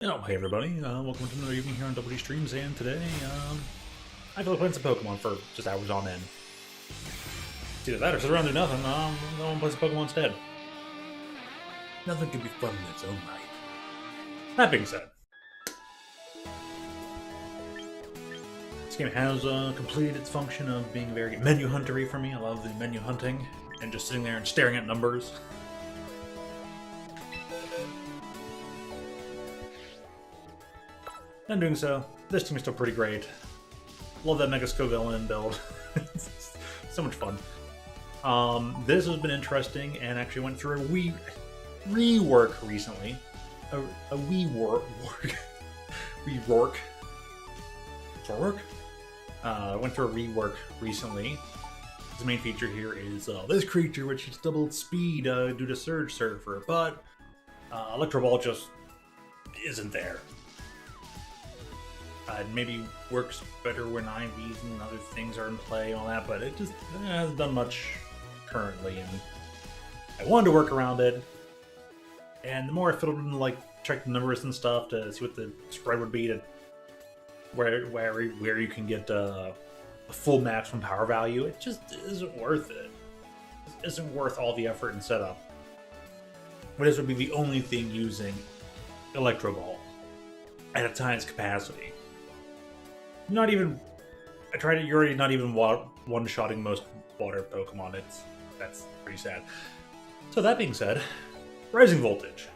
Oh, hey everybody, welcome to another evening here on WD Streams, and today, I feel like playing some Pokemon for just hours on end. It's either that or sit around and do nothing, I want to play some Pokemon instead. Nothing can be fun in its own right. That being said, this game has completed its function of being very menu huntery for me. I love the menu hunting, and just sitting there and staring at numbers. And doing so, this team is still pretty great. Love that Mega Scovillain build. So much fun. This has been interesting and actually went through a rework recently. A rework. Rework. Went through a rework recently. The main feature here is this creature, which has doubled speed due to Surge Surfer, but Electro Ball just isn't there. It maybe works better when IVs and other things are in play and all that, but it just hasn't done much currently, and I wanted to work around it. And the more I fiddled in, like, check the numbers and stuff to see what the spread would be to where you can get a full maximum power value, it just isn't worth it. It isn't worth all the effort and setup. But this would be the only thing using Electro Ball at its highest capacity. Not even. I tried it. You're already not even one-shotting most water Pokemon. That's pretty sad. So that being said, Rising Voltage.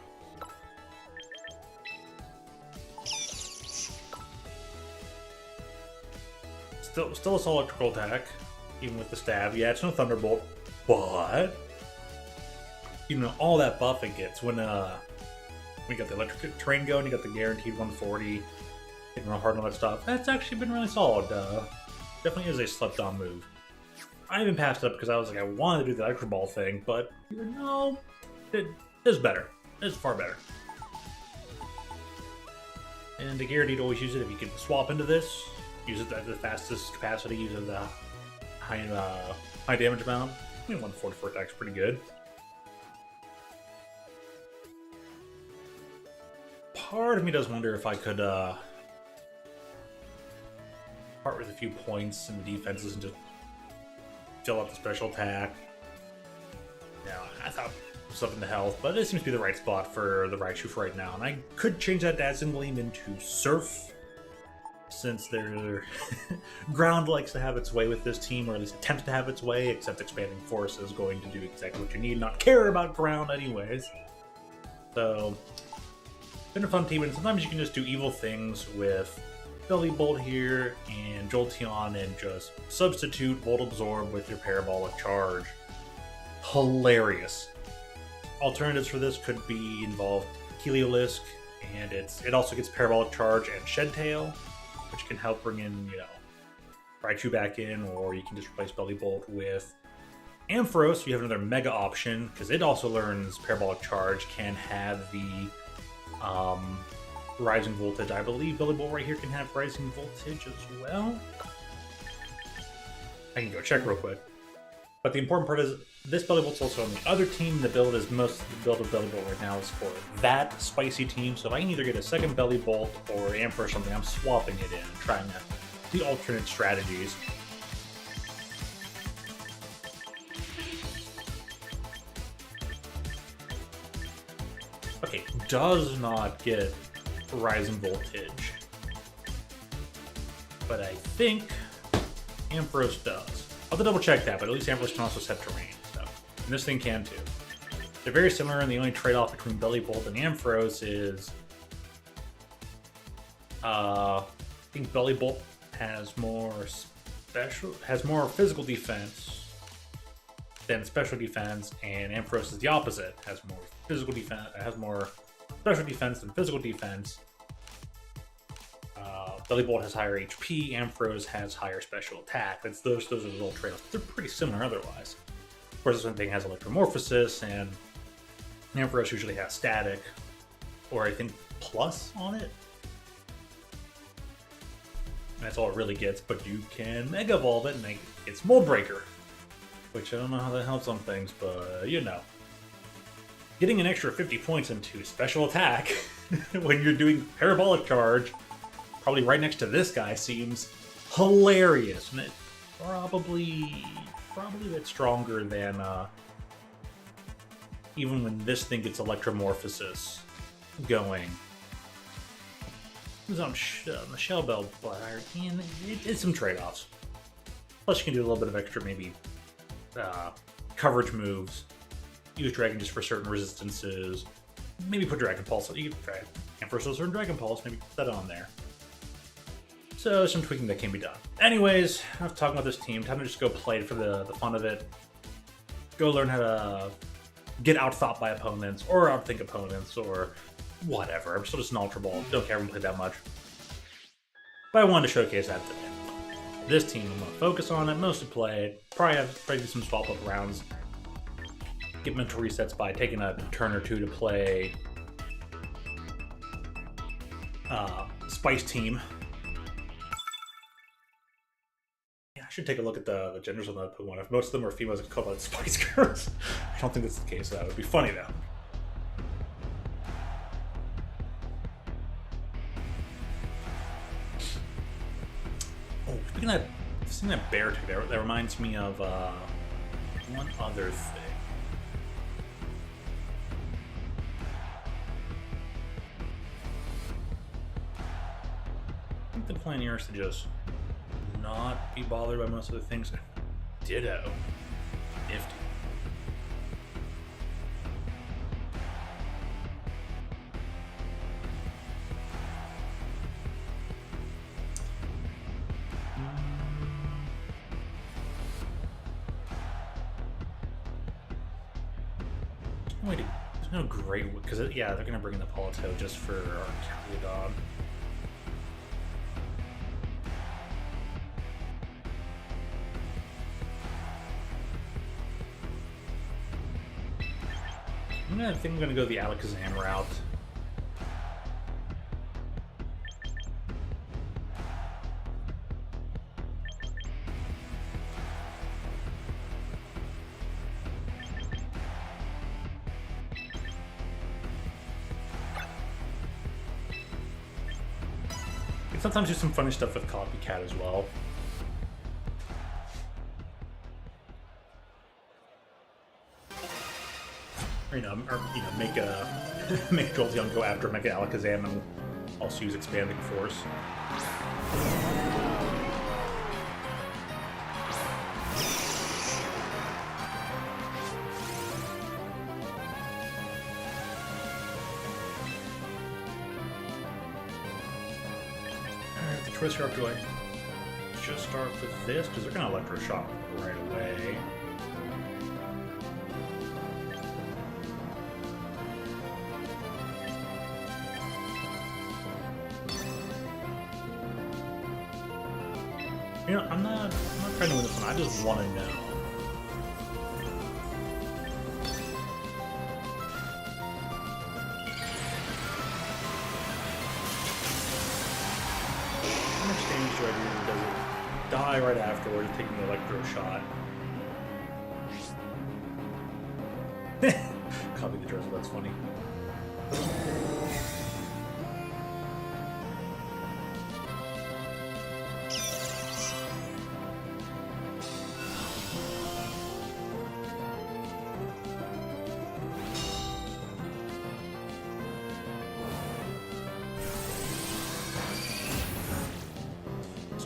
Still a solid electrical attack, even with the stab. Yeah, it's no Thunderbolt, but you know all that buff it gets when we got the electric terrain going. You got the guaranteed 140. Hitting real hard and all that stuff. That's actually been really solid. Definitely is a slept-on move. I even passed it up because I was like, I wanted to do the Electro Ball thing, but no, it is better. It is far better. And the guaranteed always use it if you can swap into this. Use it at the fastest capacity. Use it at the high damage amount. I mean, 144 attack's pretty good. Part of me does wonder if I could part with a few points in the defenses and just fill up the special attack. Yeah, I thought something to health, but it seems to be the right spot for the Raichu for right now. And I could change that Dazzling Gleam into Surf, since their ground likes to have its way with this team, or at least attempts to have its way, except Expanding Force is going to do exactly what you need, not care about ground anyways. So, been a fun team, and sometimes you can just do evil things with Belly Bolt here and Jolteon and just substitute Volt Absorb with your Parabolic Charge. Hilarious. Alternatives for this could be involved Heliolisk, and it also gets Parabolic Charge and Shed Tail, which can help bring in, Raichu back in, or you can just replace Belly Bolt with Ampharos. You have another Mega option, because it also learns Parabolic Charge, can have the Rising Voltage. I believe Belly Bolt right here can have Rising Voltage as well. I can go check real quick. But the important part is this Belly Bolt's also on the other team. The build is most of the build of Belly Bolt right now is for that spicy team. So if I can either get a second Belly Bolt or Amber or something, I'm swapping it in and trying the alternate strategies. Okay, does not get Rising Voltage, but I think Ampharos does. I'll have to double check that, but at least Ampharos can also set terrain, so, and this thing can too. They're very similar, and the only trade-off between Belly Bolt and Ampharos is I think Belly Bolt has more physical defense than special defense, and Ampharos is the opposite, has more special defense than physical defense. Belly Bolt has higher HP, Ampharos has higher special attack. Those are the little trade-offs. They're pretty similar otherwise. Of course, this one thing has Electromorphosis, and Ampharos usually has Static, or I think Plus on it. And that's all it really gets, but you can Mega Evolve it and make it's Mold Breaker, which I don't know how that helps on things, but you know. Getting an extra 50 points into special attack when you're doing parabolic charge, probably right next to this guy, seems hilarious. And it probably a bit stronger than even when this thing gets electromorphosis going. It was on the Shell Bell, but it's some trade-offs. Plus, you can do a little bit of extra, maybe coverage moves. Use Dragon just for certain resistances. Maybe put Dragon Pulse. You can try and for a certain Dragon Pulse, maybe put that on there. So some tweaking that can be done. Anyways, enough talking about this team. Time to just go play it for the fun of it. Go learn how to get out-thought by opponents, or outthink opponents, or whatever. I'm still just an Ultra Ball. Don't care if I play that much. But I wanted to showcase that today. This team, I'm going to focus on it, mostly play it. Probably do some swap-up rounds. Get mental resets by taking a turn or two to play Spice Team. Yeah, I should take a look at the genders on that Pokemon. If most of them are females, I could call that Spice Girls. I don't think that's the case, so that would be funny though. Oh, speaking of that bear tech, that reminds me of one other thing. I think the plan here is to just not be bothered by most of the things. Ditto. Nifty. Wait, there's no great, because yeah, they're gonna bring in the Polito just for our Calyodon. I think I'm gonna go the Alakazam route. And sometimes do some funny stuff with Copycat as well. Or make make Jolteon go after Mega Alakazam and also use Expanding Force. Alright, the choice here, do I just start with this? Because they're going to Electroshock right away. I'm not trying to win this one. I just want to know. How much damage do I do? Does it die right afterwards, taking the Electro shot? Copy the drizzle, that's funny.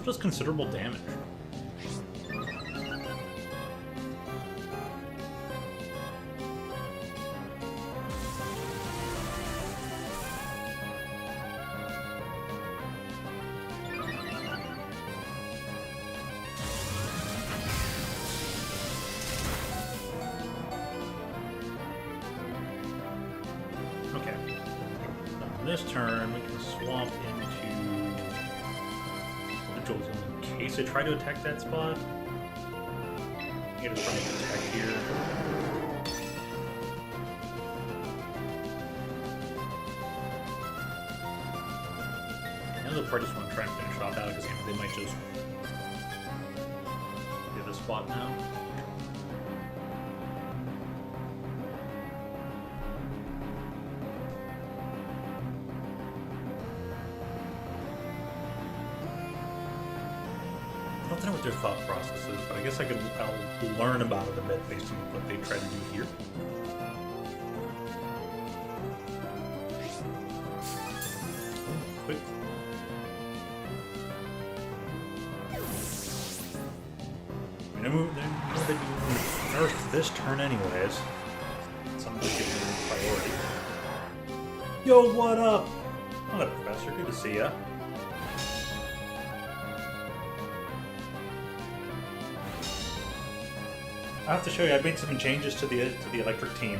Does considerable damage. Okay. On this turn, we can swap into in case I try to attack that spot. I'm gonna try to attack here. The other part just want to try and finish off out because they might just get the spot now. don't know what their thought process is, but I guess I'll learn about it a bit based on what they try to do here. Quick. I mean, they'd be nerfed this turn anyways. Something to give them priority. Yo, what up? Hello, Professor. Good to see ya. I have to show you. I made some changes to the electric team.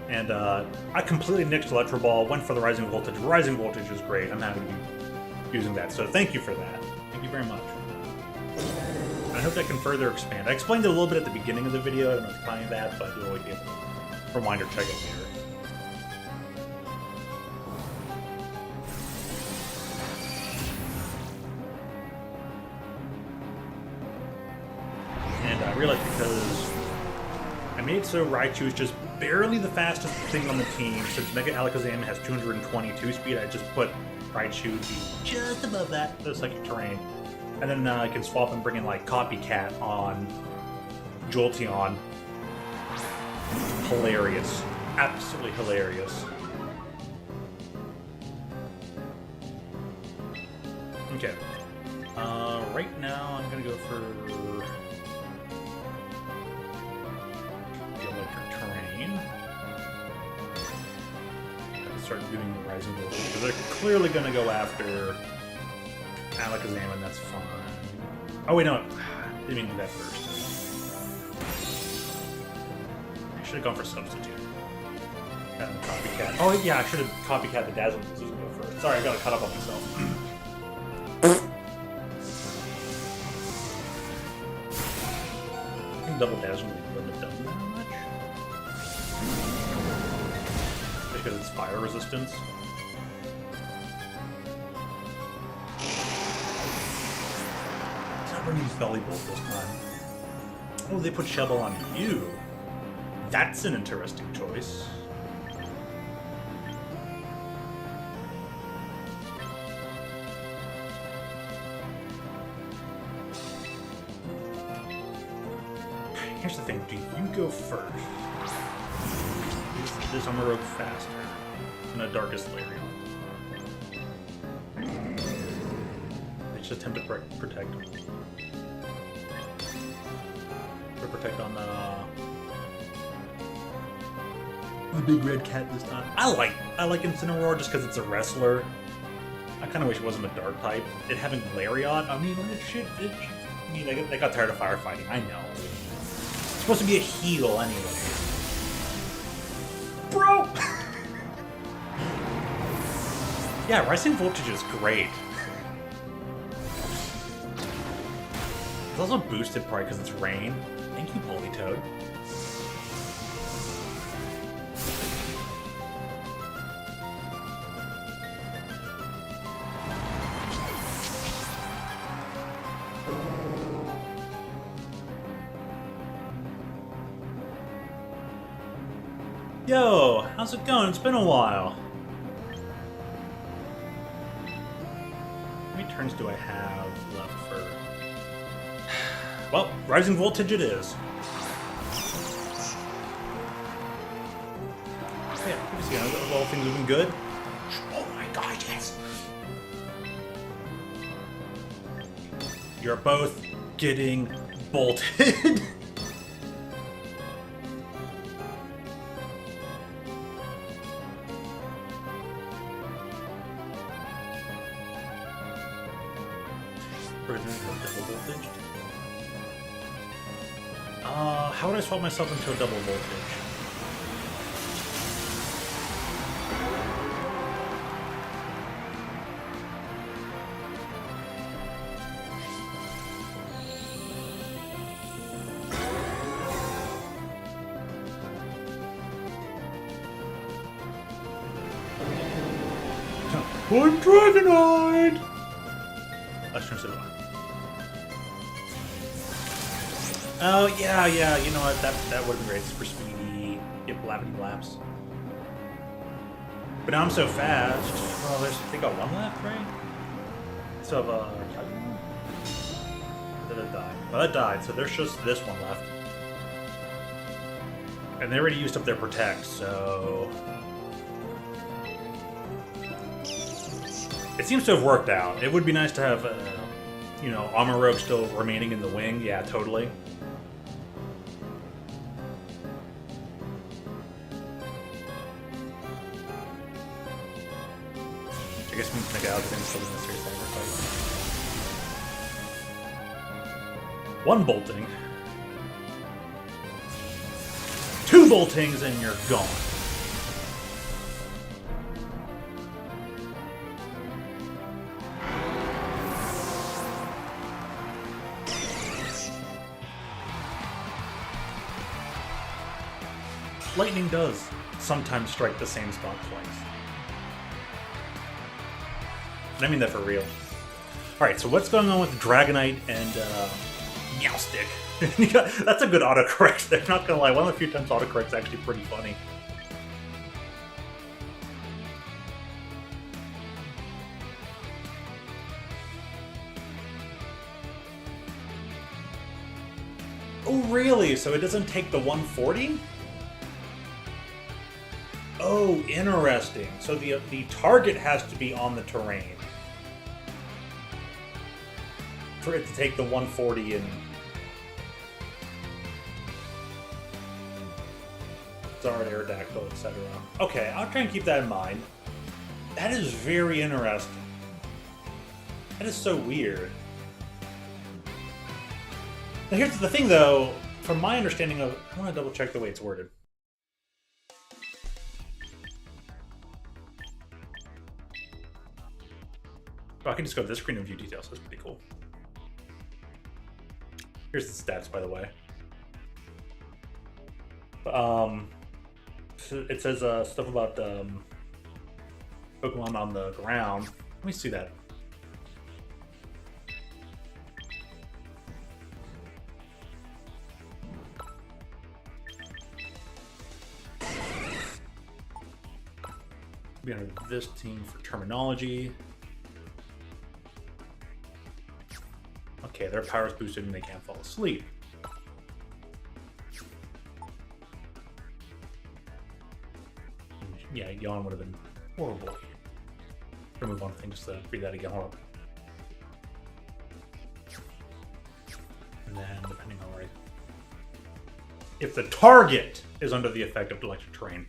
And I completely nixed Electro Ball, went for the Rising Voltage. Rising Voltage is great. I'm happy to be using that. So thank you for that. Thank you very much. I hope that can further expand. I explained it a little bit at the beginning of the video. I don't know if you're finding that, but you'll always be able to rewind or check it later. And I realized because I made it so Raichu is just barely the fastest thing on the team, since Mega Alakazam has 222 speed, I just put Raichu to be just above that, the psychic terrain. And then I can swap and bring in like Copycat on Jolteon. Hilarious. Absolutely hilarious. Okay. Right now I'm gonna go for the electric terrain. Start doing the Rising Voltage, because they're clearly gonna go after Alakazam, and that's fine. Oh wait, no, didn't mean to do that first. I should have gone for Substitute. Copycat. Oh yeah, I should have Copycat the Dazzling Suzuki go first. Sorry, I got caught up on myself. I think Double Dazzling wouldn't have done that much. Because it's fire resistance. It's not running Belly Bolt this time. Oh, they put Shovel on you. That's an interesting choice. Here's the thing, do you go first? Is Amarok faster than a Darkest Larion? They just attempt to protect. Or protect on the big red cat this time. I like Incineroar just because it's a wrestler. I kind of wish it wasn't a dark type. It having Lariat, I mean, I mean, they got tired of firefighting. I know. It's supposed to be a heal anyway. Bro! Yeah, Rising Voltage is great. It's also boosted probably because it's rain. Thank you, Politoad. Yo, how's it going? It's been a while. How many turns do I have left for... Well, Rising Voltage it is. Yeah, you see, all things have been good. Oh my god, yes! You're both getting bolted. How would I swap myself into a double voltage? I'm Dragonite! Let's turn it on. Oh, yeah, you know what, that would have been great. Super speedy. Get blabbity blabs. But now I'm so fast. Oh, they got one left, right? So that died. Well, that died, so there's just this one left. And they already used up their protect, so it seems to have worked out. It would be nice to have, you know, Armor Rogue still remaining in the wing. Yeah, totally. I guess we can make out things still in the series. One bolting. 2 boltings and you're gone. Lightning does sometimes strike the same spot twice. And I mean that for real. Alright, so what's going on with Dragonite and Meowstick? That's a good autocorrect there, not gonna lie. One of the few times autocorrect's actually pretty funny. Oh, really? So it doesn't take the 140? Oh, interesting. So the target has to be on the terrain for it to take the 140 and Zard, Aerodactyl, etc. Okay, I'll try and keep that in mind. That is very interesting. That is so weird. Now here's the thing, though. From my understanding of... I want to double check the way it's worded. Oh, I can just go to this screen and view details. That's pretty cool. Here's the stats, by the way. It says stuff about Pokemon on the ground. Let me see that. Be under this team for terminology. Okay, their power's boosted and they can't fall asleep. Yeah, yawn would have been horrible. I'm gonna move on to things just to read that again. Hold on. And then, depending on where, if the target is under the effect of electric terrain.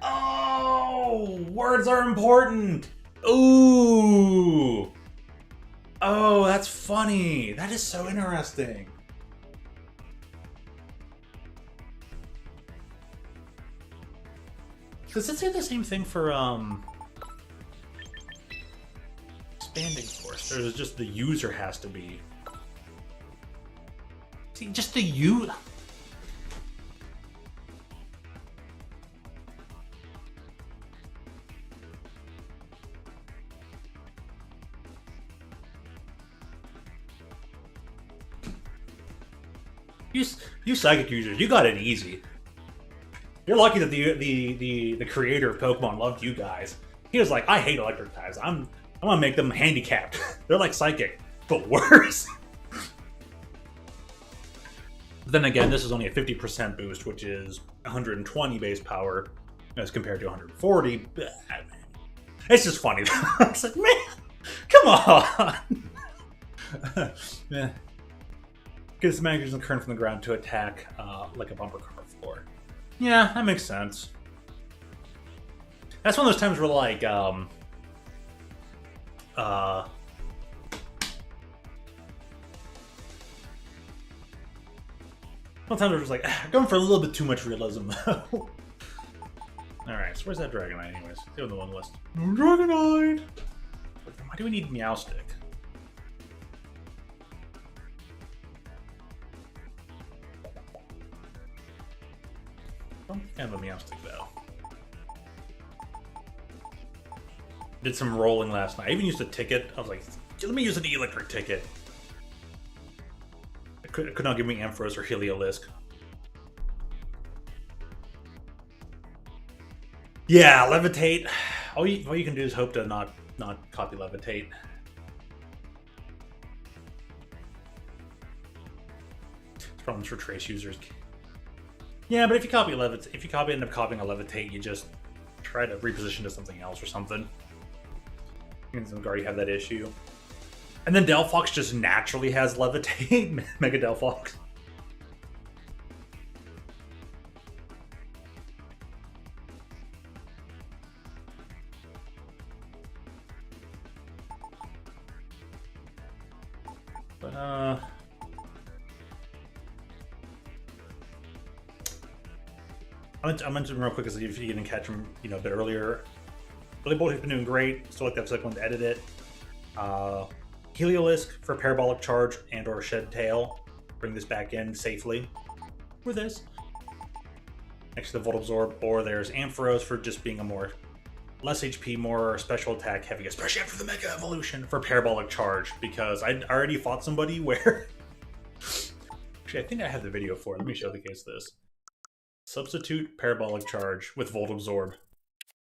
Oh, words are important. Ooh. Oh, that's funny. That is so interesting. Does it say the same thing for expanding force? Or is it just the user has to be? See, just the user. You psychic users, you got it easy. You're lucky that the creator of Pokemon loved you guys. He was like, I hate electric types. I'm gonna make them handicapped. They're like psychic, but worse. But then again, this is only a 50% boost, which is 120 base power as compared to 140. It's just funny. It's like, man, come on. Yeah. Gets the managers and current from the ground to attack like a bumper car floor. Yeah, that makes sense. That's one of those times where, like, sometimes we're just like, going for a little bit too much realism. Alright, so where's that Dragonite anyways? Go on the one list. Dragonite! Why do we need Meowstick? I don't think I have a Meowstick though. Did some rolling last night. I even used a ticket. I was like, let me use an electric ticket. It could not give me Ampharos or Heliolisk. Yeah, levitate. All you can do is hope to not copy levitate. Problems for trace users. Yeah, but if you copy end up copying a levitate, you just try to reposition to something else or something. And some guard you have that issue. And then Delphox just naturally has levitate. Mega Delphox. But I mentioned real quick, because if you didn't catch him, a bit earlier, Billy Bolt has been doing great. Still like that second one to edit it. Heliolisk for parabolic charge and/or shed tail. Bring this back in safely. For this. Next to the Volt Absorb, or there's Ampharos for just being a less HP, more special attack heavy, especially after the Mega Evolution for parabolic charge. Because I already fought somebody where. Actually, I think I have the video for it. Let me show the case this. Substitute parabolic charge with Volt Absorb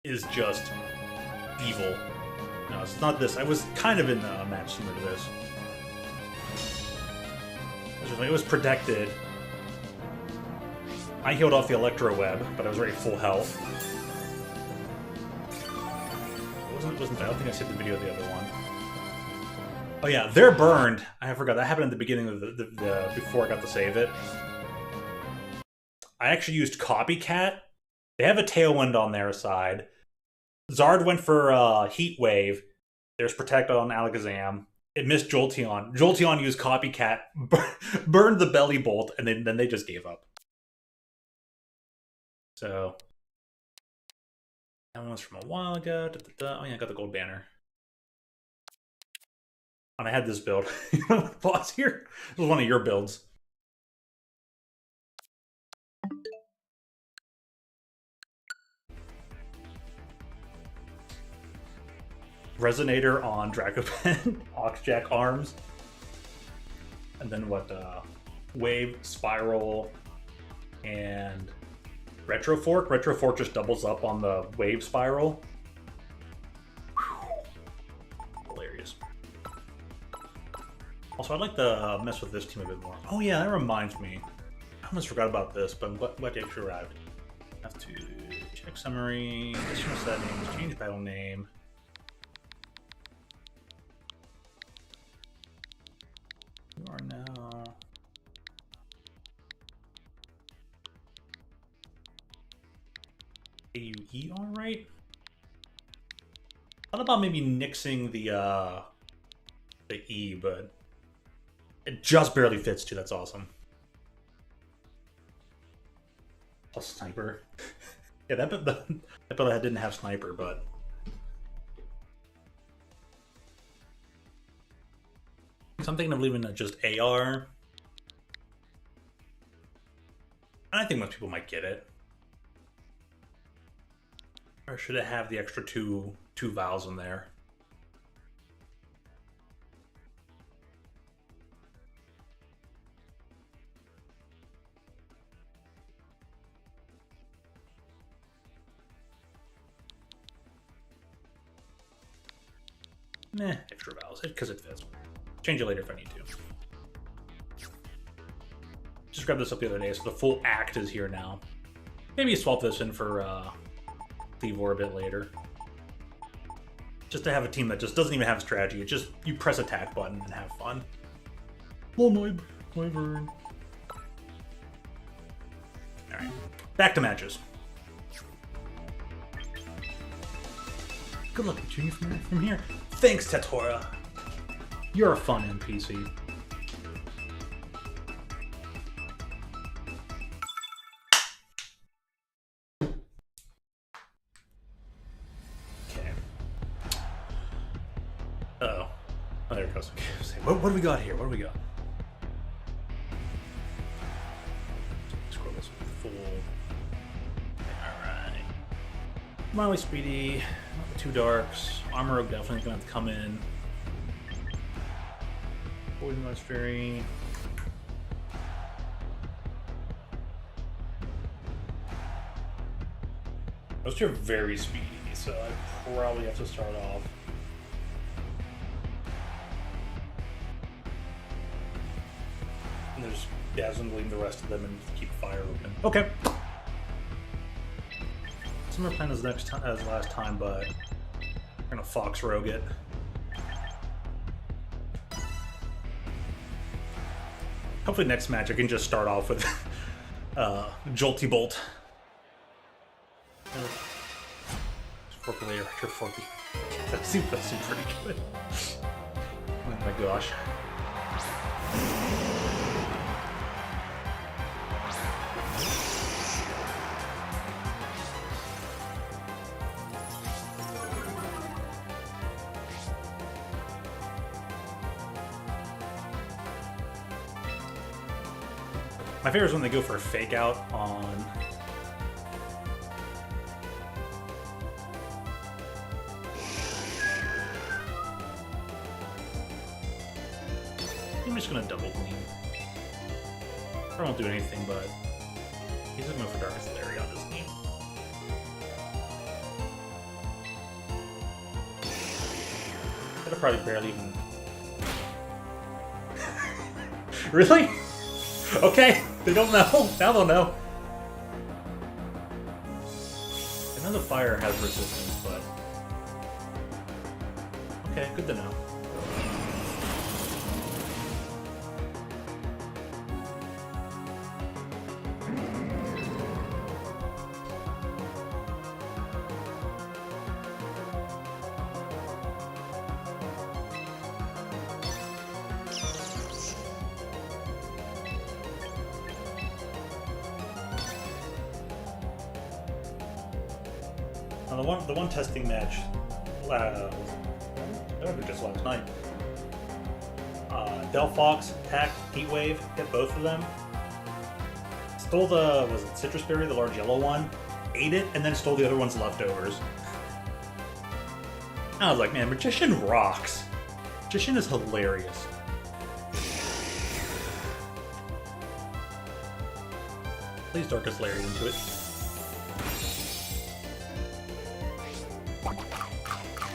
is just evil. No, it's not this. I was kind of in a match similar to this. It was protected. I healed off the Electro Web, but I was already full health. I don't think I saved the video of the other one. Oh yeah, they're burned. I forgot that happened at the beginning of the before I got to save it. I actually used Copycat. They have a Tailwind on their side. Zard went for Heat Wave. There's Protect on Alakazam. It missed Jolteon. Jolteon used Copycat, burned the Belly Bolt, and then they just gave up. So that one was from a while ago. Oh yeah, I got the gold banner. And I had this build. Pause here. This was one of your builds. Resonator on Dracopen, Oxjack Arms, and then what? Wave, Spiral, and Retro Fork. Retro Fork just doubles up on the Wave Spiral. Whew. Hilarious. Also, I'd like to mess with this team a bit more. Oh yeah, that reminds me. I almost forgot about this, but what actually arrived? I have to check summary, additional settings, change battle name. You are now AUE, right? Thought about maybe nixing the E, but it just barely fits too. That's awesome. A sniper. Yeah, that build didn't have sniper, but I'm thinking of leaving it just AR. And I think most people might get it. Or should it have the extra two vowels in there? Nah, extra vowels, because it fits. Change it later if I need to. Just grabbed this up the other day, so the full act is here now. Maybe swap this in for Cleavor a bit later. Just to have a team that just doesn't even have strategy. It's just you press attack button and have fun. Oh my burn. Alright. Back to matches. Good luck at you from here. Thanks, Tatora. You're a fun NPC. Okay. Uh-oh. Oh, there it goes. Okay. What do we got here? What do we got? Scroll this full. Alright. Miley Speedy. Two Darks. Armor Oak definitely gonna have to come in. Poison Ice Fairy. Most are very speedy, so I probably have to start off. And there's dazzling the rest of them and keep fire open. Okay. Similar plan as last time, but we're gonna Fox Rogue it. Hopefully next match I can just start off with Jolty Bolt. Forky layer, Forky. That seems pretty good. Oh my gosh. My favorite is when they go for a fake out on I'm just gonna double gleam. I won't do anything, but he's gonna go for Darkest Larry on this game. That'll probably barely even. Really? Okay, they don't know. Now they'll know. I know the fire has resistance, but okay, good to know. The one testing match, just last night. Delphox, attack, Heatwave, hit both of them. Stole was it Citrus Berry, the large yellow one, ate it, and then stole the other one's leftovers. I was like, man, Magician rocks. Magician is hilarious. Please Darkest Larry into it.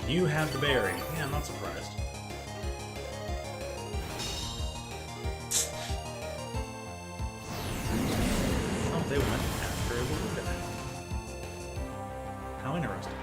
You have the berry. Yeah, I'm not surprised. Oh, they went after a little bit. How interesting.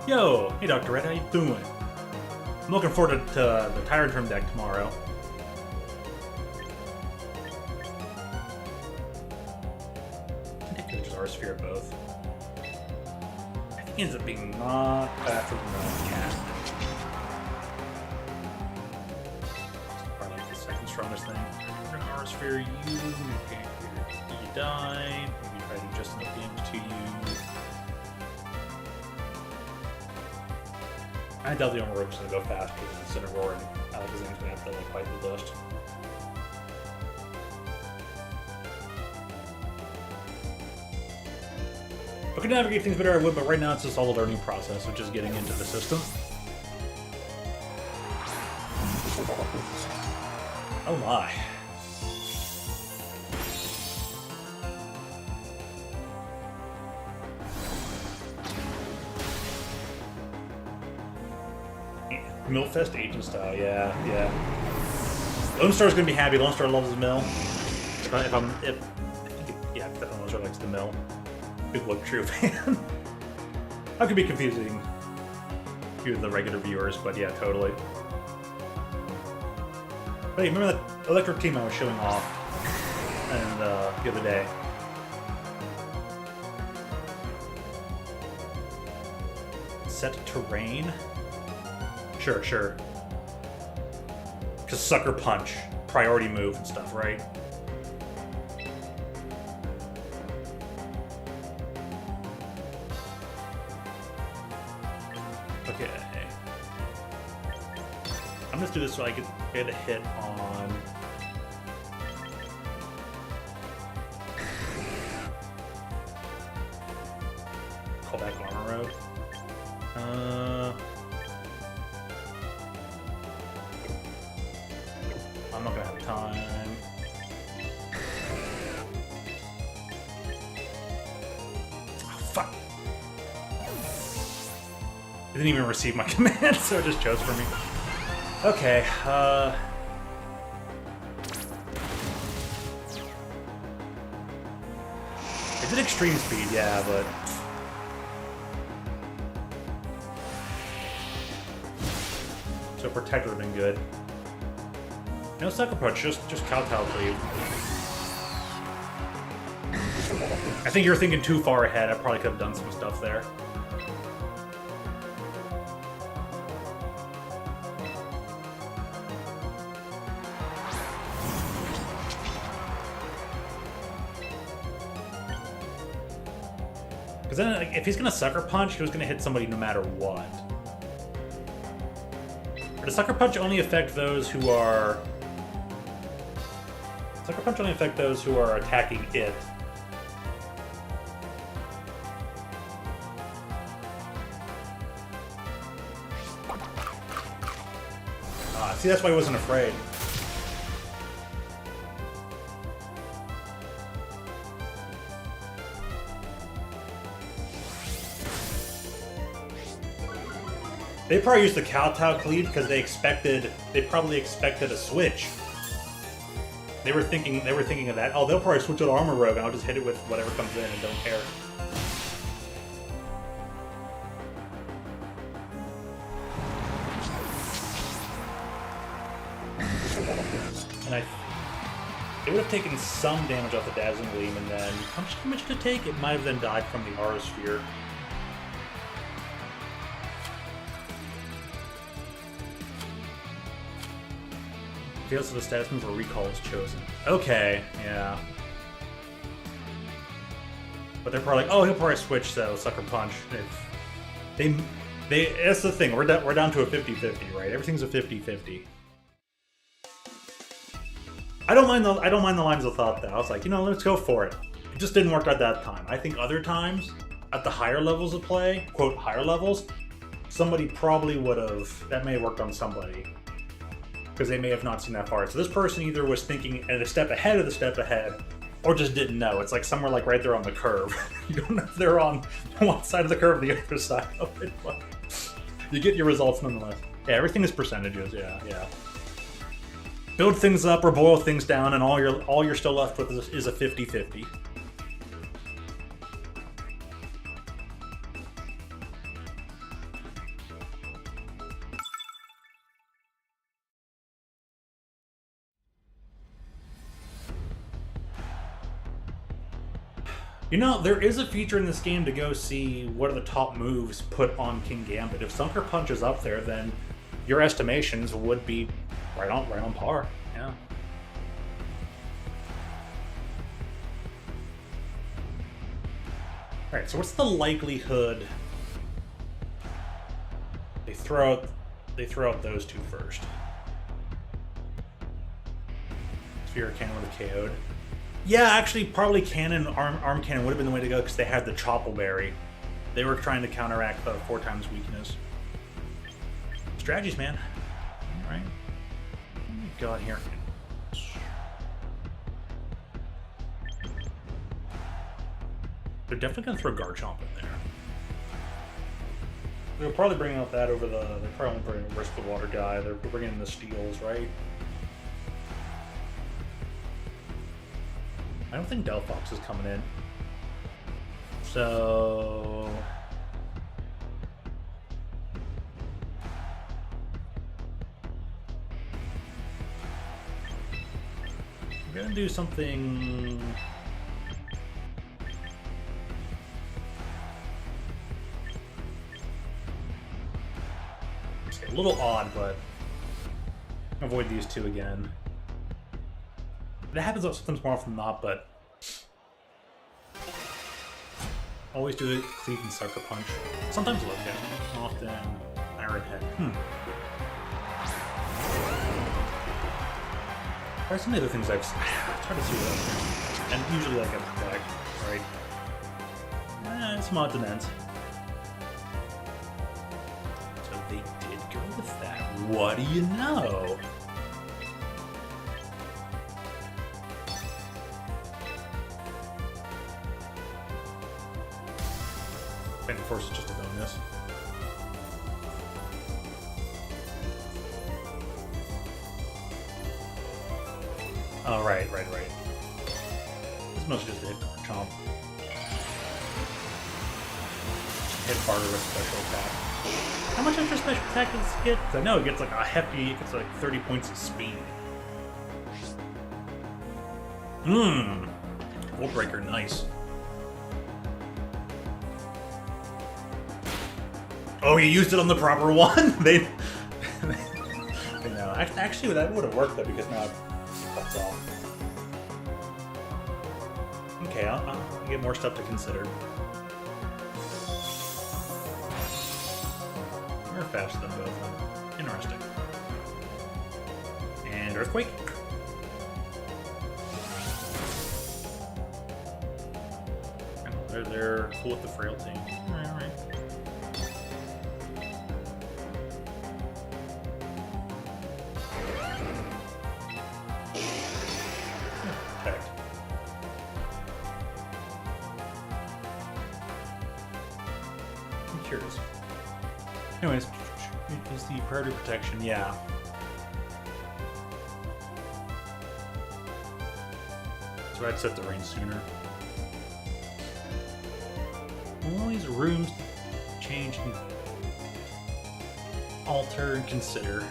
Yo, hey Dr. Red, how you doing? I'm looking forward to the Tyrant Term deck tomorrow. I think there's our sphere both. I think it ends up being not bad for the cast. Probably like the second strongest thing. We're gonna R sphere you, you die, maybe try to do just enough damage to you. I doubt the Rogue's gonna go fast because it's Incineroar and Alakazam's gonna have to like fight the dust. If I could navigate things better, I would, but right now it's just all a learning process of just getting into the system. Oh my. Millfest agent style, yeah. Lone Star's gonna be happy. Lone Star loves the mill. Yeah, definitely Lone Star likes the mill. Big Look True fan. That could be confusing to the regular viewers, but yeah, totally. But hey, remember that electric team I was showing off and the other day? Set terrain? Sure. Because Sucker Punch, priority move and stuff, right? Okay. I'm just do this so I can get a hit on. Call back armor road. I'm not gonna have time. Oh, fuck! It didn't even receive my command, so it just chose for me. Okay, it did extreme speed, yeah, but... So protect would have been good. No sucker punch, just kowtow cleave. I think you're thinking too far ahead. I probably could have done some stuff there. Because then, like, if he's gonna sucker punch, he was gonna hit somebody no matter what. But does sucker punch only affect those who are... Sucker punch only affect those who are attacking it. Ah, see, that's why I wasn't afraid. They probably used the kowtow cleave because they probably expected a switch. They were thinking of that. Oh, they'll probably switch to armor rogue and I'll just hit it with whatever comes in and don't care. And it would have taken some damage off the Dazzling Gleam, and then how much damage did it take? It might have then died from the Aura Sphere. Fails to the status move or recall is chosen. Okay, yeah. But they're probably like, oh, he'll probably switch, so Sucker Punch. If that's the thing, we're down to a 50-50, right? Everything's a 50-50. I don't mind the lines of thought though. I was like, you know, let's go for it. It just didn't work at that time. I think other times, at the higher levels of play, quote higher levels, somebody probably would have, that may have worked on somebody. Because they may have not seen that far. So this person either was thinking at a step ahead of the step ahead, or just didn't know. It's like somewhere like right there on the curve. You don't know if they're on one side of the curve or the other side of it. But you get your results nonetheless. Yeah, everything is percentages, yeah. Build things up or boil things down, and all you're still left with is a 50-50. You know, there is a feature in this game to go see what are the top moves put on King Gambit. If Sucker Punch is up there, then your estimations would be right on par. Yeah. All right. So what's the likelihood they throw out those two first? Sphere Cannon would have KO'd. Yeah, actually, probably Cannon, Arm Cannon would have been the way to go because they had the Choppleberry. They were trying to counteract the 4 times weakness. Strategies, man. All right. What do we got here? They're definitely going to throw Garchomp in there. They'll probably bring out that over the... They probably won't bring Risk the Water guy. They're bringing in the Steels, right? I don't think Delphox is coming in. So... I'm gonna do something... It's a little odd, but... avoid these two again. It happens sometimes more often than not, but always do it, Cleave and Sucker Punch. Sometimes low kick, often Iron Head. Try some of the other things I've tried to see what else. And usually I get back, right? Some odds and ends. So they did go with that. What do you know? Bending Force is just a bonus. Oh, right. It's mostly just a hit chomp. Hit harder with special attack. How much extra special attack does it get? Because I know it gets like a hefty, it gets like 30 points of speed. Volt Breaker, nice. Oh, you used it on the proper one? they know. Actually, that would have worked though, because now that's all. Okay, I'll get more stuff to consider. We're faster than both of them. Interesting. And Earthquake. They're cool with the frailty. Alright. Protect. I'm curious. Anyways, is the priority protection? Yeah. So I'd set the range sooner. All these rooms change and alter and consider.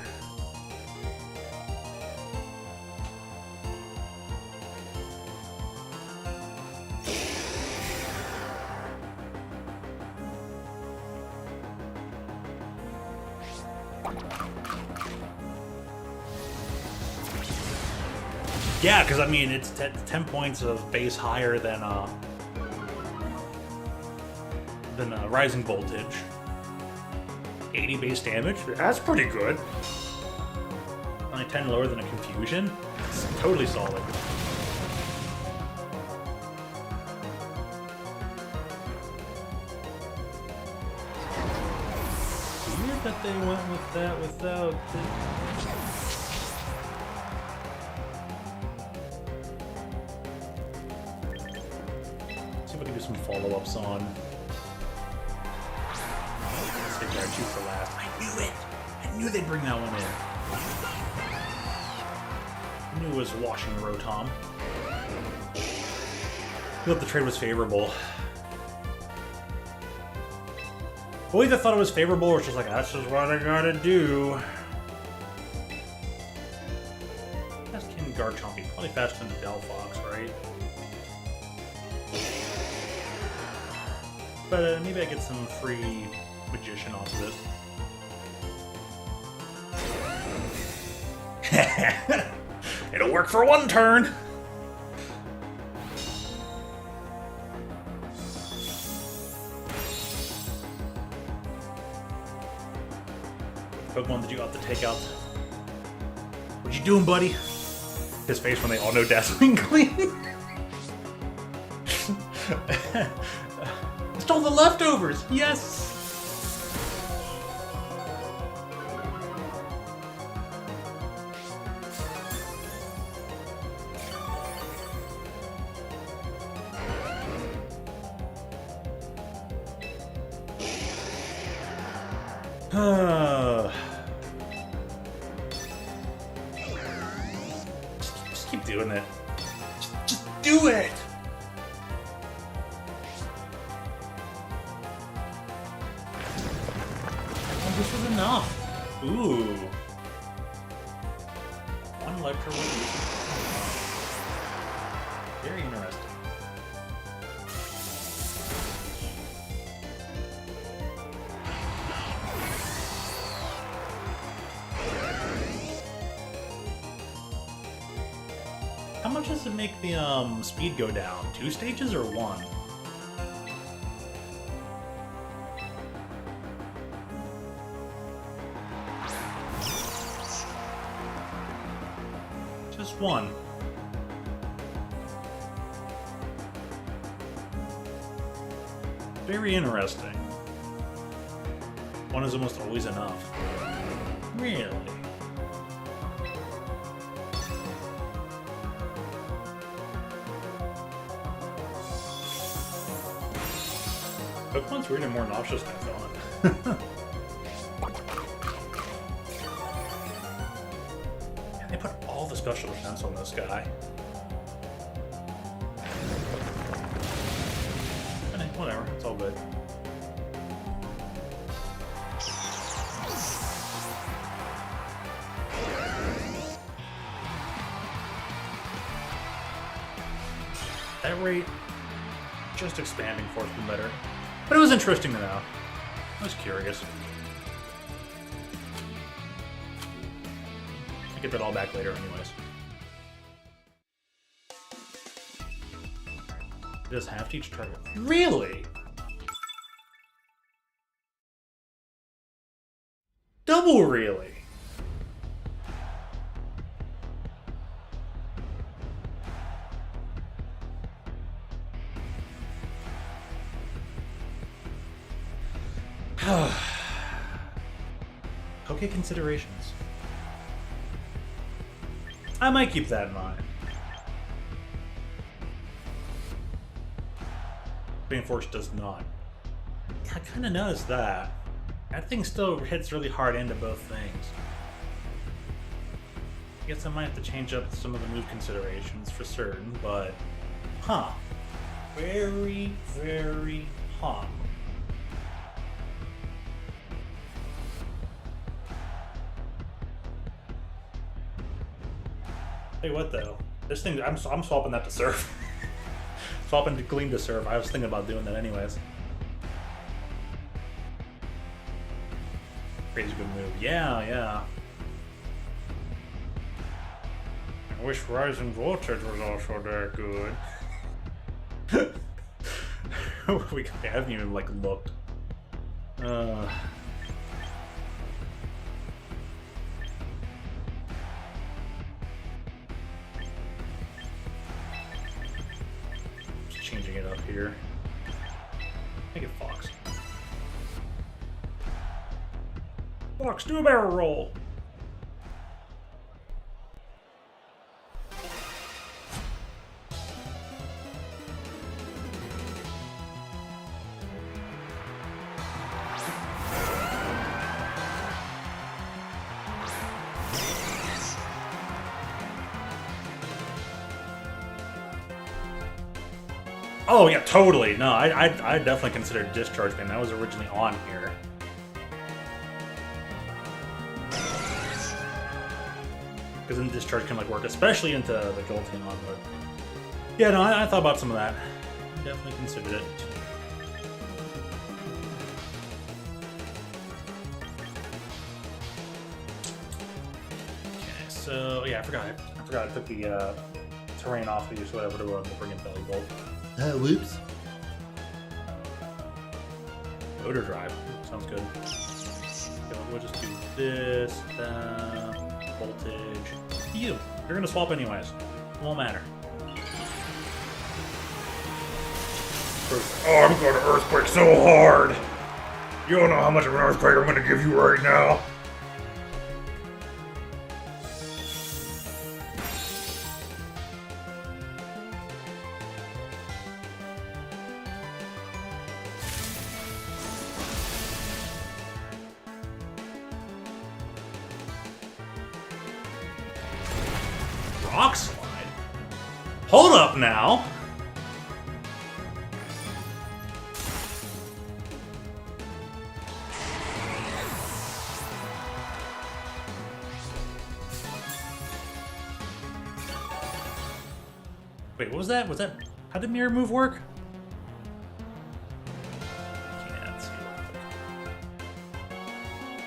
Yeah, because I mean, it's 10 points of base higher than rising voltage. 80 base damage. That's pretty good. Only 10 lower than a confusion. It's totally solid. Weird that they went with that without. See if I can do some follow-ups on. Let's shoot for last. I knew it! I knew they'd bring that one in. I knew it was washing Rotom. I thought the trade was favorable. Well, either thought it was favorable or it's just like, that's just what I gotta do. That's King Garchompy. Probably faster than the Delphox, right? But maybe I get some free magician off of this. It'll work for one turn! Pokemon that you got to take out. What you doing, buddy? His face when they all know Dazzling Gleam. Stole the leftovers! Yes! Just keep doing it. Just do it! Oh, this was enough. Ooh. One Electro Release. Very interesting. How much does it make the speed go down? 2 stages or 1? Just one. Very interesting. One is almost always enough. Really? Pokemon's weird and more nauseous than I thought. Yeah, they put all the special defense on this guy. Whatever, it's all good. That rate, just expanding force been better. But it was interesting to know. I was curious. I'll get that all back later anyways. It does half to each target. Really? Double really? Okay, considerations. I might keep that in mind. Force does not. I kind of noticed that. That thing still hits really hard into both things. I guess I might have to change up some of the move considerations for certain, but... Huh. Very, very huh. Hey, what though? This thing, I'm swapping that to Surf. Swapping to Gleam to Surf. I was thinking about doing that anyways. Crazy good move. Yeah. I wish Rising Voltage was also that good. I haven't even like looked. Changing it up here. Make it Fox. Fox, do a barrel roll! Oh yeah, totally. No, I definitely considered Discharge Beam. That was originally on here. Because then Discharge can like work, especially into the Jolteon but yeah, no, I thought about some of that. Definitely considered it. Okay, so yeah, I forgot I took the terrain off of you, so whatever to bring in Belly Bolt. Whoops. Motor Drive. Sounds good. Okay, we'll just do this, that, voltage. You're gonna swap anyways. It won't matter. Oh, I'm gonna Earthquake so hard! You don't know how much of an Earthquake I'm gonna give you right now. Rock Slide? Hold up now! Wait, what was that? How did Mirror Move work? Can't see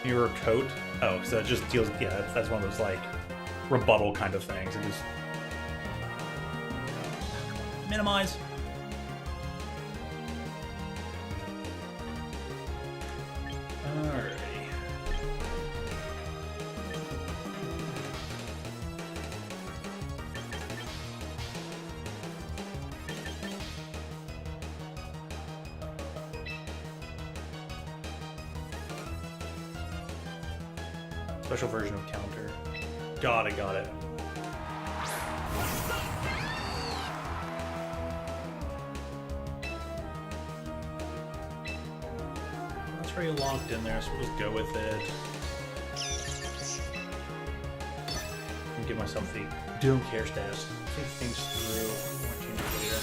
it. Mirror Coat? Oh, so it just deals, yeah, that's one of those like rebuttal kind of things. It just minimize. Alrighty. Special version of counter. Got it, got it. That's already locked in there, so we'll just go with it. And give myself the don't care status. Think things through. I want to change it later.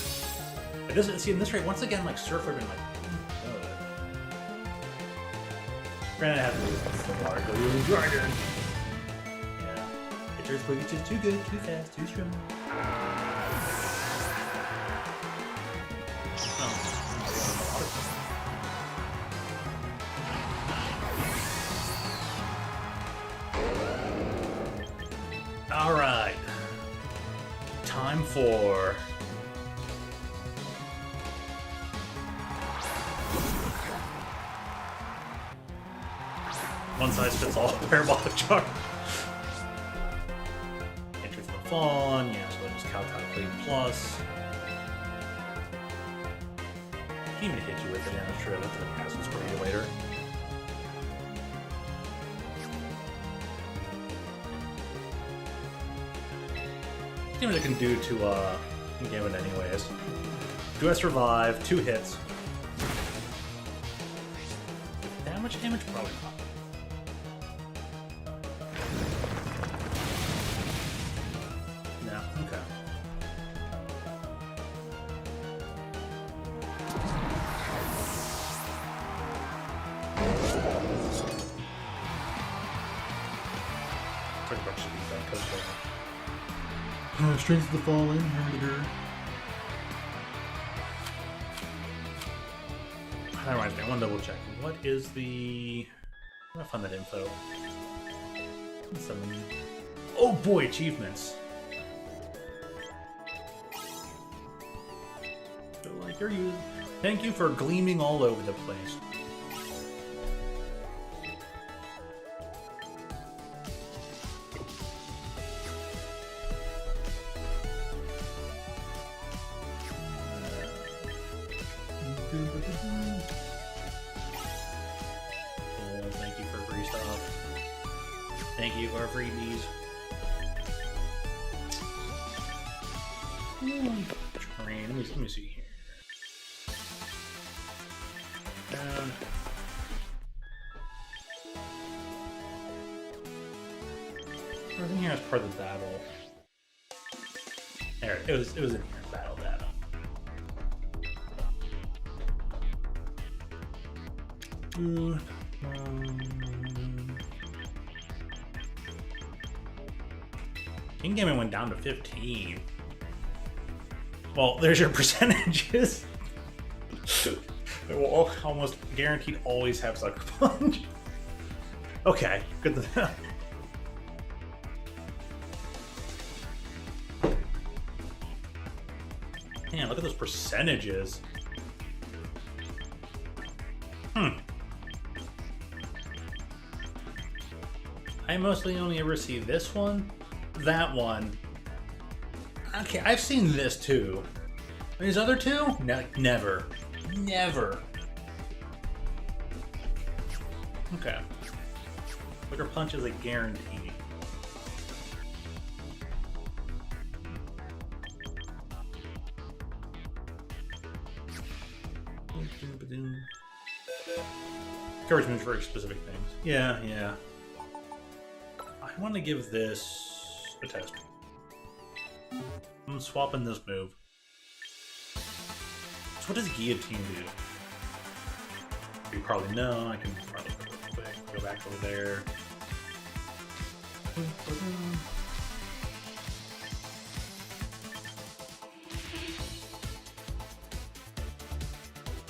It doesn't see in this rate, once again, like Surf would have been like, granted, I have to lose the water, go you dragon. Yeah. It's just too good, too fast, too strong. Alright. Time for one size fits all parabolic charge. Entry for the fawn, yeah, so I just Kowtow Plate plus. Can't even hit you with it, yeah, that's true. That's gonna pass this for you later. See what I can do to game it anyways. Do I survive? 2 hits. Damage? Probably not. No, okay. Pretty much should be that because Strength of the Fallen, Hermiter. That reminds me, I want to double check. What is the... I'm gonna find that info. Oh boy, achievements. So like you're using. Thank you for gleaming all over the place. Thank you for free stuff. Thank you for freebies. Train. Let me see here. Down. I was in here as part of the battle. There, it was in here. Battle data. King Gaming went down to 15. Well, there's your percentages. It will almost guaranteed always have Sucker Punch. Okay, good to know. Man, look at those percentages. I mostly only ever see this one, that one. Okay, I've seen this too. These other two? No, never. Never. Okay. Sucker Punch is a guarantee. Coverage moves for specific things. Yeah, yeah. I want to give this a test. I'm swapping this move. So what does Guillotine do? You probably know. I can probably real quick. Go back over there.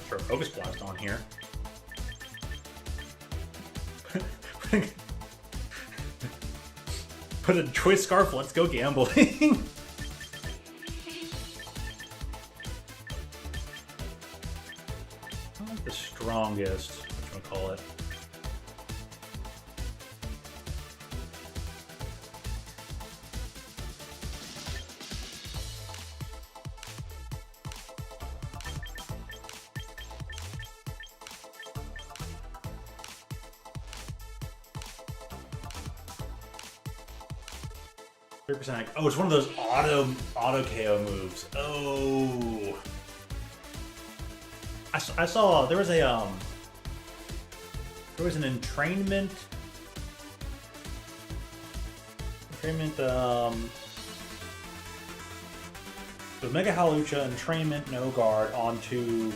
Throw Focus Blast on here. Put a Choice Scarf, let's go gambling. Not the strongest, whatchamacallit. 3%. Oh, it's one of those auto KO moves. Oh. I saw there was an entrainment. It was Mega Halucha, entrainment, no guard onto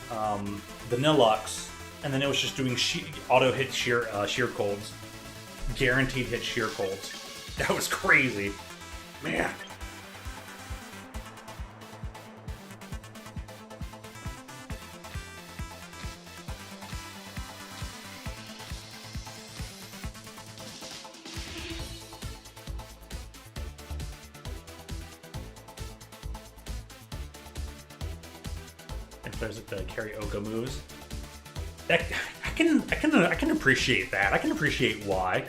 the Nilux, and then it was just doing auto hit sheer colds, guaranteed hit sheer colds. That was crazy, man. There's the karaoke moves. That I can appreciate that. I can appreciate why.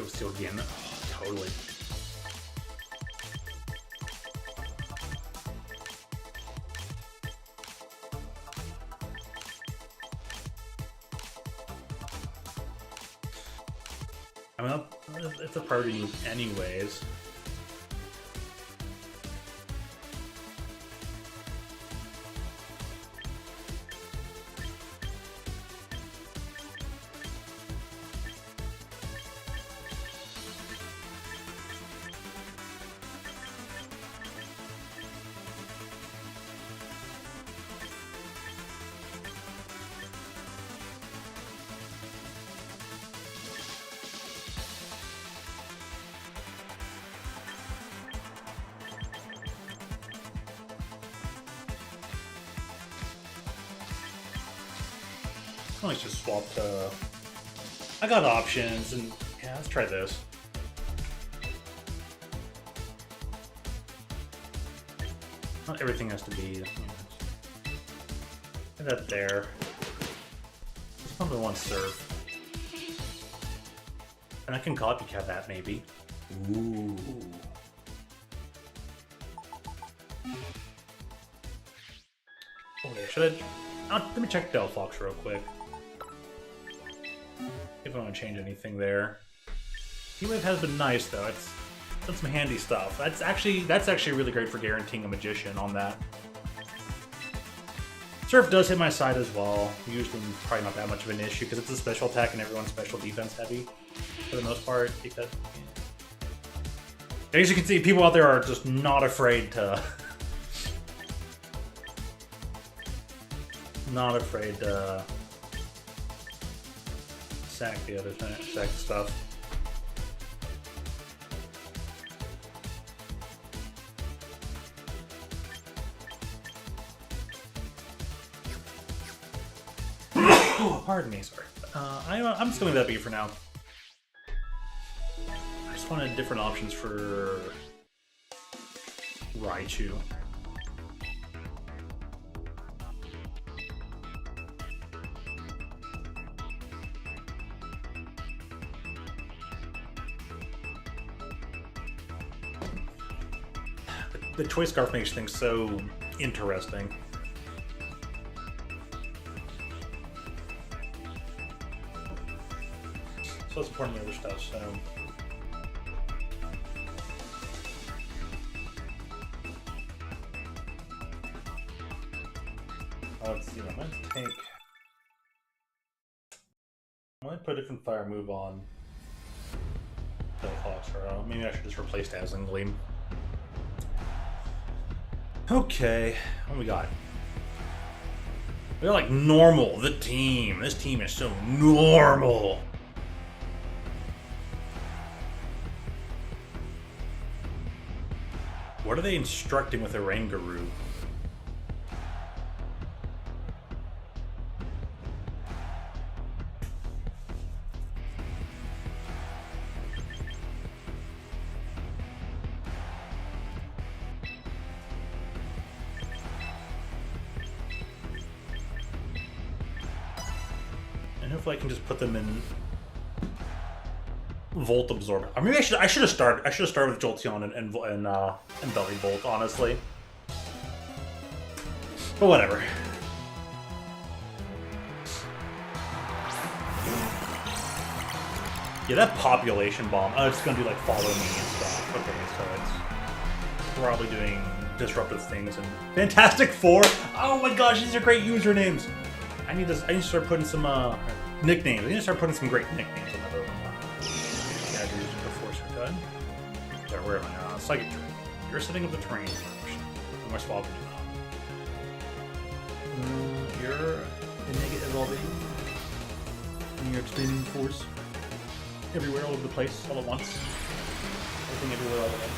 Steal again. Oh, totally. I mean, it's a priority move anyways. Let's just swap to... I got options, and yeah, let's try this. Not everything has to be... You know, put that there. Let's put one serve. And I can copycat that, maybe. Ooh. Okay, should I... let me check Delphox real quick. If I want to change anything there. Heatwave has been nice though. It's done some handy stuff. That's actually really great for guaranteeing a magician on that. Surf does hit my side as well. Usually probably not that much of an issue because it's a special attack and everyone's special defense heavy for the most part. Because as you can see, people out there are just not afraid to sack the other thing, sack stuff. Oh, pardon me, sorry. I'm just going to that be for now. I just wanted different options for Raichu. The choice scarf makes things so interesting. So it's important the other stuff, so... Let's see, I'm gonna put a different fire move on Delphox, or maybe I should just replace Dazzling Gleam. Okay, what do we got? We're like normal, the team. This team is so normal. What are they instructing with Oranguru? And hopefully I can just put them in Volt Absorb. I mean, I should have started with Jolteon and Belly Bolt, honestly. But whatever. Yeah, that population bomb. Oh, it's gonna do like follow me and stuff. Okay, so it's probably doing disruptive things and Fantastic Four. Oh my gosh, these are great usernames. I need to start putting some nicknames. I need to start putting some great nicknames on that other one. Yeah, you're using the Force are done. Sorry, where am I now? Psychic Train. You're setting up the terrain first. Who am I swapping you now? You're a negative evolving. And you're expanding force. Everywhere, all over the place, all at once. Everything everywhere, all at once.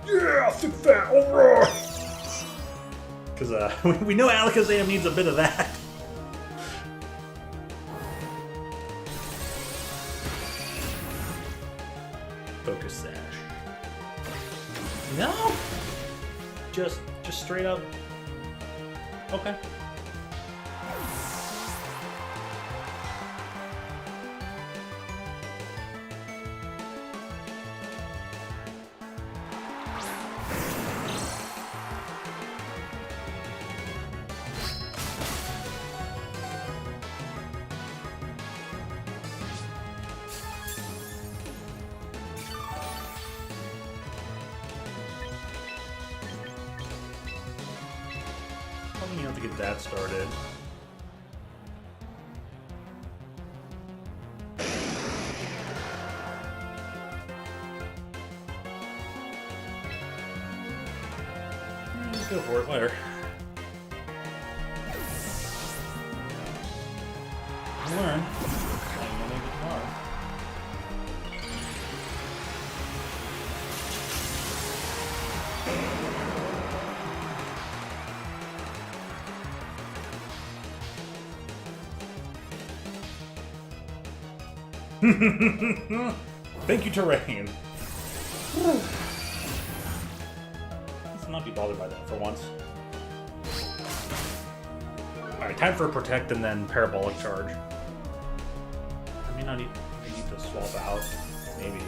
Yeah, thick fat, alright! Because we know Alakazam needs a bit of that. Focus Sash. No! Just straight up. Okay. Probably have to get that started. Let's go for it later. Learn. I'm gonna get tomorrow. Thank you, terrain. Let's not be bothered by that for once. Alright, time for a protect and then parabolic charge. I may need to swap out, maybe.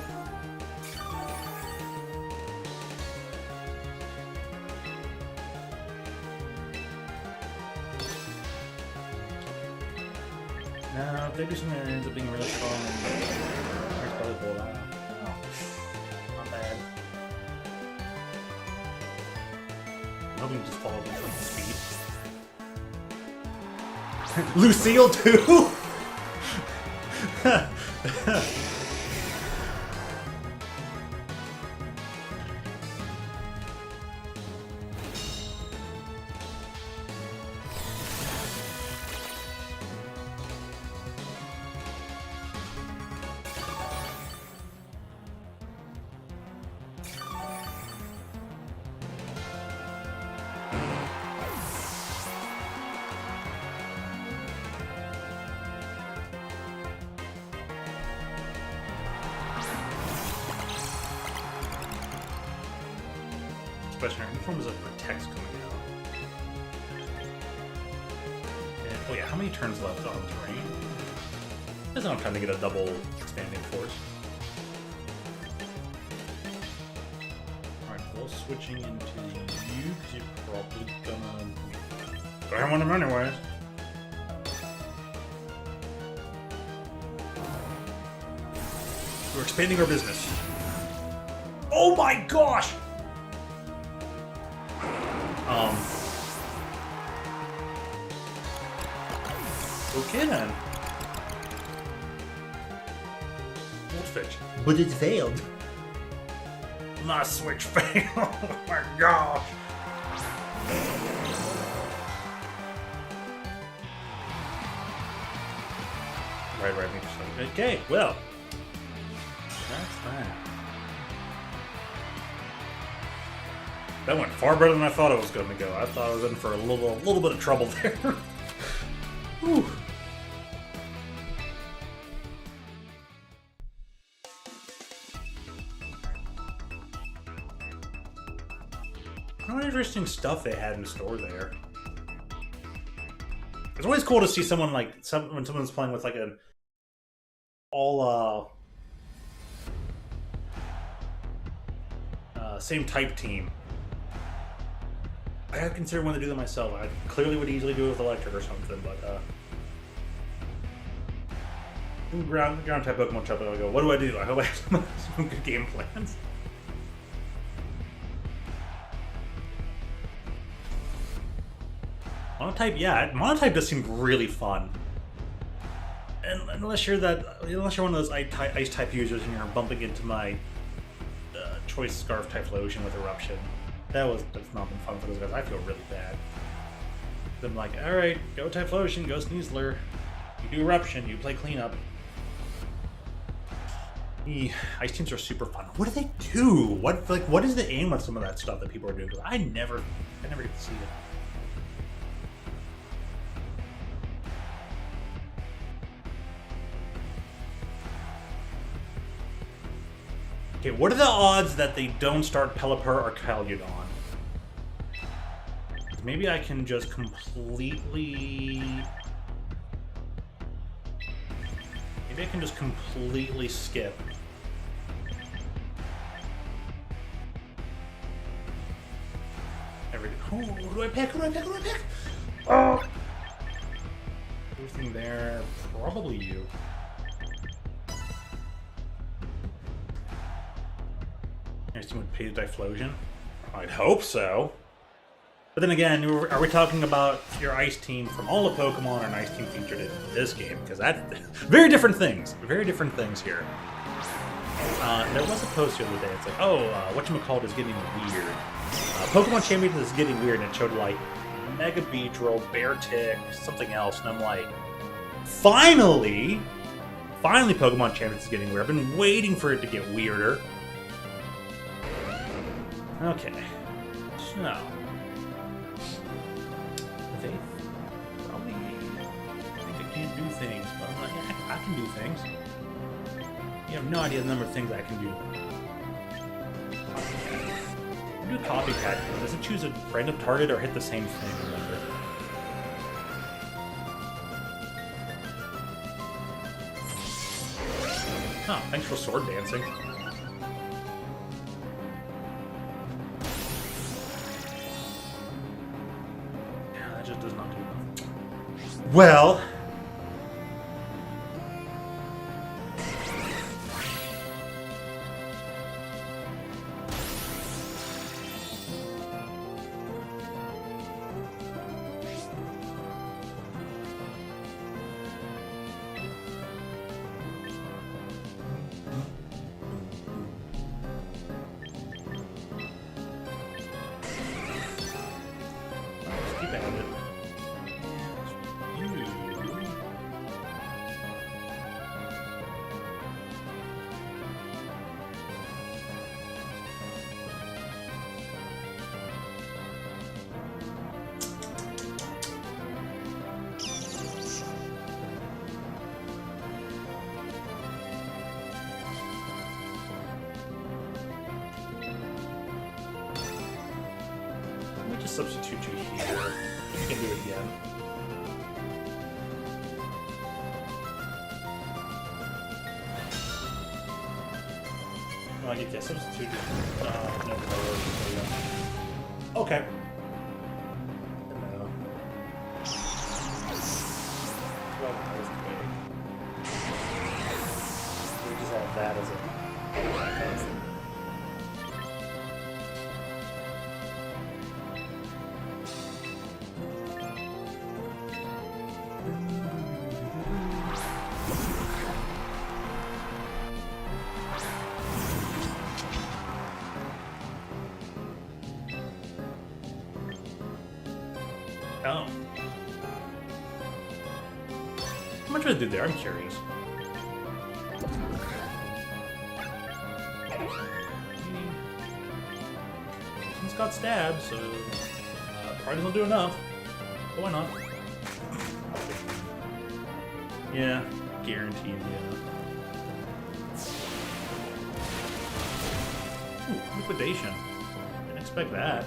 No, if they do something that ends up being really strong, there's probably pull out. No. Not bad. I'm hoping to just follow them with speed. Lucille too? Special uniform is a protect coming out. And, oh yeah, how many turns left on terrain? There's enough time to get a double expanding force. Alright, well, switching into you, because you're probably gonna... I want him anyways. We're expanding our business. Oh my gosh! Okay then. Goldfish. But it failed. My switch failed. Oh my gosh. Right, me just okay, well. That's fine. That went far better than I thought it was going to go. I thought I was in for a little bit of trouble there. Whew. What interesting stuff they had in store there. It's always cool to see someone like when someone's playing with like an all same type team. I had to consider when to do that myself. I clearly would easily do it with electric or something, but ground type Pokemon type, I go, what do I do? I hope I have some good game plans. Monotype, yeah, Monotype does seem really fun. And unless you're one of those ice type users and you're bumping into my choice Scarf Typhlosion with Eruption, that's not been fun for those guys. I feel really bad. I'm like, all right, go Typhlosion, go Sneasler, you do Eruption, you play cleanup. Ice teams are super fun. What do they do? What is the aim of some of that stuff that people are doing? I never get to see it. Okay, what are the odds that they don't start Pelipper or Calyodon? Maybe I can just completely... Maybe I can just completely skip. Who do I pick? Who do I pick? Who do I pick? Oh! Everything there, probably you. Next team would pay the Typhlosion? I'd hope so. But then again, are we talking about your ice team from all the Pokemon or an ice team featured in this game? Because that's very different things. Very different things here. There was a post the other day. It's like, oh, whatchamacallit is getting weird. Pokemon Champions is getting weird, and it showed like Mega Beedrill, Beartic, something else, and I'm like, finally Pokemon Champions is getting weird. I've been waiting for it to get weirder. Okay, so they probably think I can't do things, but I'm like, yeah, I can do things. You have no idea the number of things I can do. I do Copycat. Does it choose a random target or hit the same thing? Remember? Oh, thanks for sword dancing. Yeah, that just does not do enough. Well... substitute you here. You can do it again. Oh, I get that substitute. No. Okay. No. We just have that as a. Oh. How much would I do there? I'm curious. He's got stabbed, so probably doesn't do enough. But why not? Yeah, guaranteed, yeah. Ooh, liquidation. Didn't expect that.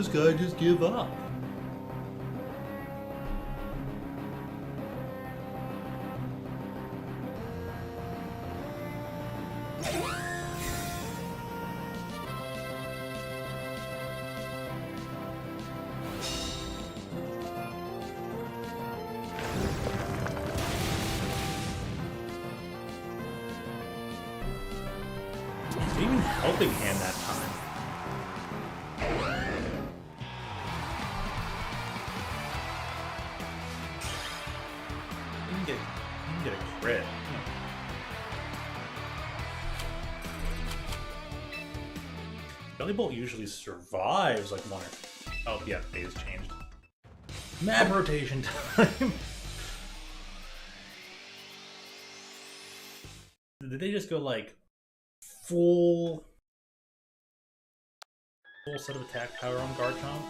this guy just give up? Even helping hand that time. You can get a crit. Belly Bolt usually survives like one or... Oh yeah, phase changed. Mad rotation time. Did they just go like full set of attack power on Garchomp?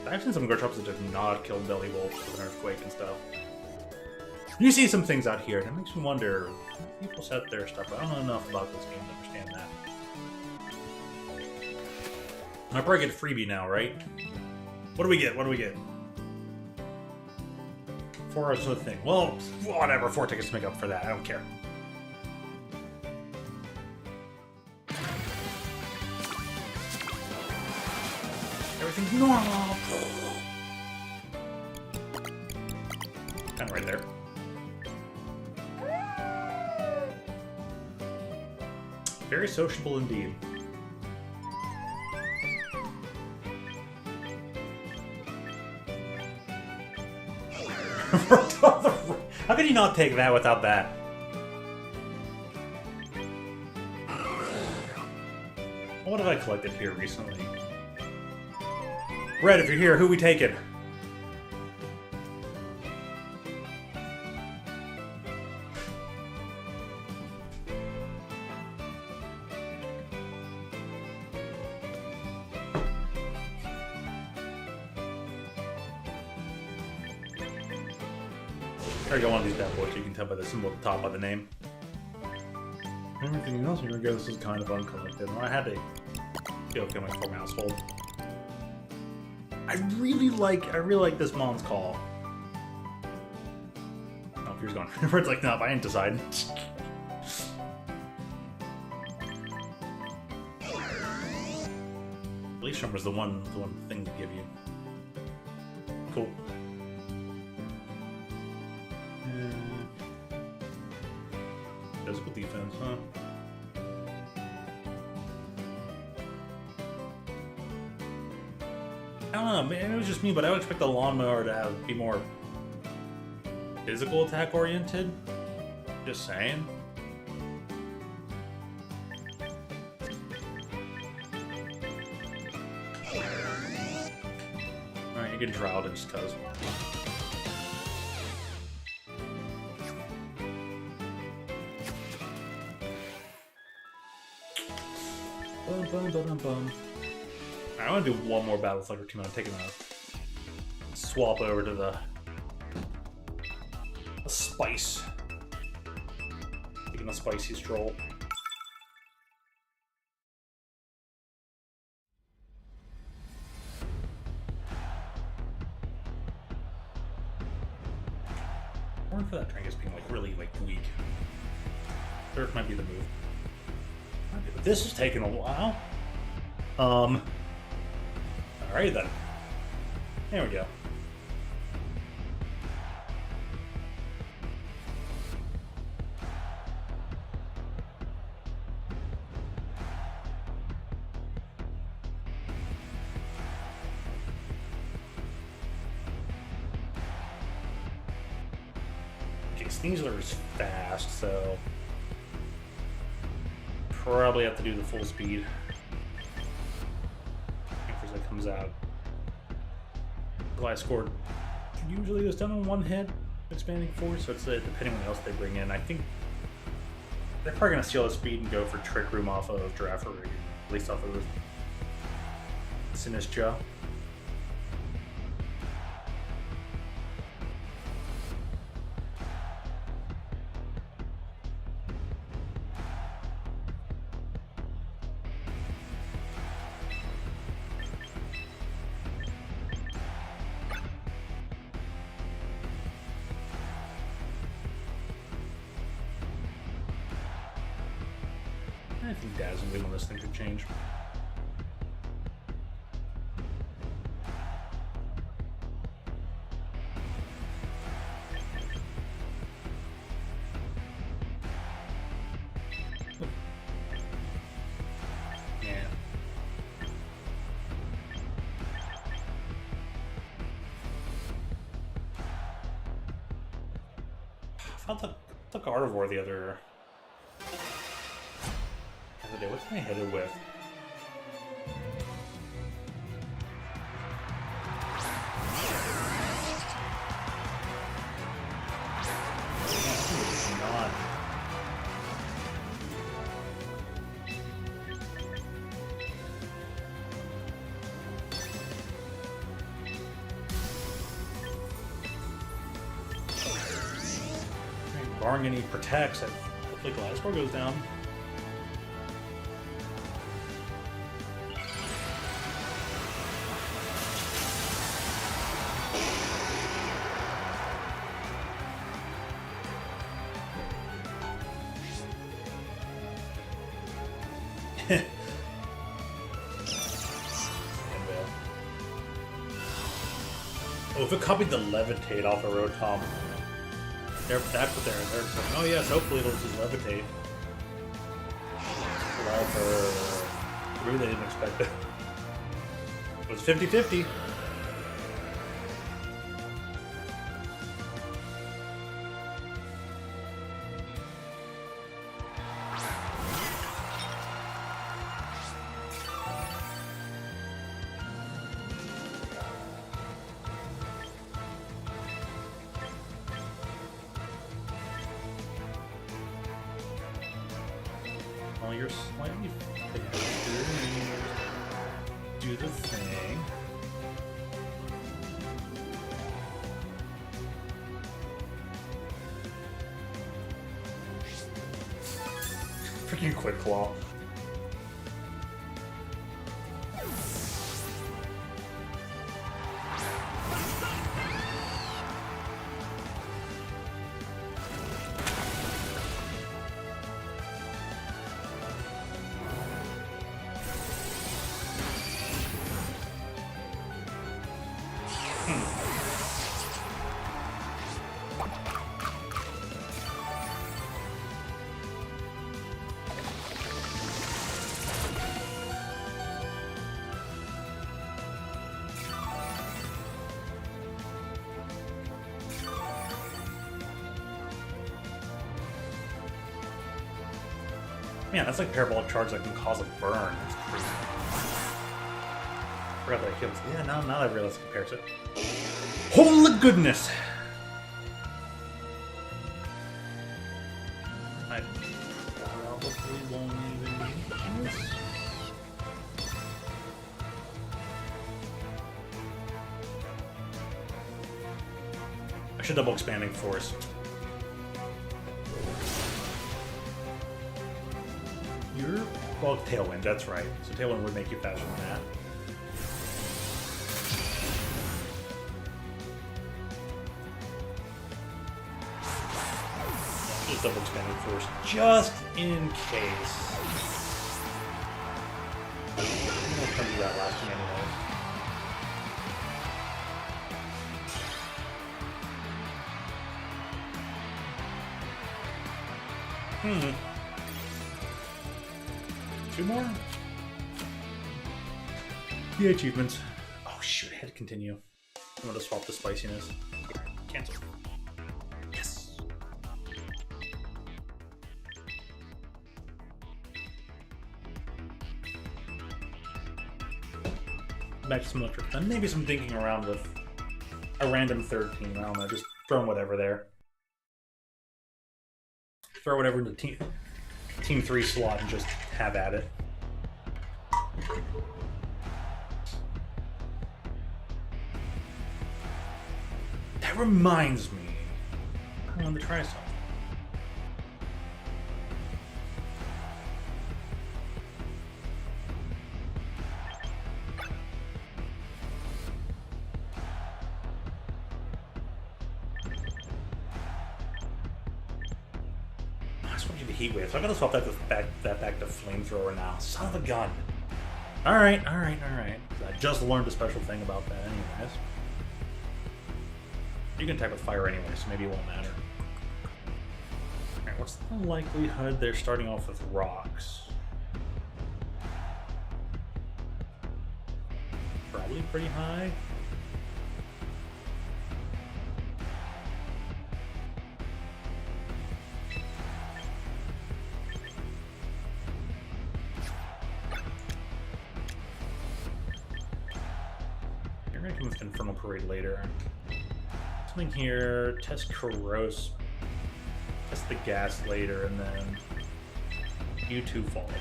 I've seen some Garchomps that have not killed Belly Bolt with an Earthquake and stuff. You see some things out here, and it makes me wonder, people set their stuff. I don't know enough about this game to understand that. I probably get a freebie now, right? What do we get? What do we get? 4 hours of the thing. Well, whatever. 4 tickets to make up for that. I don't care. Everything's normal. Kind of right there. Very sociable indeed. How could you not take that without that? What have I collected here recently? Red, if you're here, who we taking? I got one of these bad boys, you can tell by the symbol at the top by the name. Everything else, you're gonna this is kind of uncollected. Well, I had to be okay with my 4 household. I really like this Mon's Call. Oh, here's gone. Red's like, nope, I didn't decide. Leaf Jumper's the one thing to give you. Cool. Physical defense, huh? I don't know, maybe it was just me, but I would expect the lawnmower to be more physical attack oriented. Just saying. Alright, you get Drought just cuz. Bum. I want to do one more battle slugger team. I'm taking a swap over to the spice. Taking a spicy stroll. Warning for that Trangus being really weak. Surf might be the move. But this is taking a while. Alright then. There we go. Okay, Sneasler is fast, so probably have to do the full speed. That comes out. Glass Scored usually is done in one hit, expanding force, so it's depending on what else they bring in. I think they're probably going to steal the speed and go for Trick Room off of Giraffe, or at least off of Sinistcha. I think Dad's gonna be when this thing could change. Yeah. I thought Gardevoir the other day. What's I hit it with? Not. Barring any protects, hopefully Gliscor goes down. Oh, if it copied the Levitate off the Rotom, that's what they're saying. Oh yes, hopefully it'll just levitate. Well, for really didn't expect it. It was 50-50. Well, you're slightly faster. Do the thing. Freaking Quick Claw. Man, that's like parabolic charge that can cause a burn. That's crazy. Forgot that kills. Yeah, now I realize the comparison. Holy goodness! I probably won't even need this. I should double expanding force. Well, Tailwind, that's right. So Tailwind would make you faster than that. Just double expanding force, just in case. I'm gonna come to that last one anyway. Two more? The achievements. Oh shoot, I had to continue. I'm gonna swap the spiciness. Cancel. Yes! Back to some electric. Then maybe some thinking around with a random third team. I don't know, just throwing whatever there. Throw whatever in the Team 3 slot and just have at it. That reminds me. I wanted to try something. switch to Heat Wave, so I gotta swap that back to Flamethrower now. Son of a gun. Alright. I just learned a special thing about that anyways. You can attack with fire anyway, so maybe it won't matter. Alright, what's the likelihood they're starting off with rocks? Probably pretty high. You're gonna come with Infernal Parade later. Something here, test Corrosive, test the gas later, and then you two follow up.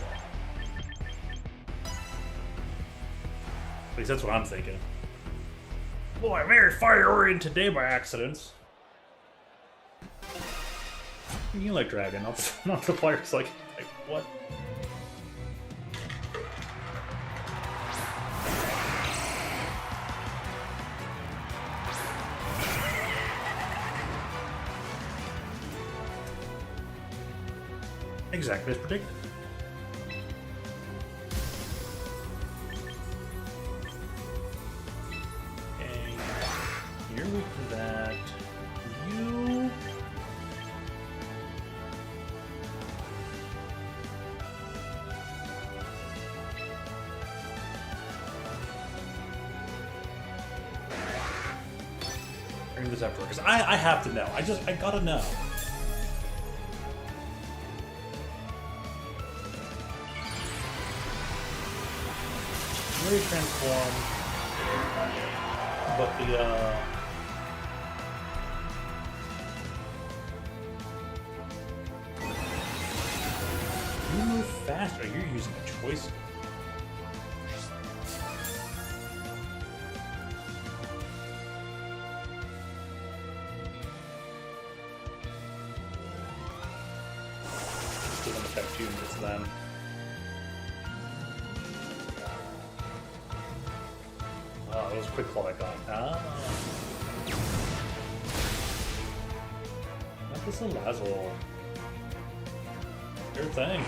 At least that's what I'm thinking. Boy, I'm very fire-oriented today by accidents. You like Dragon, not the fire's like what? Exactly as predicted. Okay, you're weak to that. You... bring this up because I have to know. I gotta know. Transform, but the you move faster. You're using a choice. Still gonna affect you and it's them. Oh, it was a quick claw I got. Ah. What is a Lazul? Your thing.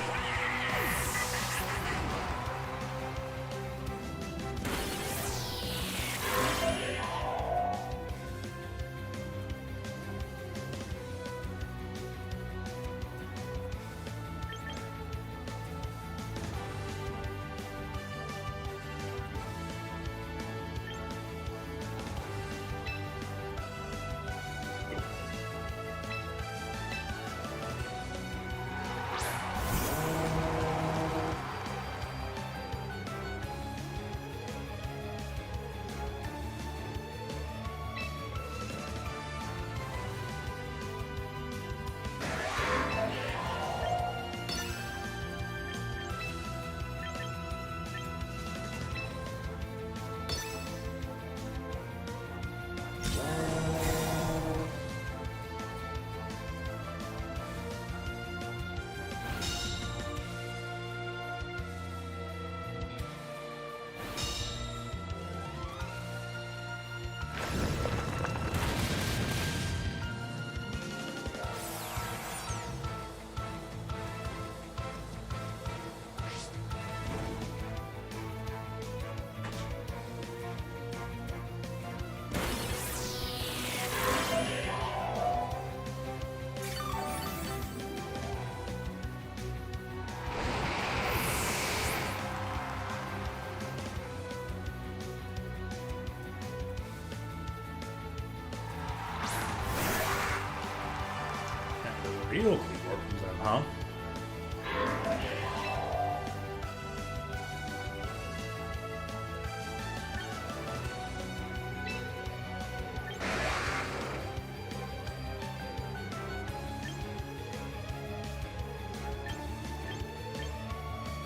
Real Cleaver comes out, huh?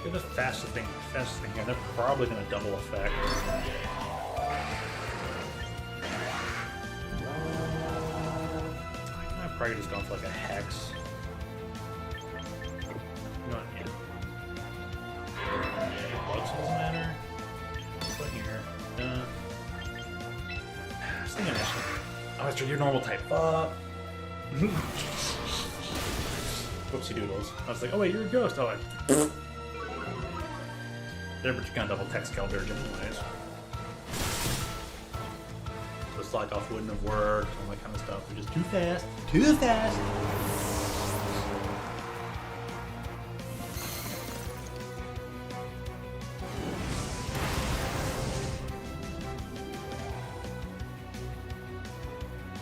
They're the fastest thing here. They're probably going to double effect. I've probably just gone for like a Hex. Not yet. Bugs doesn't matter. Put here. I was thinking actually. Oh, it's your normal type. whoopsie doodles. I was like, oh wait, you're a ghost. Oh, they're but you can't double text Caldirge anyways. The slide off wouldn't have worked, all that kind of stuff. They're just too fast. Too fast!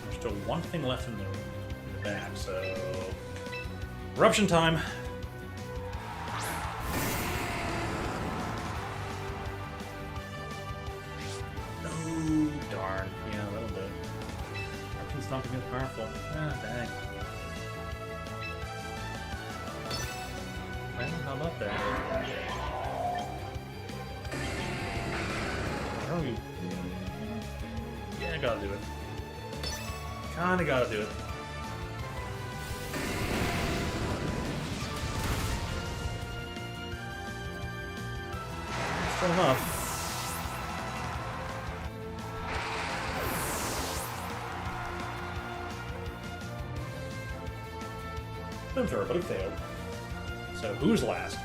There's still one thing left in the back, so... Eruption time! Oh, darn. Yeah, that'll do. Eruption's not gonna be powerful. Ah, dang. Well, how about that? I don't even... Yeah, I gotta do it. Kinda gotta do it. Still enough. Flamethrower, but it failed. So who's last?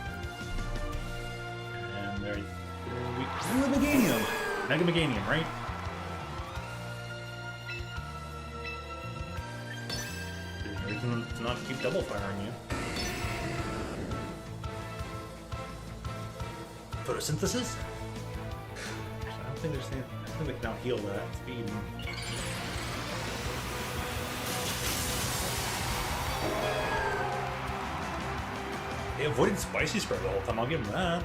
And there we go. Meganium! Mega Meganium, right? There's no reason to not keep double firing you. Photosynthesis? I don't think there's anything. I think they can now heal that speed. They avoided spicy spray the whole time, I'll give them that.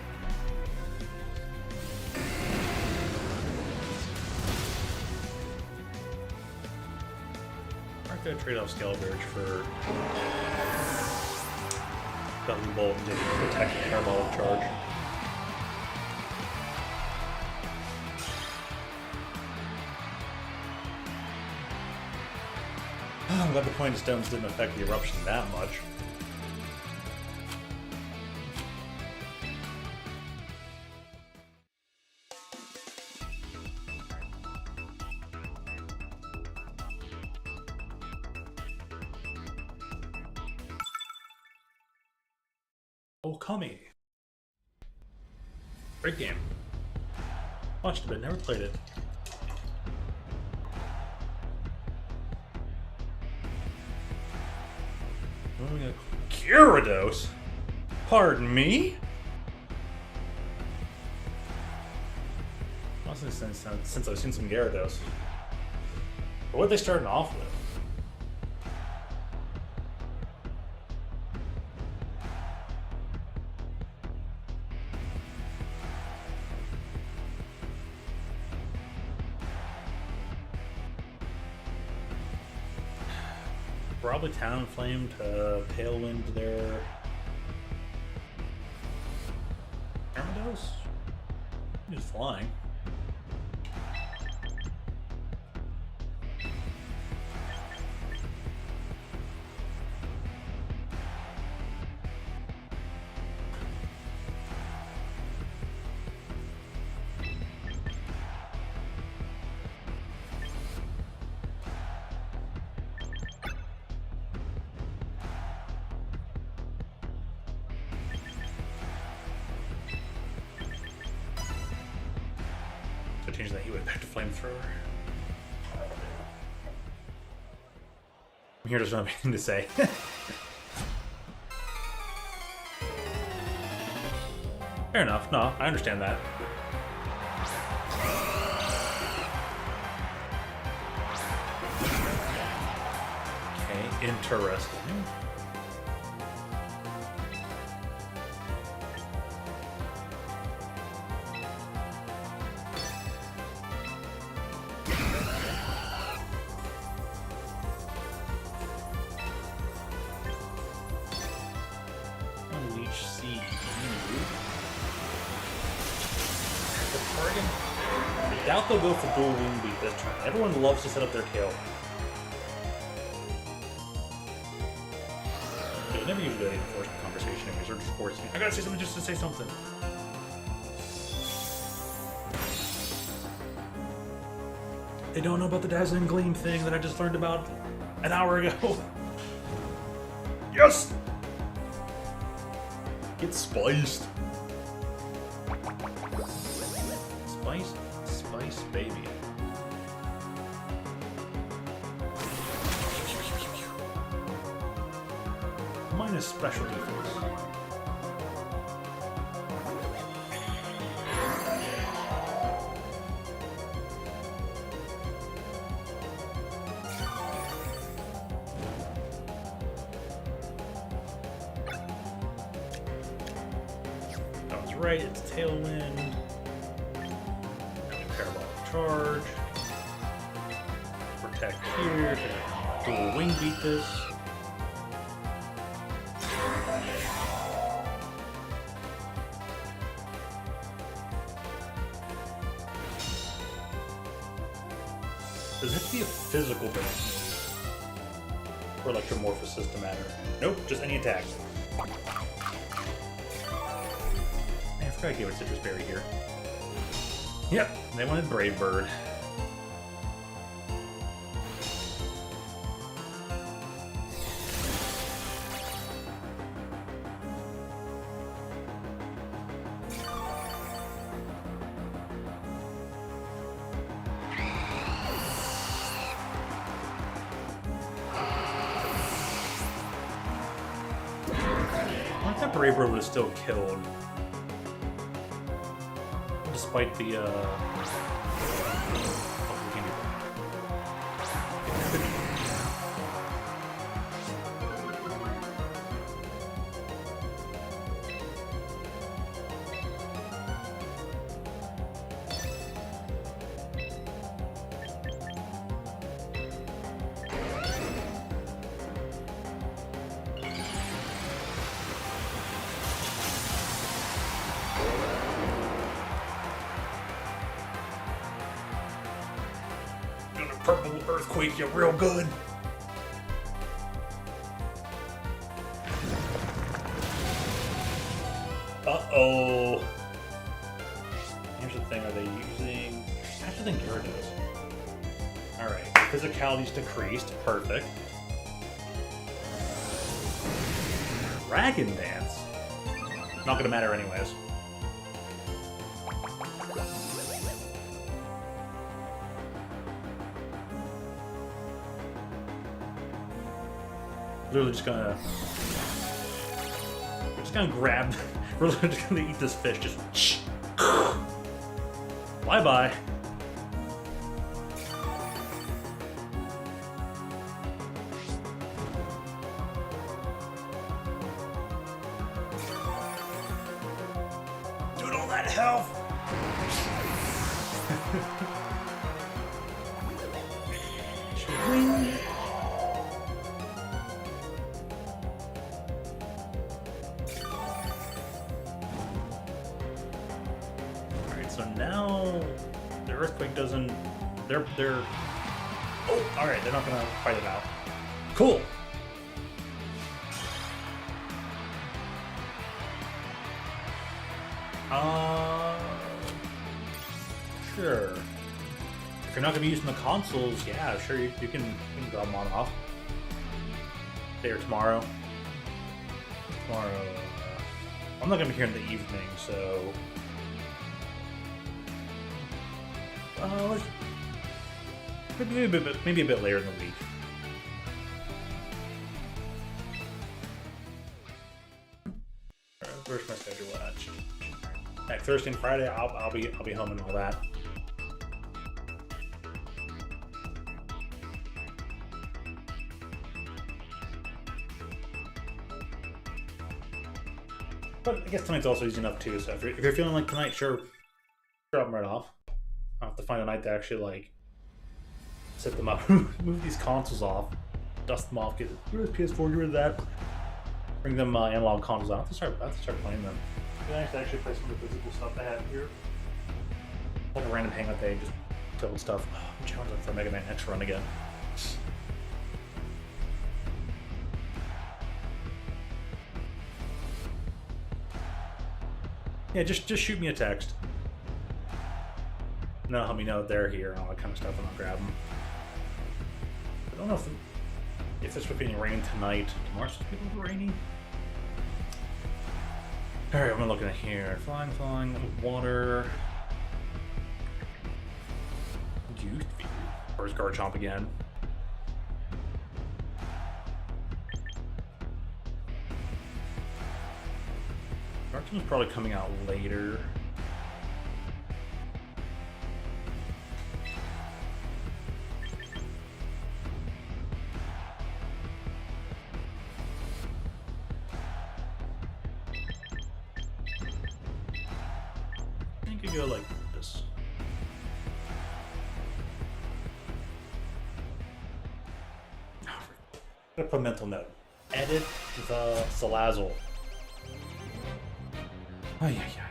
I'm gonna trade off Scaldirge for Thunder Bolt and protect the Parabolic Charge. I'm glad the Pointed Stones didn't affect the eruption that much. Okami. Great game. Watched it, but never played it. Gyarados? Pardon me? Honestly, since I've seen some Gyarados. But what are they starting off with? Probably Talonflame to Tailwind their Gyarados? He's flying. Change that heat back to Flamethrower. Here doesn't have anything to say. Fair enough. No, I understand that. Okay, interesting. I doubt they'll go for dual Wound Beat this turn. Everyone loves to set up their tail. They never usually let you force the conversation anyways, or just force me. I gotta say something just to say something. They don't know about the Dazzling Gleam thing that I just learned about an hour ago. Yes! Get spiced. Spice, baby. Minus special defense. That was right, it's Tailwind. Parabolic Charge. Protect here. Dual Wing beat this. Does it have to be a physical base for Electromorphosis to matter? Nope, just any attack. Man, I forgot I gave it Citrus Berry here. Yep, they wanted Brave Bird. I think that Brave Bird would have still killed. Despite the, Purple Earthquake you real good. Uh-oh. Here's the thing, are they using... I actually think Garrett does. Alright, physicality's decreased. Perfect. Dragon Dance? Not gonna matter anyways. Literally just gonna... We're just gonna grab... We're literally just gonna eat this fish, just... Bye-bye. Doing all that health! So now the Earthquake doesn't... They're... Oh, alright, they're not gonna fight it out. Cool! Sure. If you're not gonna be using the consoles, yeah, sure, you can draw them on off. Today or tomorrow. Tomorrow... I'm not gonna be here in the evening, so... maybe a bit later in the week. Where's my schedule at? Like Thursday and Friday, I'll be home and all that. But I guess tonight's also easy enough too. So if you're feeling like tonight, sure, drop them right off. I'll have to find a night to actually like set them up, move these consoles off, dust them off, get rid of PS4, get rid of that, bring them analog consoles out. I have to start playing them. It'd be nice to actually play some of the physical stuff I have here. Like a random hangout day, just build stuff. Oh, I'm challenging for Mega Man X run again. Yeah, just shoot me a text. And that'll help me know they're here and all that kind of stuff, and I'll grab them. I don't know if it's supposed to be raining tonight. Tomorrow's supposed to be a little rainy. Alright, what am I looking at here? Flying, water. Youth view. Where's Garchomp again? Garchomp's probably coming out later. I could go like this. Gotta put a mental note. Edit the Salazzle. Ay, ay, ay.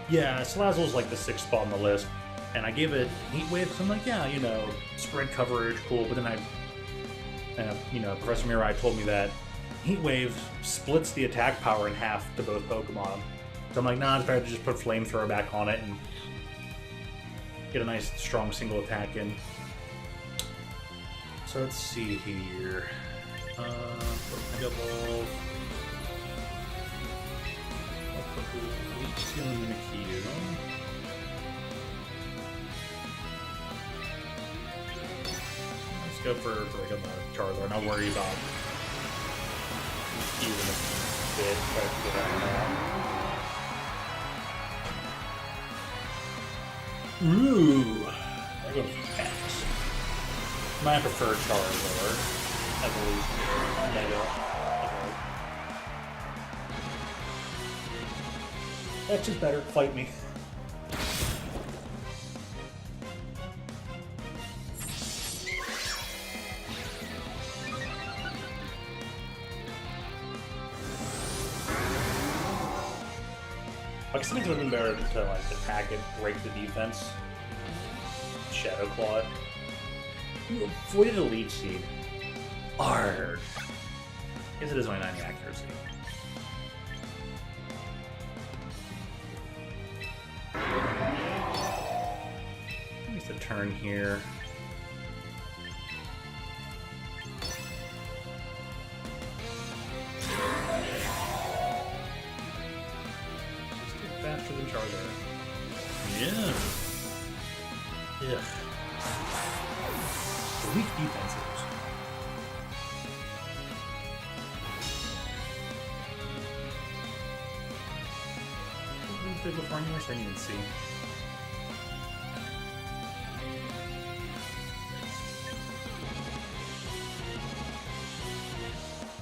Yeah, Salazzle's like the 6th spot on the list. And I gave it Heat Wave because I'm like, yeah, you know, spread coverage, cool. But then you know, Professor Mirai told me that Heat Wave splits the attack power in half to both Pokemon. So I'm like, nah, it's better to just put Flamethrower back on it and get a nice, strong single attack in. So let's see here. Mega Ball. I'll put the Leech in the queue. Go for like a Charizard. Not worry about even a bit, but get out now. Ooh, I go X. I prefer Charizard. I believe Mega. X is better. Fight me. Like, something would have been better to like attack it, break the defense. Shadow Claw it. You avoided a Leech Seed. Arrgh. I guess it is only 90 accuracy. Use the turn here. Faster than Charizard. Yeah. Ugh. Weak defenses. What did before anyway? I didn't even see.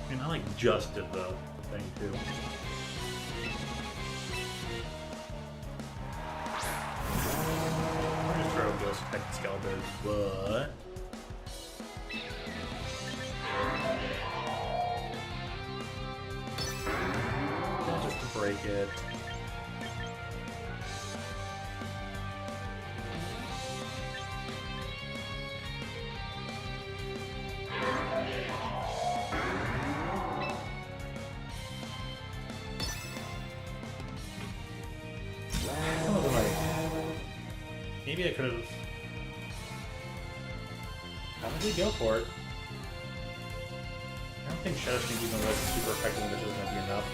I mean, I like just did the thing too. Excalibur, but just to break it. Maybe I could have. How did we go for it? I don't think Shadow Sneak even was super effective, and this isn't going to be enough.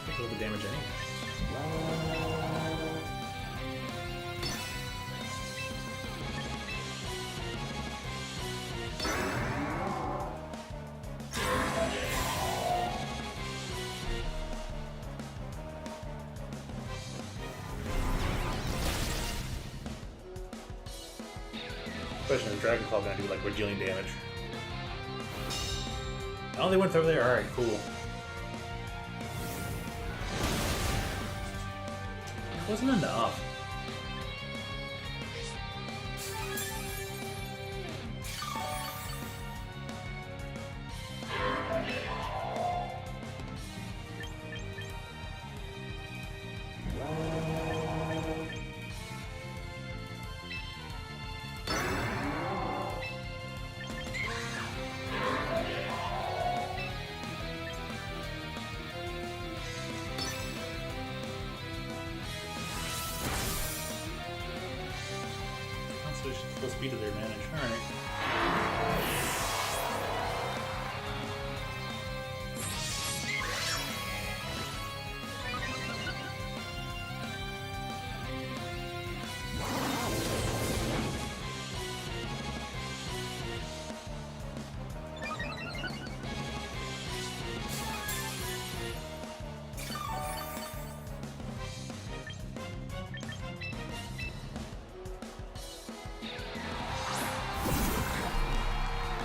Take a little bit of damage anyway. Question is Dragon Claw gonna do like Regaling damage? Oh, they went over there. Alright, cool. It wasn't enough. switch full speed to their advantage. Alright.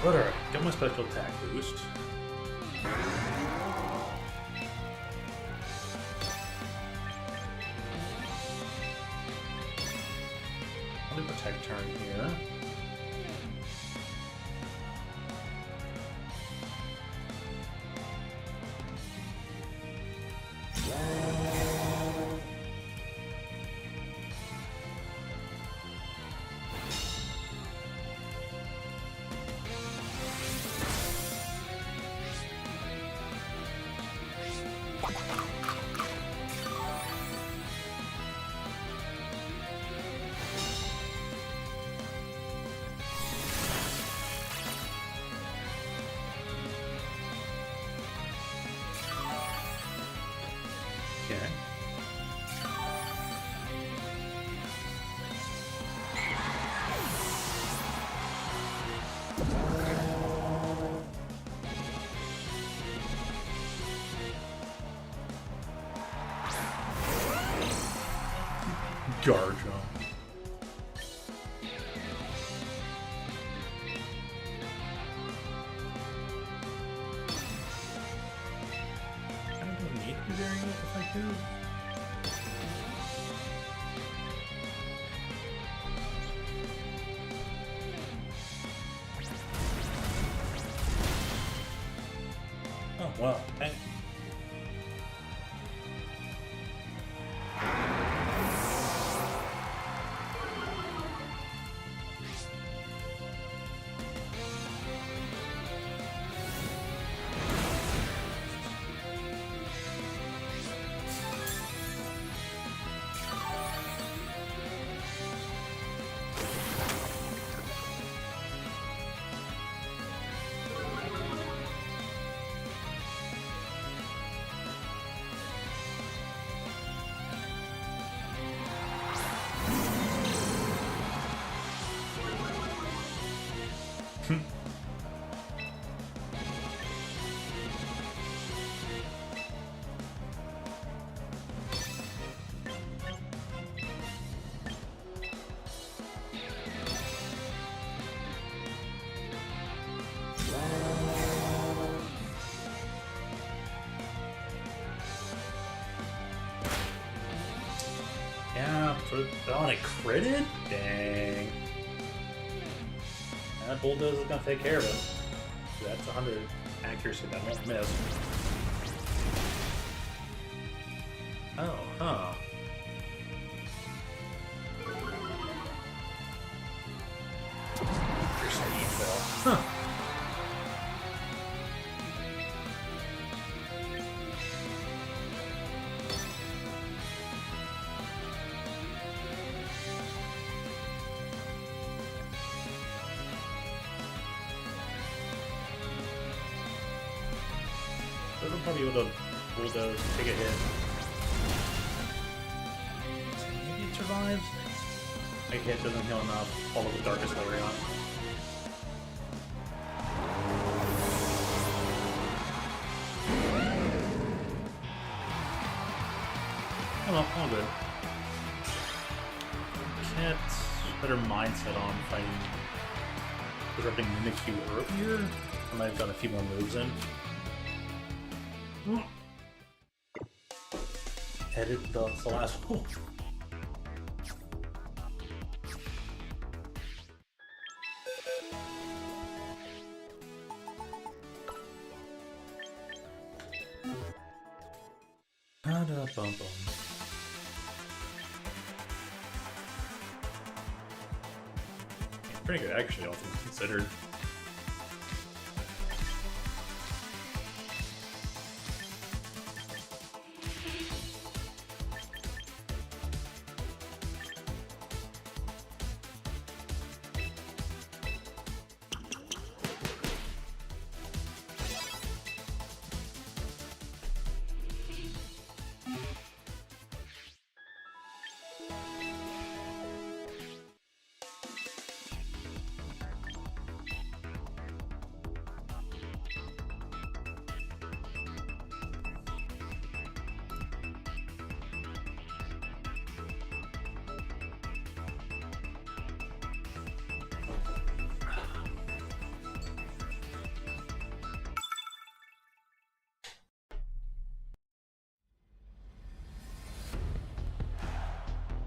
Alright, got my special attack boost. Let me protect turn here. Okay. Guard jump. I don't need to be doing it if I do. Oh, wow. Hey. Yeah, on a critted? Dang. That bulldoze is gonna take care of it. That's 100 accuracy, that won't miss. Oh, huh. Huh. They'll probably be able to bulldoze, take a hit. Maybe it survives? A hit doesn't heal enough. Follow the darkest layer on. Oh well, all good. Can't better mindset on fighting disrupting Mimikyu earlier. I might have gotten a few more moves in. Headed the last one. Pretty good, actually, all things considered.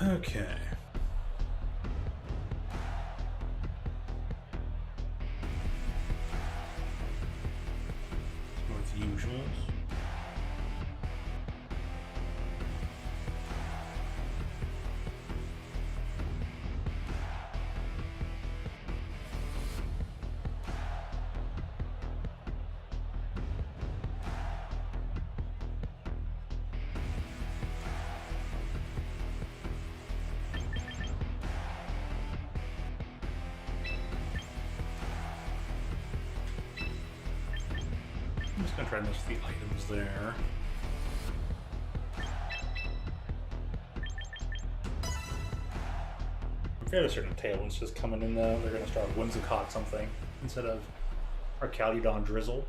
Okay. With usuals. I'm just gonna try and miss the items there. I'm fairly certain Tailwind's just coming in though. They're gonna start Whimsicott something instead of our Caludon Drizzle.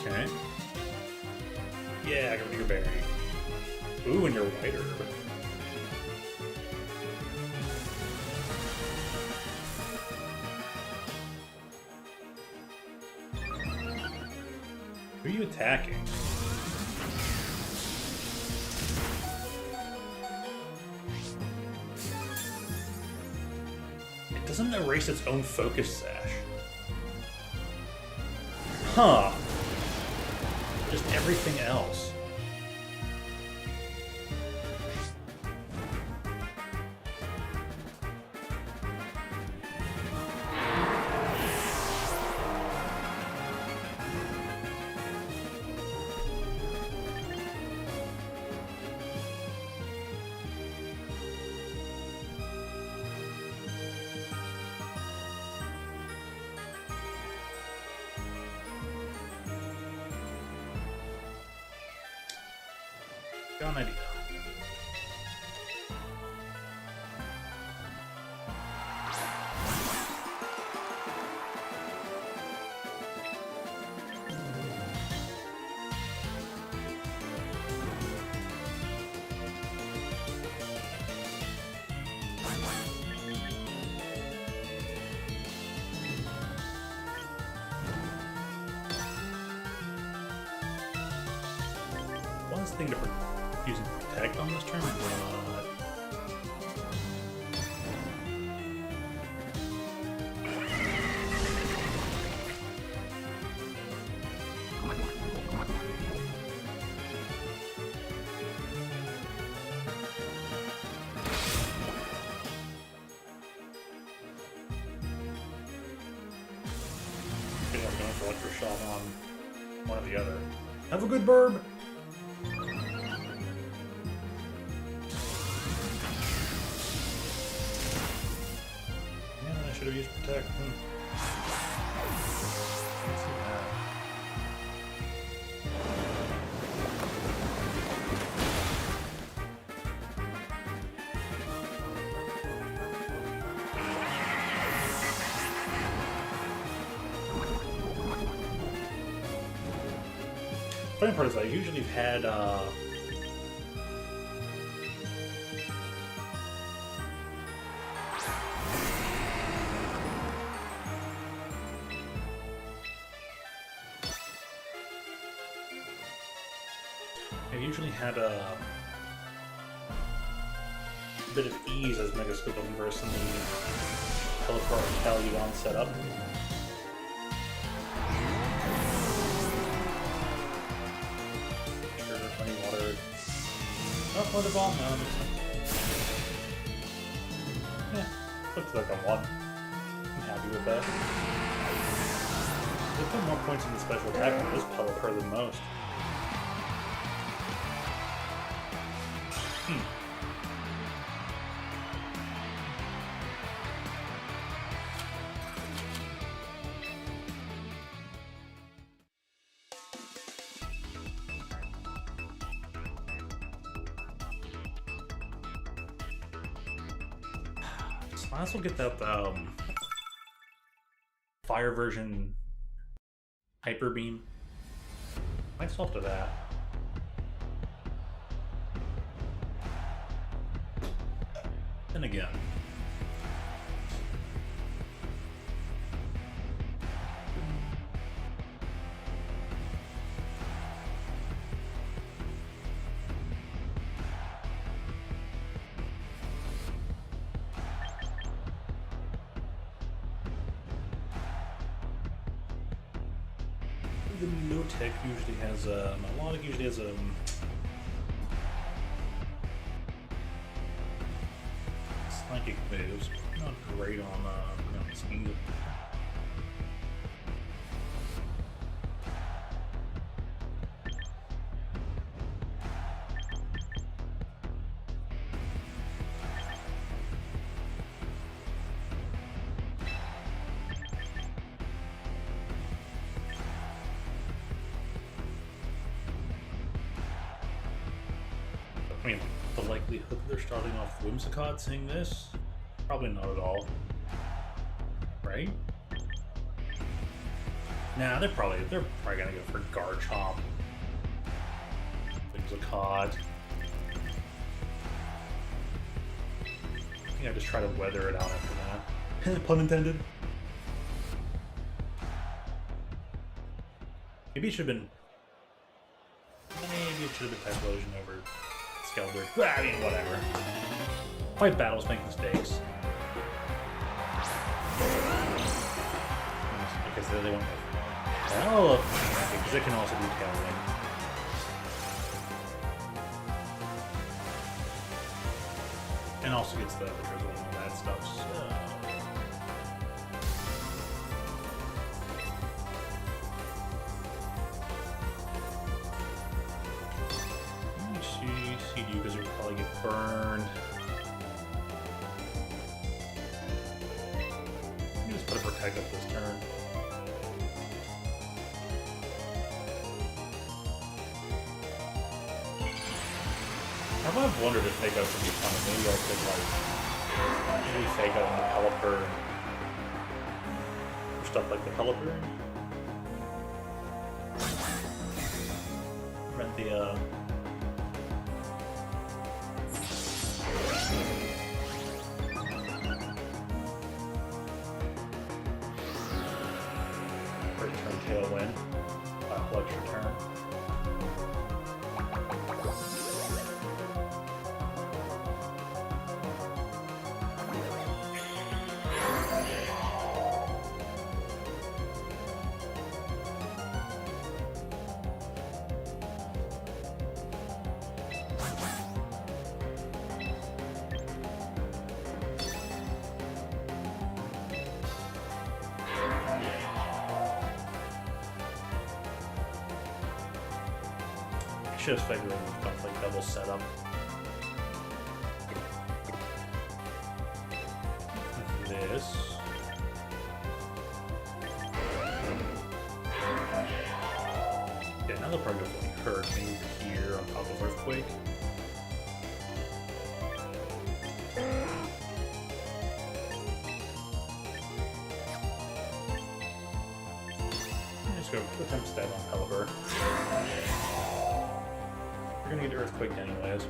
Okay. Yeah, I got your berry. Ooh, and your white herb. Who are you attacking? It doesn't erase its own focus sash. Huh. Just everything else. Got an idea. One thing to using protect on this turn, but I think I'm going for Electroshock on one or the other. Have a good burb! Should have used protect. Funny part is I usually have had a bit of ease as Megascoop versus the Teleport Caludon setup. Sure, funny water. Oh, water ball? No, that makes sense. Yeah, looks like I'm one. I'm happy with that. They put more points in the special attack than this Pelipper than most. I also get that fire version hyper beam. Might swap to that. Then again. The no tech usually has melodic usually has psychic moves, not great on speed. I mean, the likelihood that they're starting off Whimsicott saying this? Probably not at all. Right? Nah, they're probably gonna go for Garchomp. Whimsicott. I think I just try to weather it out after that. Pun intended. Maybe it should have been. Maybe it should have been Typhlosion over Skeldrick. I mean, whatever. Fight battles, make mistakes. Because they won't. Oh, because it can also do Tailwind. And also gets the drizzle and all that stuff. So. CD because it would probably get burned. Let me just put a Protect up this turn. I've wondered if Fake Out could be fun. Maybe I could maybe Fake Out on the Pelipper or stuff like the Pelipper. Rent the return Tailwind. Flex return. Just figuring stuff like double setup. This. Yeah, now they'll probably go for like Hurricane here on top of Earthquake. Just go attempt stab on Pelipper. We're gonna get Earthquake anyways.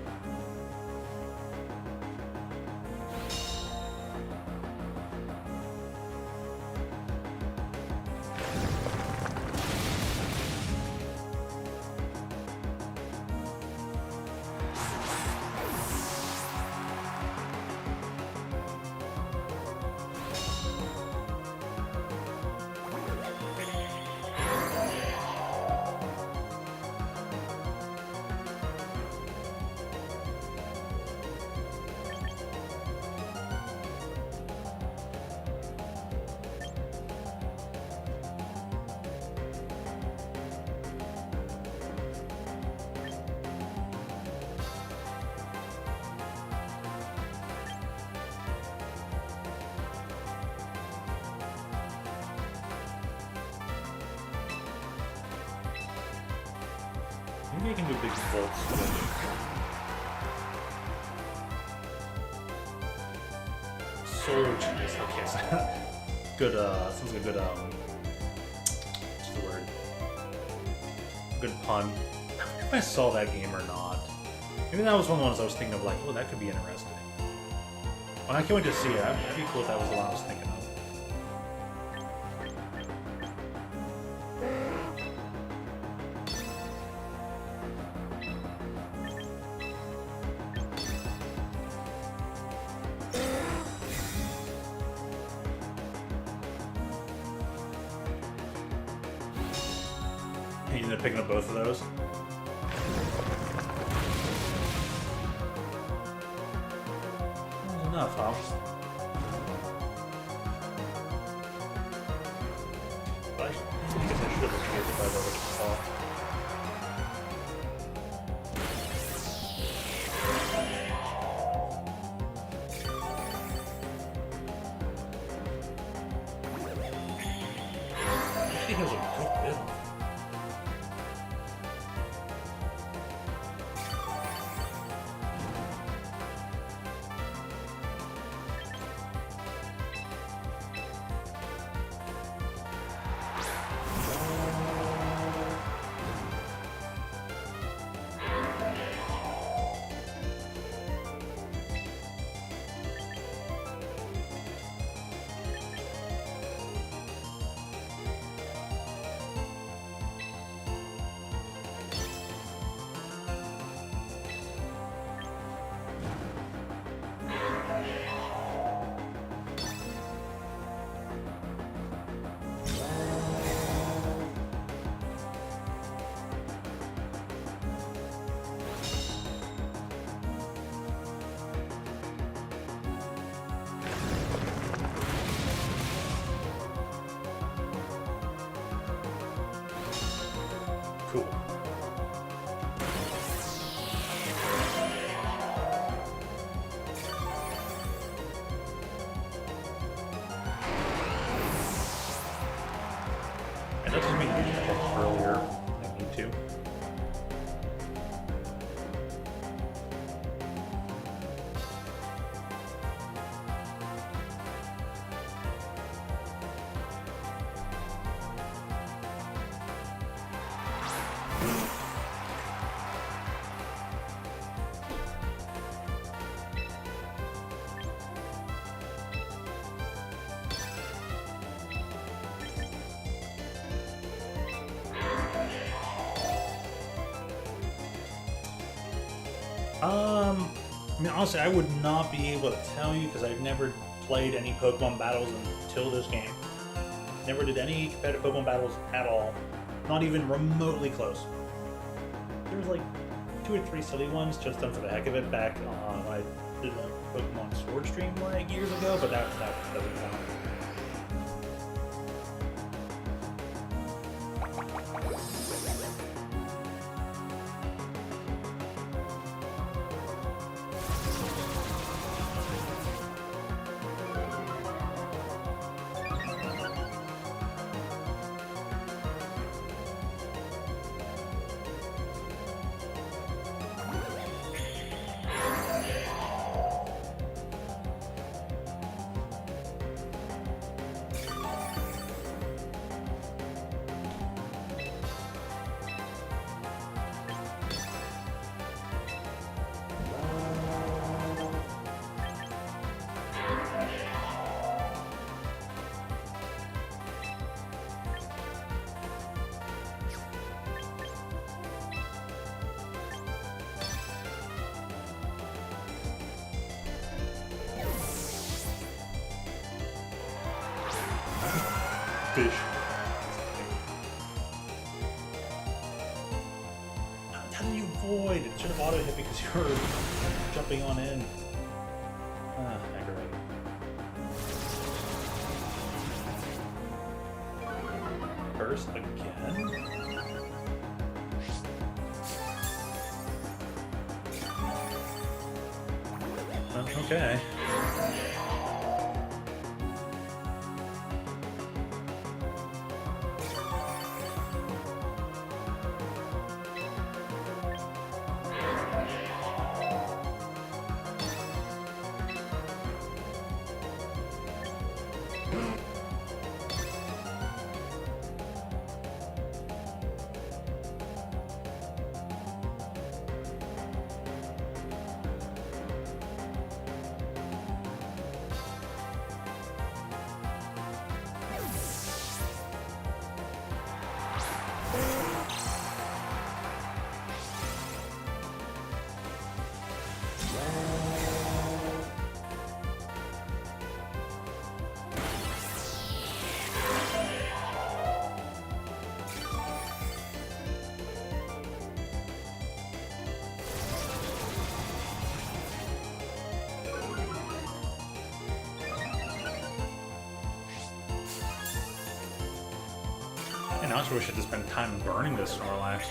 Maybe I can do a big volt switch. Surge. Okay, so good, sounds like a good, what's the word? Good pun. I wonder if I saw that game or not. Maybe that was one of the ones I was thinking of, like, oh, that could be interesting. Well, I can't wait to see it. That'd be cool if that was the one I was thinking of. You ended up picking up both of those? Enough, huh? I guess I should have looked here if I saw. Actually, has a good bit of. Cool. And that doesn't mean I need to earlier. I need to. I mean, honestly, I would not be able to tell you because I've never played any Pokemon battles until this game. Never did any competitive Pokemon battles at all. Not even remotely close. There was like 2 or 3 silly ones just done for the heck of it back on when I did a Pokemon Sword stream like years ago, but that doesn't count. Fish. How did you avoid? It should have auto hit because you were jumping on in. Aggravating. First again. Okay. And I also wish I had to spend time burning this Snorlax.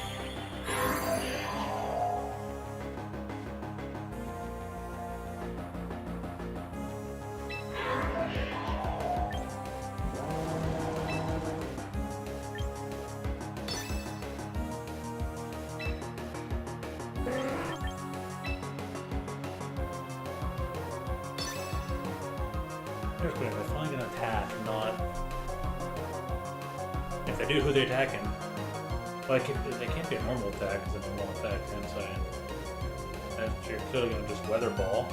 They're finally gonna attack, not if they do who they attacking. Like they can't be a normal attack because it's a normal attack inside. And you're clearly gonna just weather ball.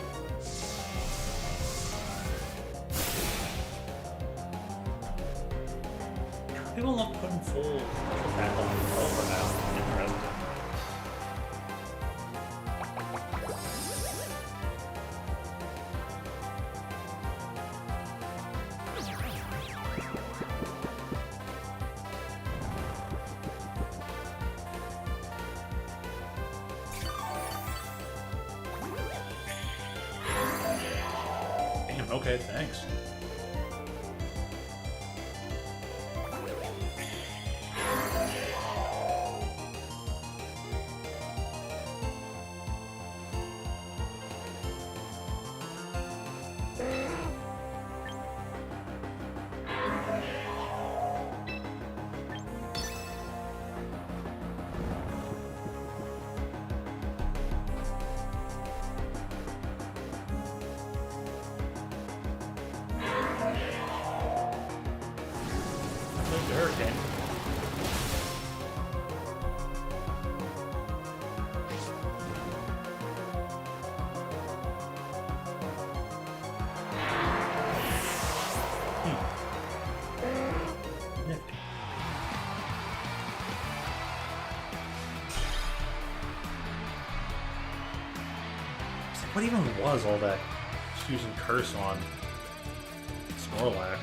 People love putting full attack on for now. Interesting. Okay, thanks. Hurricane. Nifty. What even was all that using curse on Snorlax?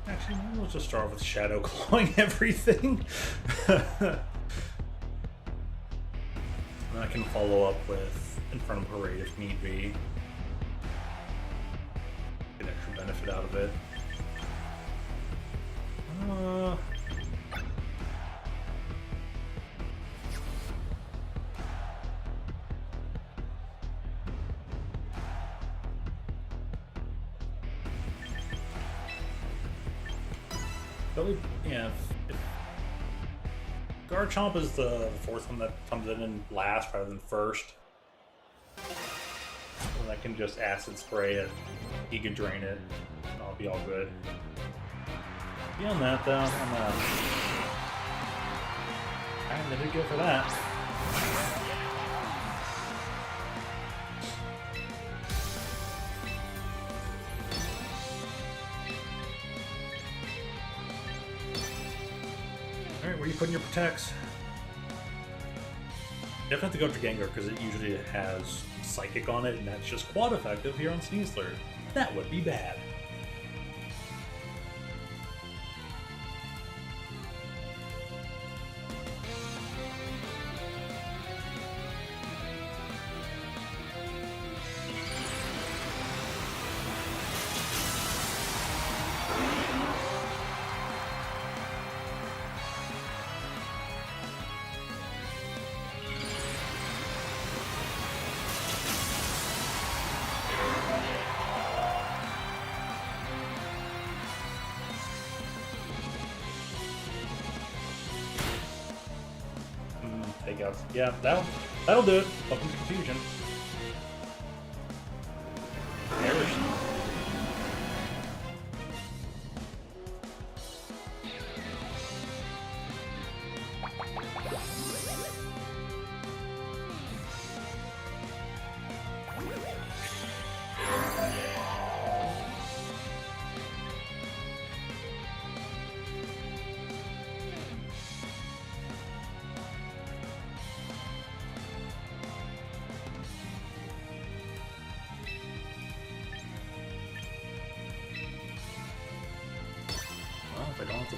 Actually, maybe we'll just start with Shadow Clawing everything. And I can follow up with Infernal Parade if need be. Get extra benefit out of it. Yeah, if Garchomp is the fourth one that comes in last rather than first, and I can just Acid Spray it, he can drain it, and I'll be all good. Beyond that, though, I'm kind of good for that. Alright, where are you putting your protects? Definitely have to go to Gengar because it usually has Psychic on it, and that's just quad effective here on Sneasler. That would be bad. Takeouts. Yeah, that'll do it. Welcome to confusion.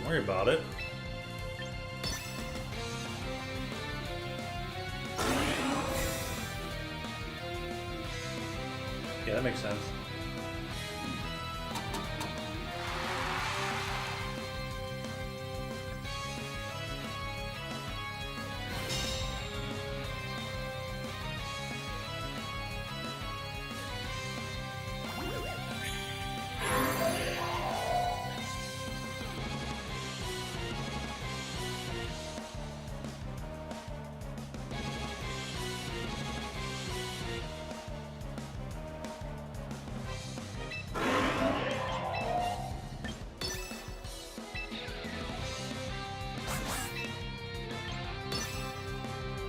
worry about it. Yeah, that makes sense.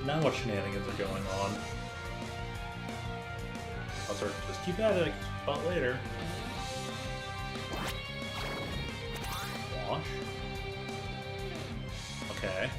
Now what shenanigans are going on? I'll sort of just keep at it, spot later. Wash. Okay.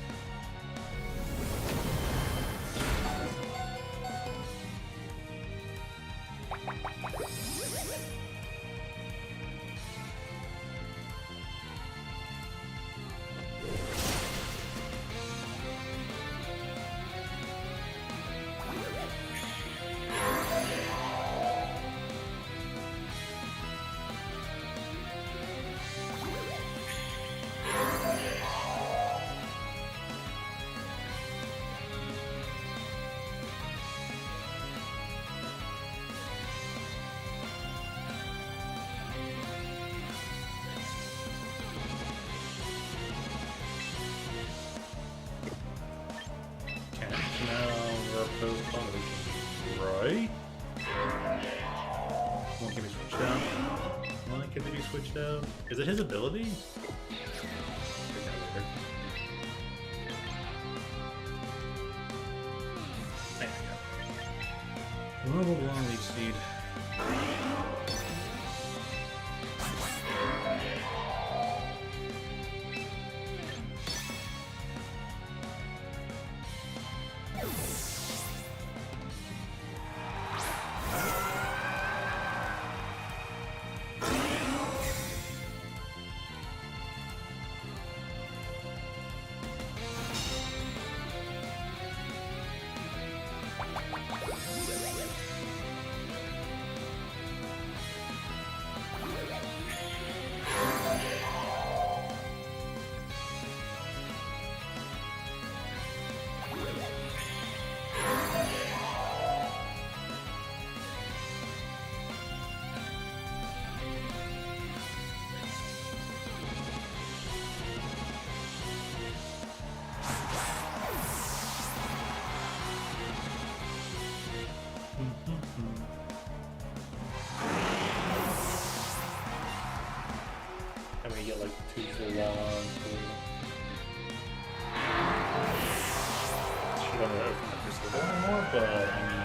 Right? One can be switched out. One can be switched out. Is it his ability? Check that later. There you go. Removal long lead seed. And we get like 2 for 1. She don't know if there's a little more, but I mean.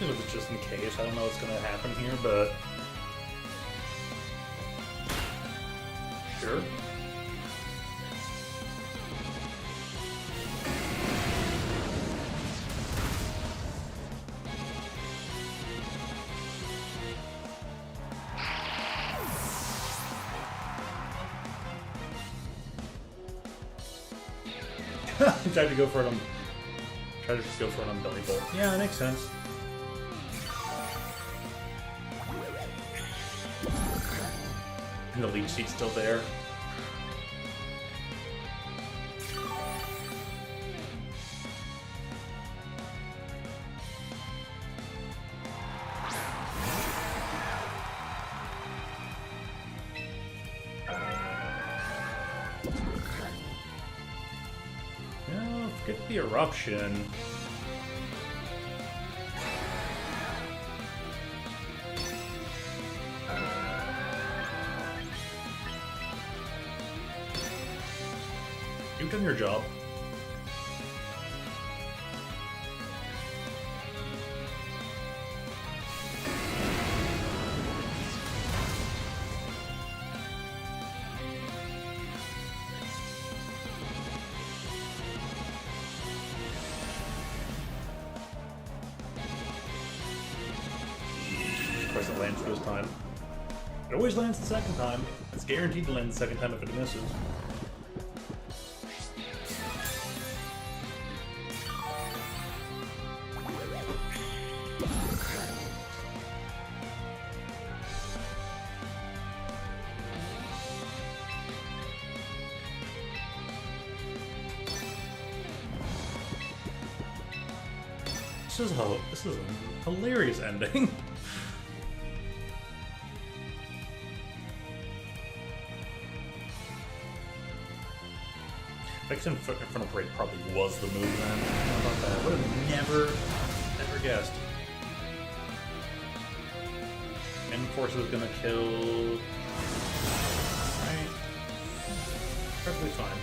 It was just in case. I don't know what's gonna happen here, but sure. Tried to go for it. Try to just go for it on belly bolt. Yeah, that makes sense. And the leech seat's still there. Get the eruption. You've done your job. It lands this time. It always lands the second time. It's guaranteed to land the second time if it misses. This is a hilarious ending. Fixing in front of break probably was the move then. How about that? Would have never guessed. And Force is gonna kill. Right. Perfectly fine.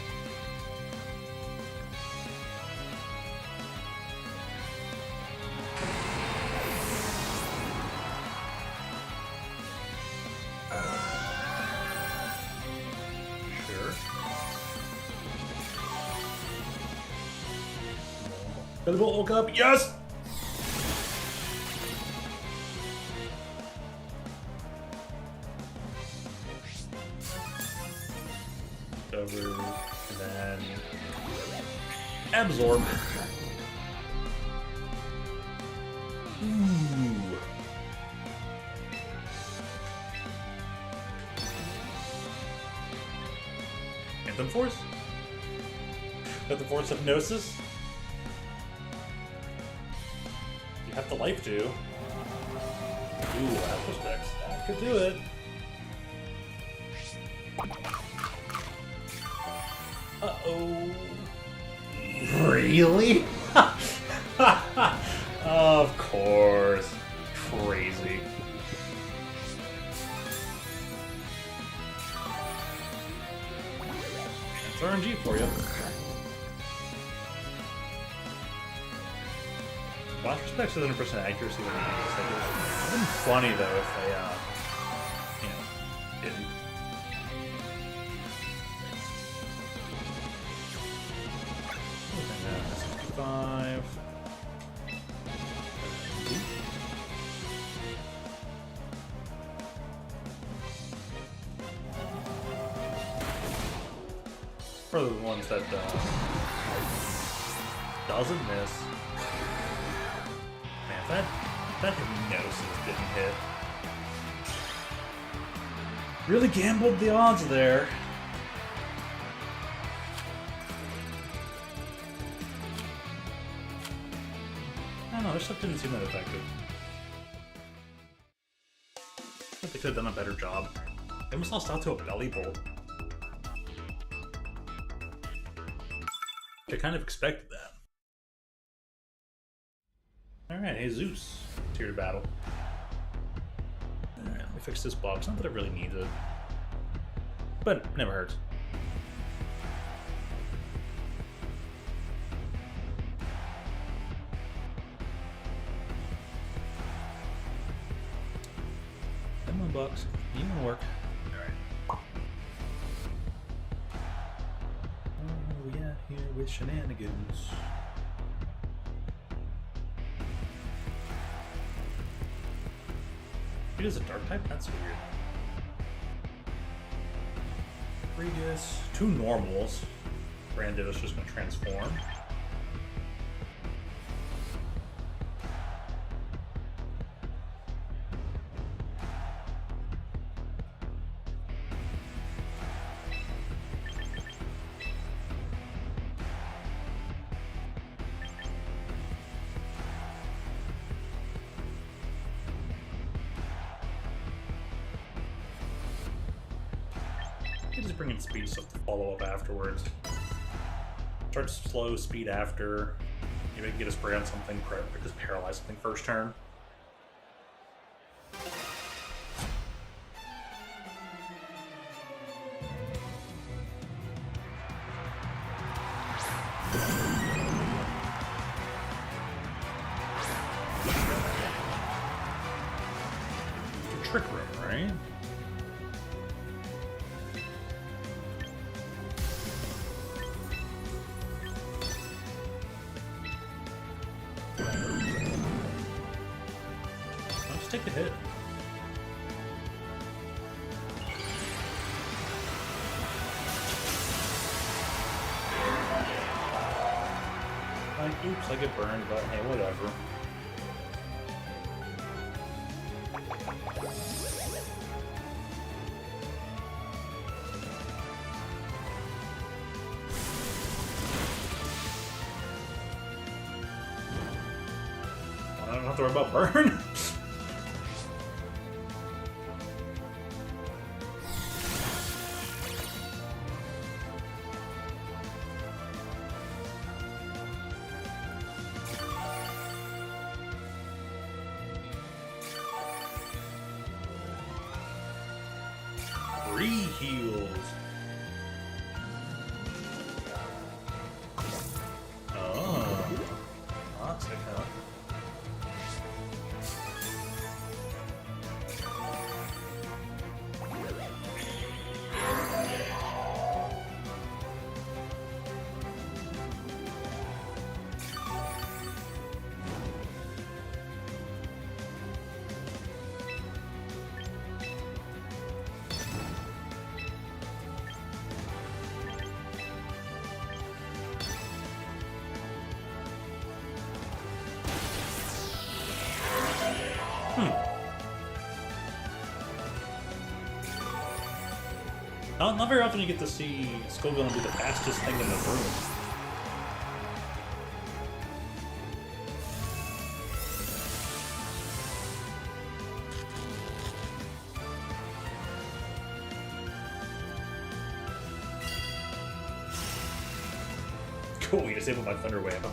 The bolt woke up. Yes! Over, and then absorb. Ooh. Anthem Force? Anthem Force Hypnosis? You have the life to. Ooh, Aspects. That could do it. Uh-oh. Really? Of course. Crazy. That's RNG for you. Watch respects to 100% accuracy when you do this. It would have been funny though if they, didn't. Okay, now 65. For the ones that doesn't miss. Man, that hypnosis didn't hit. Really gambled the odds there. I don't know, their stuff didn't seem that effective. I think they could have done a better job. They almost lost out to a belly bolt. I kind of expected that. Alright, hey Zeus. It's here to battle. Alright, let me fix this box. Not that it really needs it. But it never hurts. Come on, box. You wanna work. Alright. Oh, we out here with shenanigans. It is a dark type? That's weird. Regis. 2 normals. Brandon is just going to transform. Just bring in speed stuff to follow up afterwards. Start slow, speed after. Maybe get a spray on something, just paralyze something first turn. Trick room, right? Let's take the hit. Like, oops, I get burned, but hey, whatever. I don't have to worry about burn. Three heals. Oh, toxic, huh? Not very often you get to see Skullgirl be the fastest thing in the room. Cool, you disabled my Thunder Wave.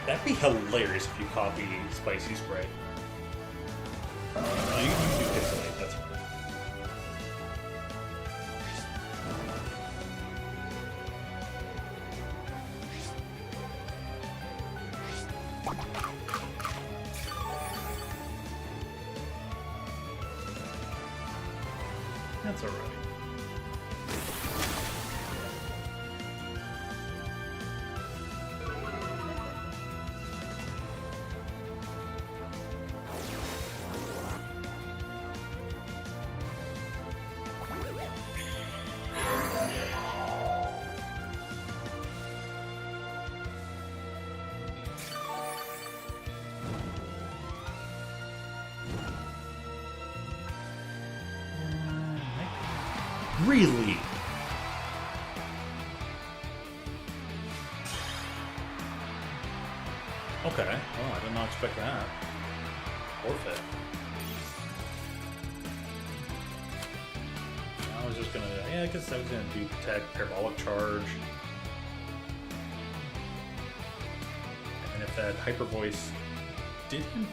That'd be hilarious if you copy Spicy Spray. You do Pixelate, that's fine. That's alright. Really? Okay. Oh, I did not expect that. Forfeit. I was just gonna... Yeah, I guess I was gonna do Protect, Parabolic Charge. And if that Hyper Voice didn't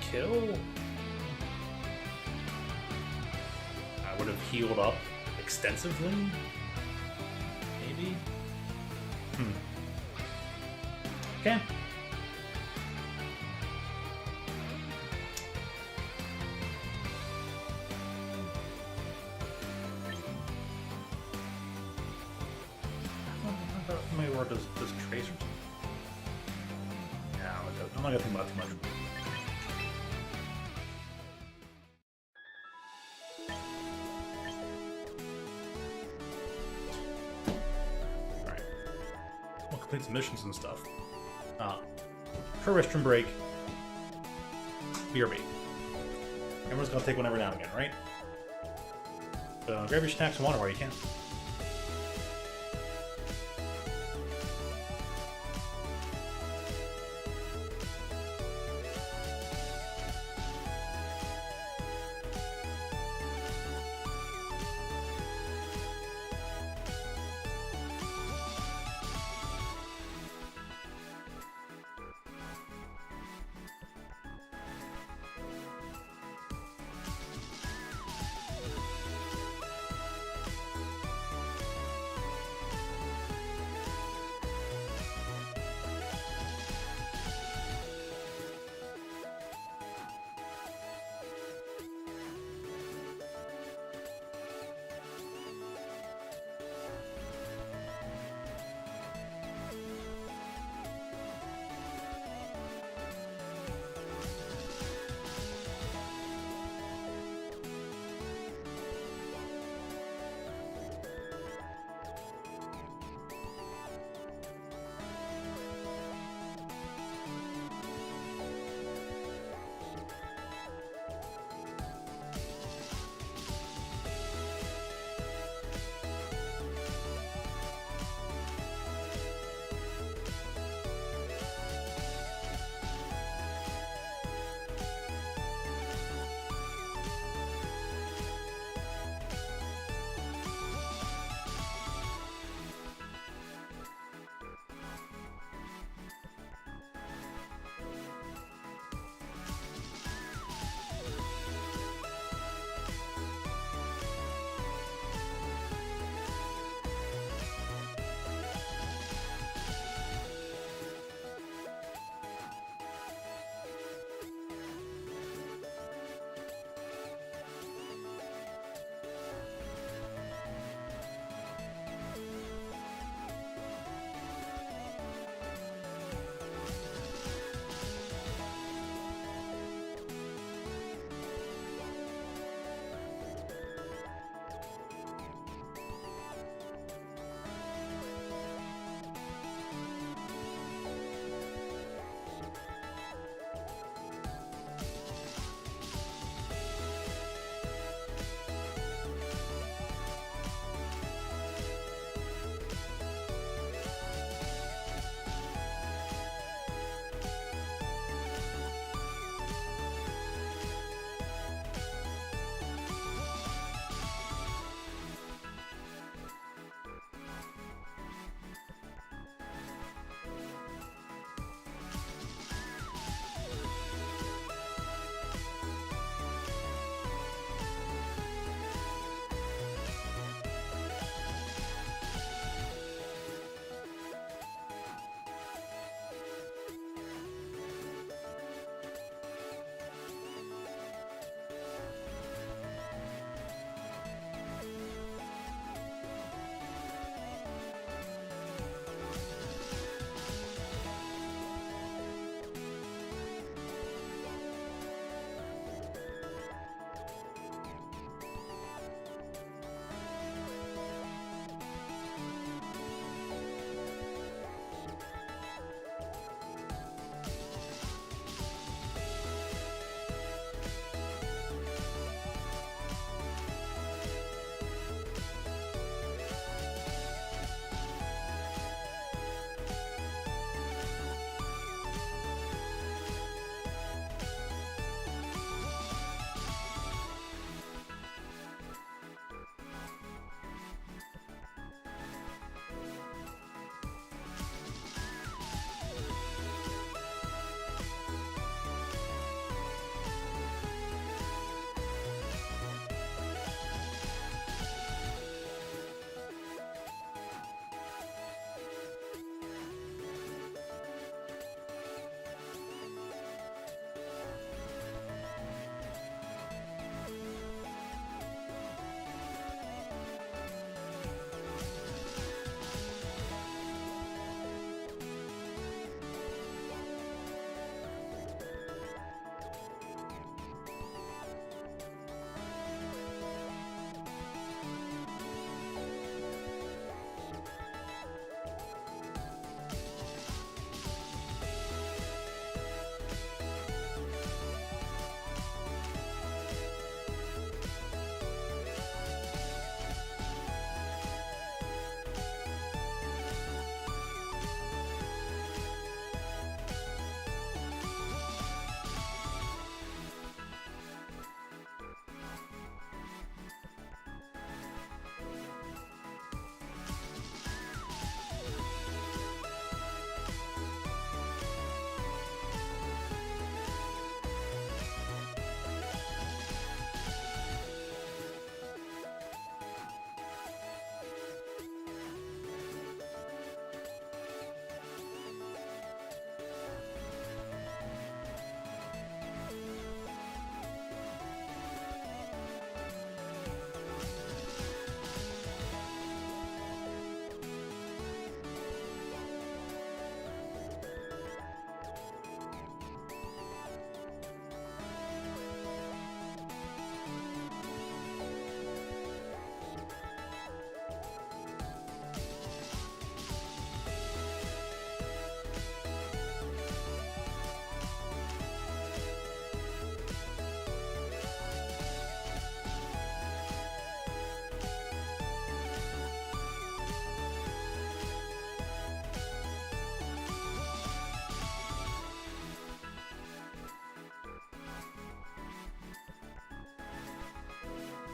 kill... I would have healed up extensively? Maybe? Okay. or does Tracer? No, I'm not gonna think about it too much. Alright. We'll complete some missions and stuff. For restroom break. BRB. Everyone's gonna take one every now and again, right? Grab your snacks and water while you can.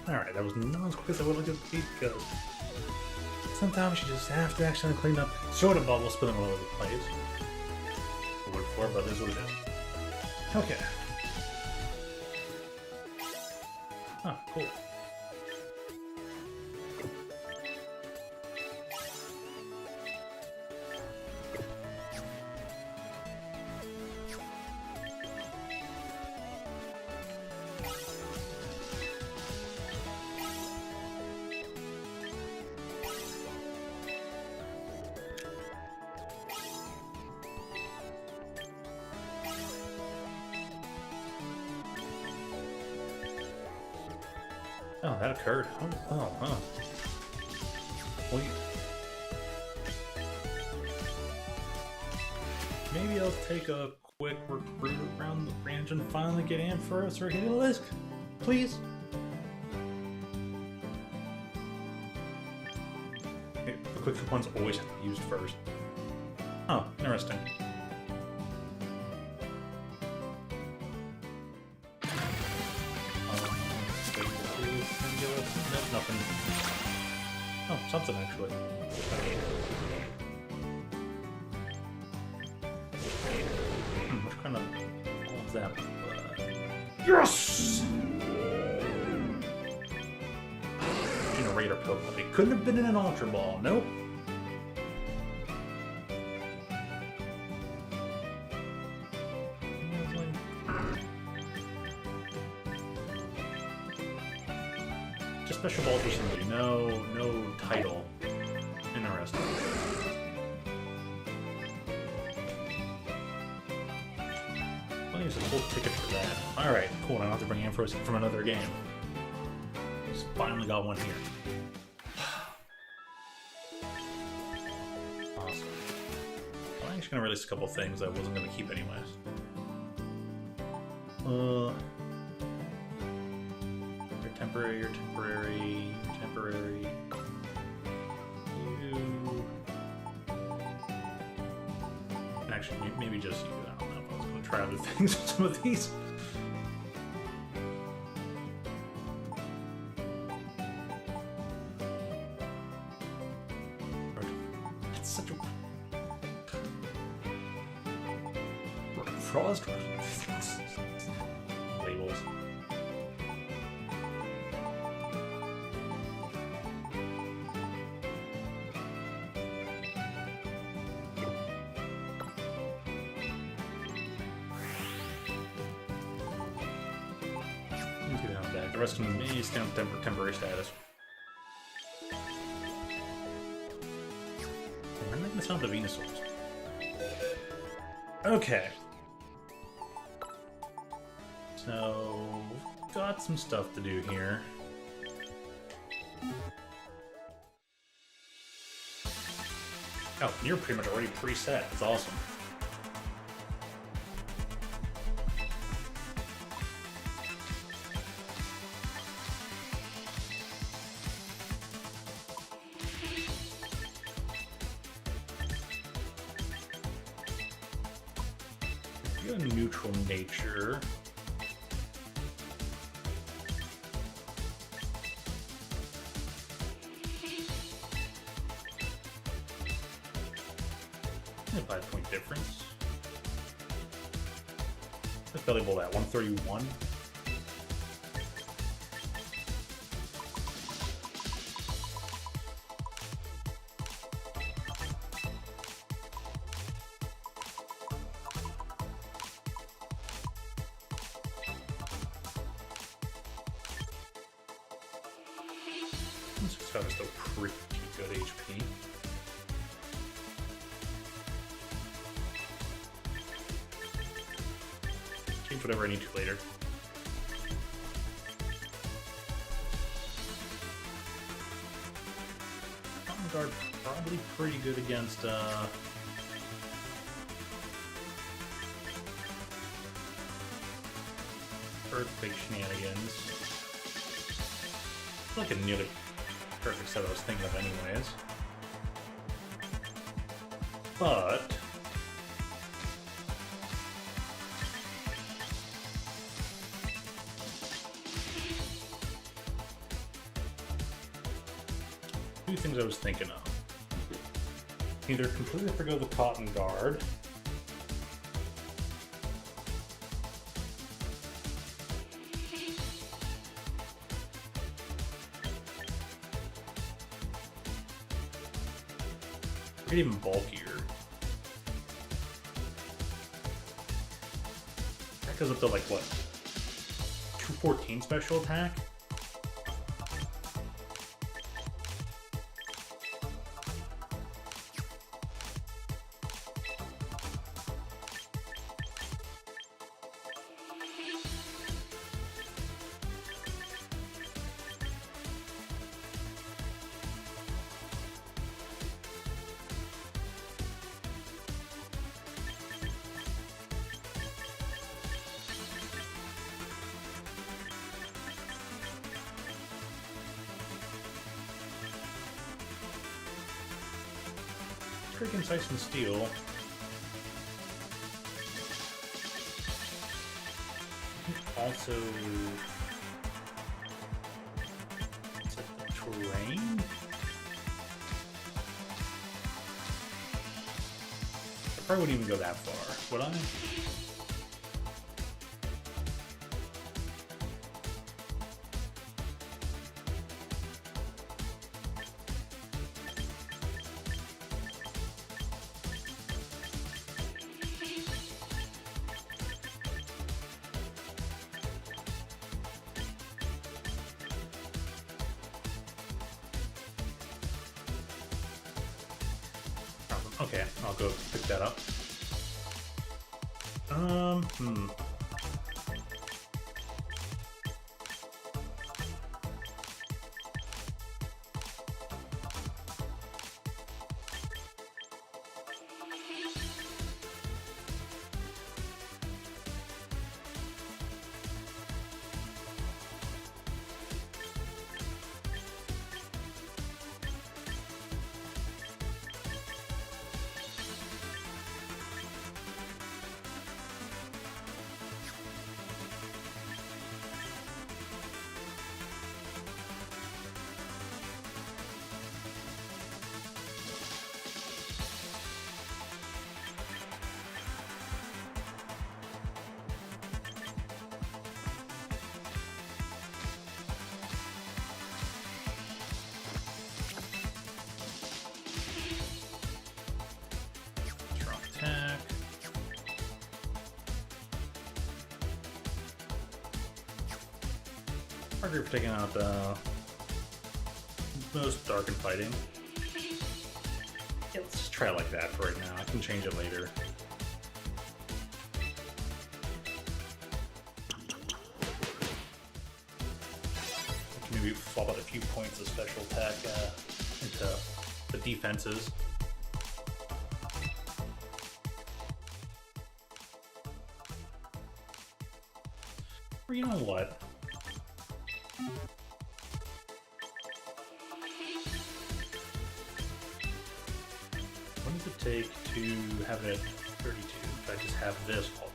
Alright, that was not as quick as I would like it to be because sometimes you just have to actually clean up soda bubbles spilling all over the place. I would for, but this is what it is. Okay. Oh, cool. Oh, that occurred. Oh, huh. Well, maybe I'll take a quick recruit around the branch and finally get in first or hit a list, please. Okay, the quick coupons always have to be used first. Oh, interesting. Nope, nothing. Oh, something actually. What kind of... what was that? Yes! Generator Pokemon. It couldn't have been in an Ultra Ball. Nope. Just special balls for somebody. No title. Interesting. I'll use a full ticket for that. Alright, cool. I don't have to bring Ampharos from another game. Just finally got one here. Awesome. I'm actually gonna release a couple things I wasn't gonna keep anyways. Temporary, you're temporary, you're temporary. You... Actually, maybe just you. I don't know if I was going to try other things with some of these. It's such a... Frost? Labels. The rest of them may stay on temporary status. I'm making this out the Venusaurs. Okay. So, got some stuff to do here. Oh, you're pretty much already preset. That's awesome. Neutral nature. A 5-point difference. Let's belly bowl that 131. That is still pretty good HP. Change whatever I need to later. Mountain Guard probably pretty good against Earthquake shenanigans. I feel like I nearly perfect set I was thinking of anyways. But Two things I was thinking of. Either completely forgo the Cotton Guard. Or even bulkier. That goes up to like what? 214 special attack? Pretty concise and steel. Also, set the terrain. I probably wouldn't even go that far, would I? Okay, I'll go pick that up. Attack. Harder for taking out most dark and fighting. Yeah, let's just try it like that for right now. I can change it later. I can maybe swap out a few points of special attack into the defenses. Or you know what? What does it take to have it at 32 if I just have this all?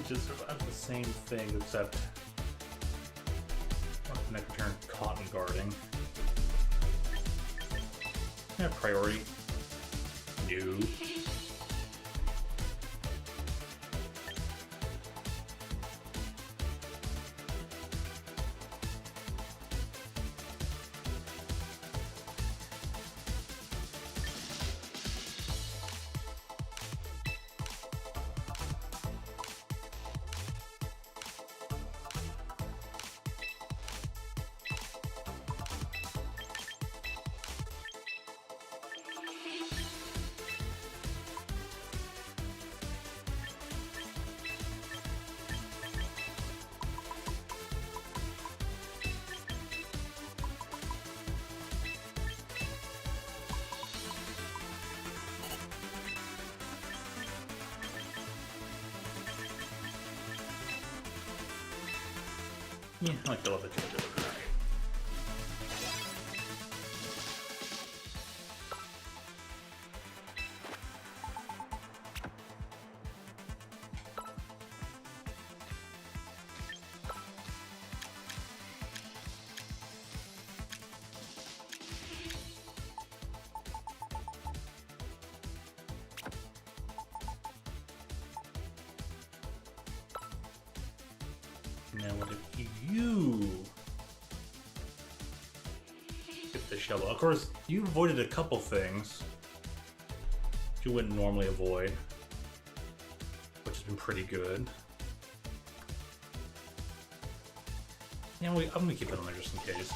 Just about the same thing, except next turn cotton guarding. Yeah, priority. No. Yeah, I like the love that you're doing. Now what if you get the shovel? Of course, you avoided a couple things you wouldn't normally avoid, which has been pretty good. Yeah, I'm gonna keep it on there just in case.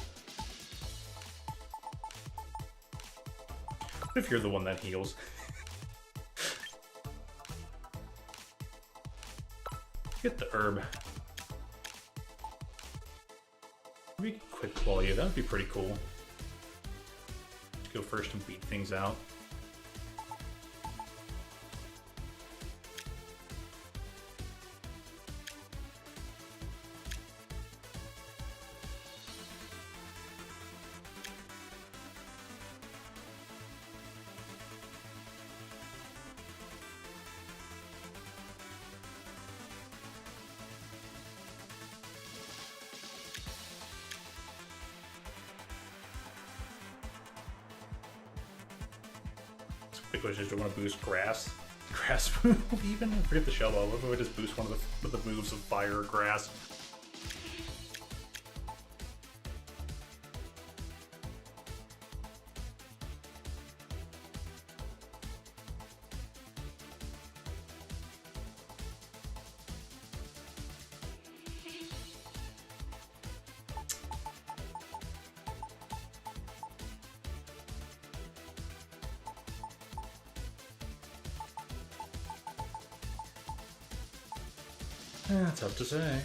What if you're the one that heals? Get the herb. We could quick claw you, that would be pretty cool. Let's go first and beat things out. The question is, do I want to boost grass move even? I forget the shovel. What if I just boost one of the moves of fire or grass? That's tough to say.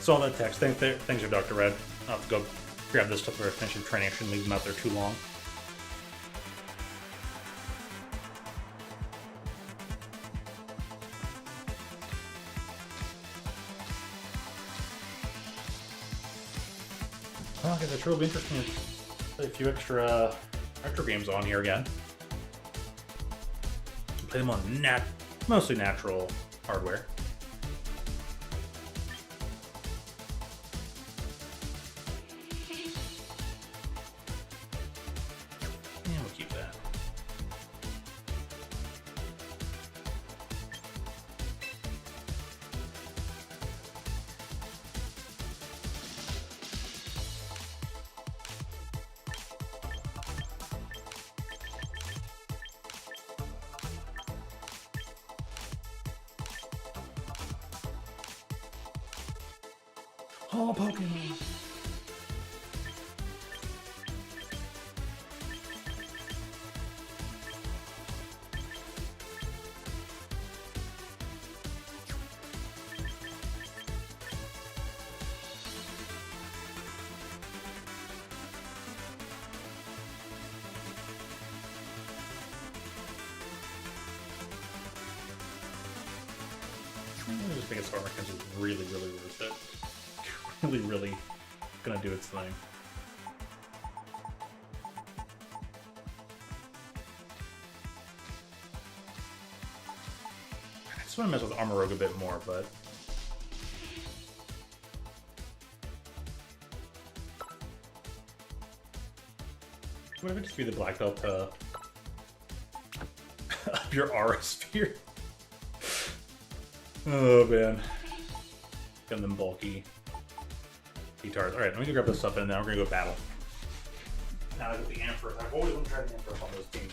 So all that text. Thanks for Dr. Red. I'll have to go grab this stuff for finishing training. I shouldn't leave them out there too long. Well, I guess it's really interesting to play a few extra games on here again. Play them on mostly natural hardware. All Pokemon. I just think its armor is really worth it. Really gonna do its thing. I just want to mess with Armorogue a bit more, but what if I just be the black belt to up your aura sphere? Oh man, getting them bulky. Guitars. Alright, let me go grab this stuff and then we're gonna go battle. Now I got the Ampharos. I've always been trying to Ampharos on those teams.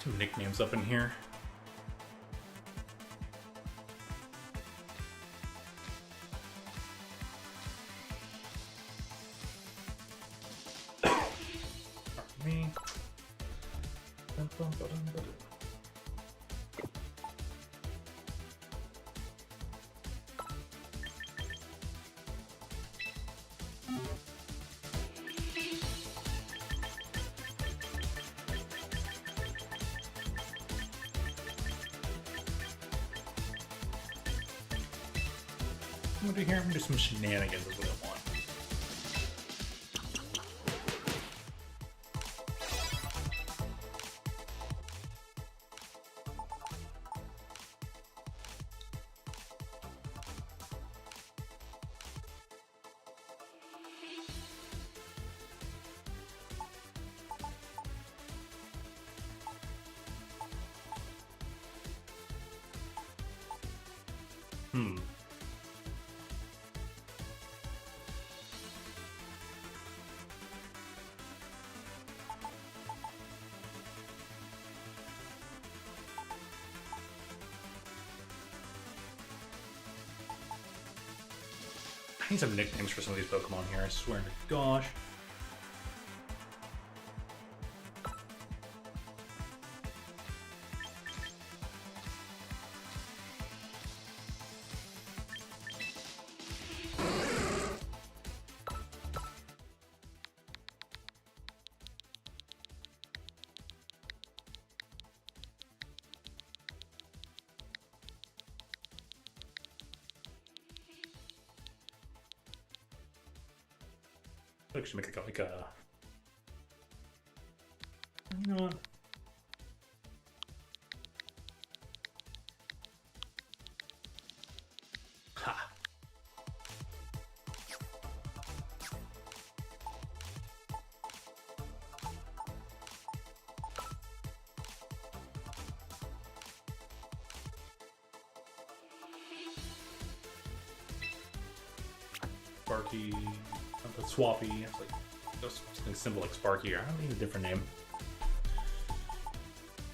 Some nicknames up in here. Pardon me. I'm gonna do here. I'm gonna do some shenanigans is what I want. I need some nicknames for some of these Pokemon here, I swear to gosh. I should make like a you know what? Ha. Sparky. Swappy, it's like something simple like Sparky, or I don't need a different name.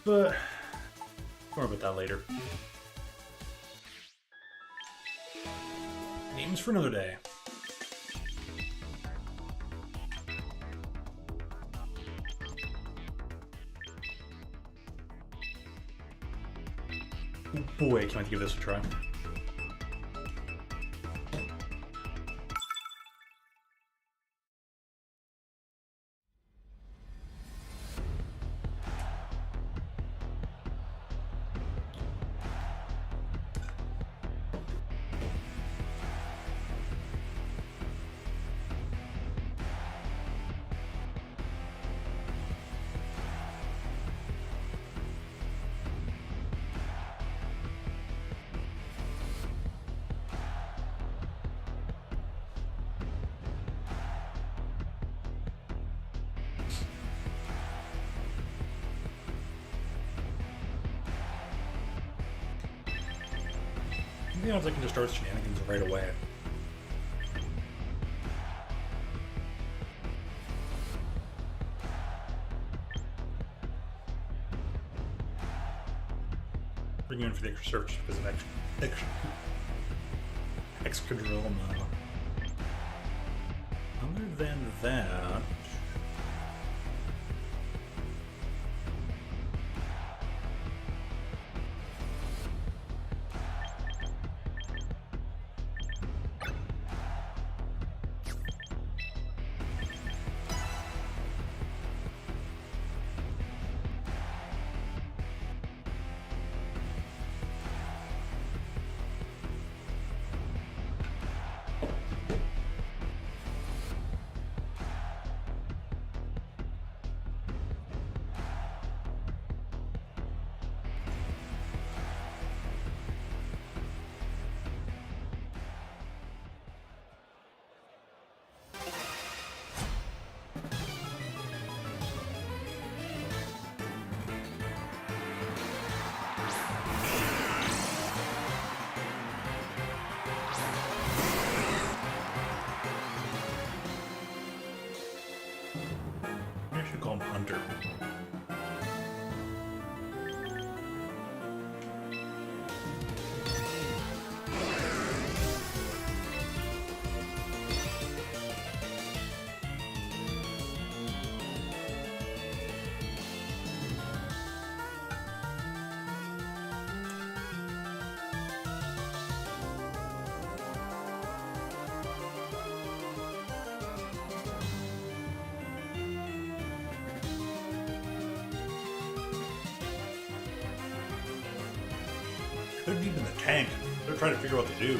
But more about that later. Names for another day. Oh boy, I can't wait to give this a try. You know, I can just start shenanigans right away. Bring you in for the extra search because of extra drill now. Other than that. Hunter. They're deep in the tank. They're trying to figure out what to do.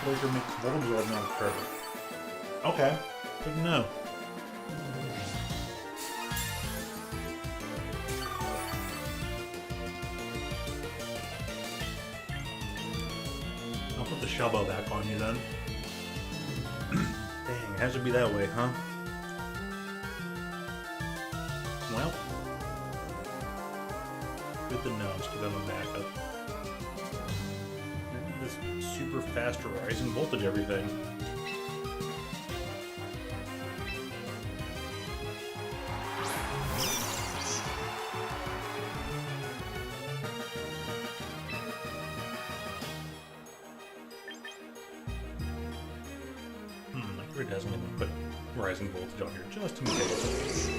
Laser makes Volabsorb non-perfect. Okay, good to know. I'll put the shell bow back on you then. Dang, it has to be that way, huh? Well, good to know. Just keep them back up. This super fast rising voltage everything. My grid hasn't even put rising voltage on here just in case.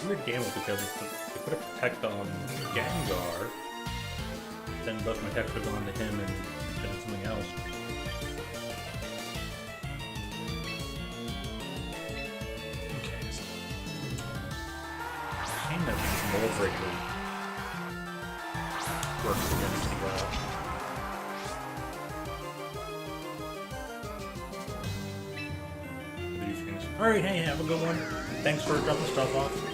Weird gamble because if they put a protect on Gengar, then both my attacks would have gone to him and done something else. Okay, so kind of Mold Breaker works against the Alright, hey, have a good one. Thanks for dropping stuff off.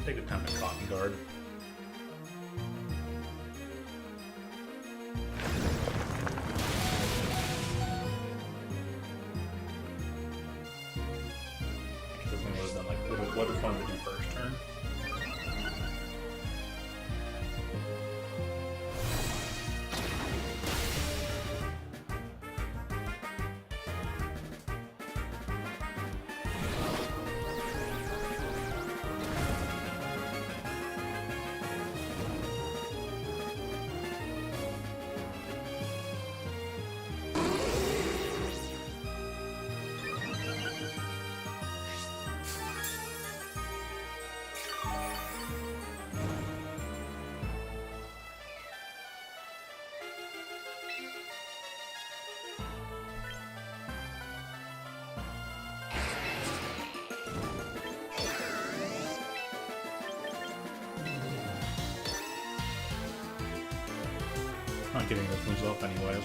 Take a time to cotton guard. This one was done like what if one to do first turn? Not getting those moves off anyways.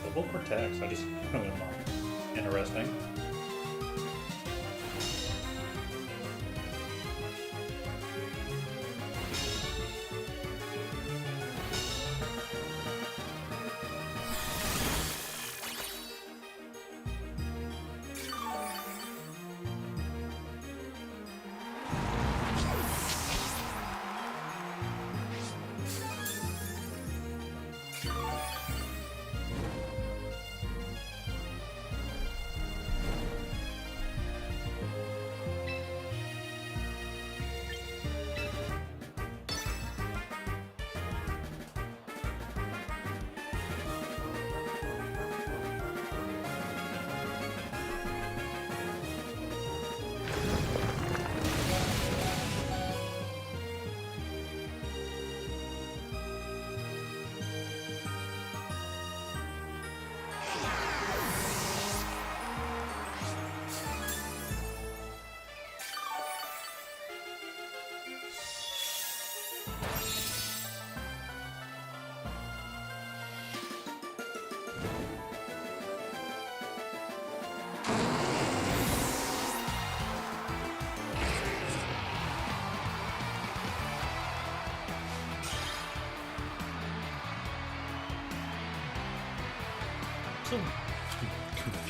Double protects, I just really not interesting.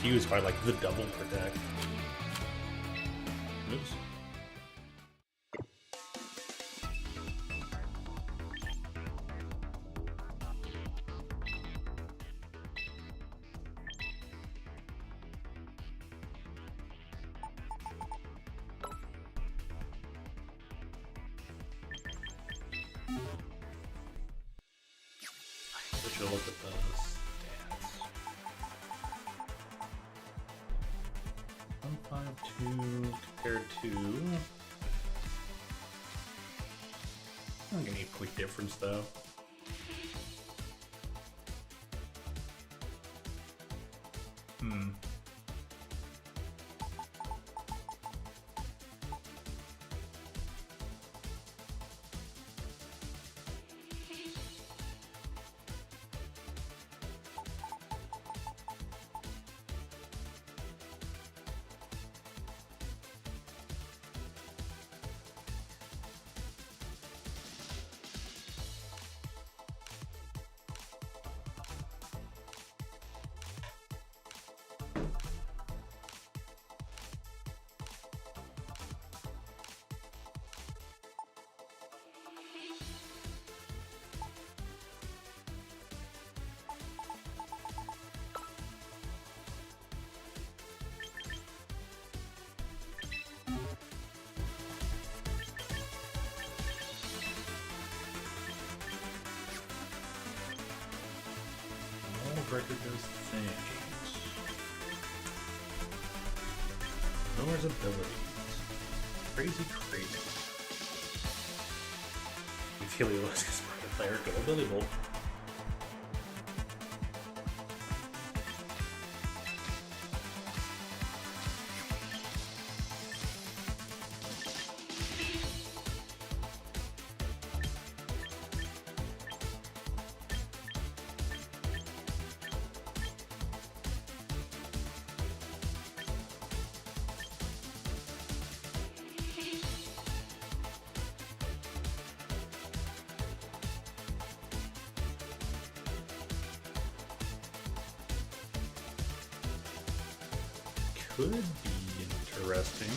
confused by like the double protect. Oops. I should look at the stats. 152 compared to. Not gonna be a quick difference though. Breaker does things. Noah's abilities. Crazy. If Helios is part of the player, go Billy Bolt. Could be interesting.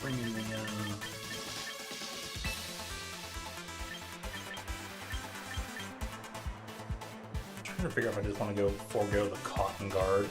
Bring in the trying to figure out if I just want to forego the cotton guard.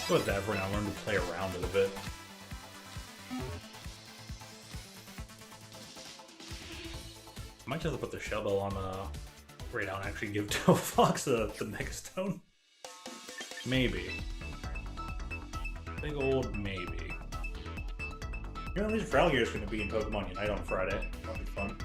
Go with that for now. Learn to play around it a bit. Might just put the shell bell on Right now, and actually give Toe Fox the Mega Stone. Maybe. Big old maybe. You know, at least Fralier is going to be in Pokemon Unite on Friday. That'll be fun.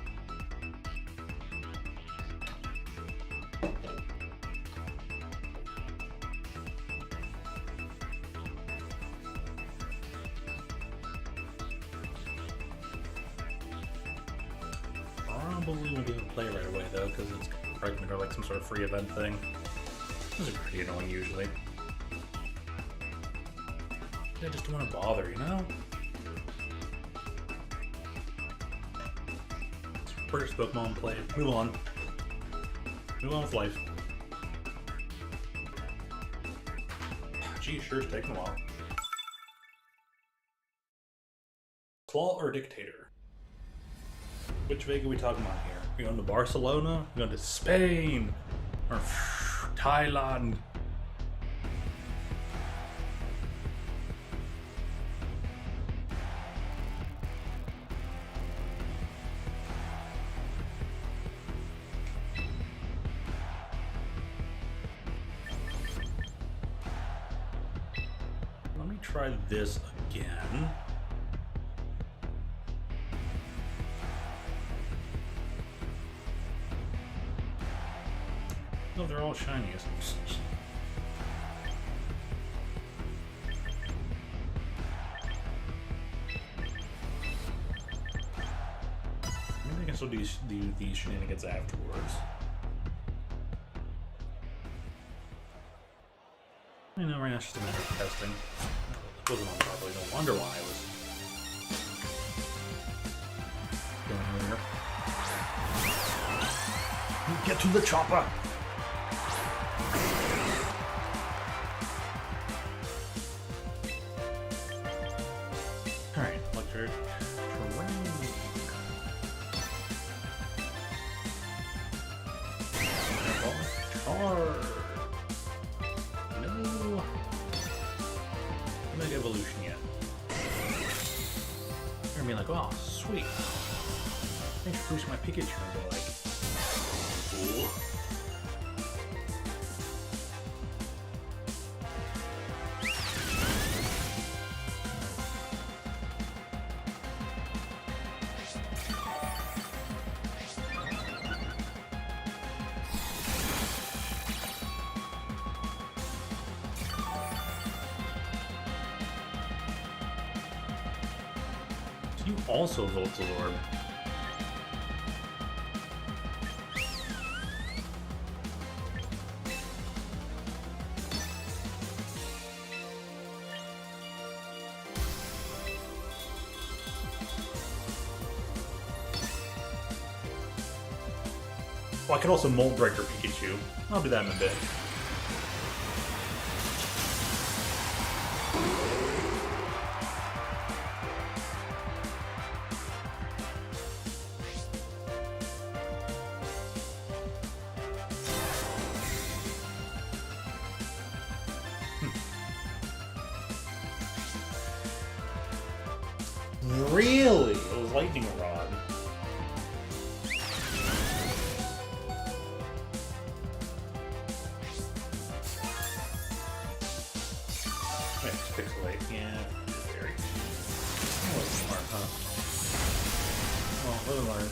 Probably won't be able to play right away though, because it's probably going to be like some sort of free event thing. Those are pretty annoying usually. I just don't want to bother, you know? First Pokemon played. Move on. Move on with life. Gee, sure, it's taking a while. Claw or Dictator? Which Vega are we talking about here? We going to Barcelona? We going to Spain? Or Thailand? Let me try this again. No, they're all shiny. Maybe I can still do these shenanigans afterwards. You know, right now it's just a matter of testing. It wasn't on properly. No wonder why I was going here. Get to the chopper! Alright, electric terrain. Charge! No! Mega evolution yet. You're gonna be like, oh, sweet. Thanks for boosting my Pikachu. And go like, cool. You also Voltazorb. Well, I could also Molt Break your Pikachu. I'll do that in a bit. Really? It was Lightning Rod. Pixelate, yeah. Very. That was smart, huh? Well, what am I?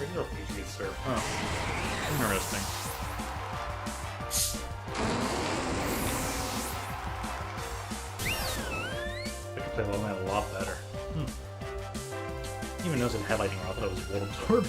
Regular Pikachu gets served. Huh. Interesting. I could play Low a lot better. Even though it had Lightning Rod, I thought it was Voltazorb.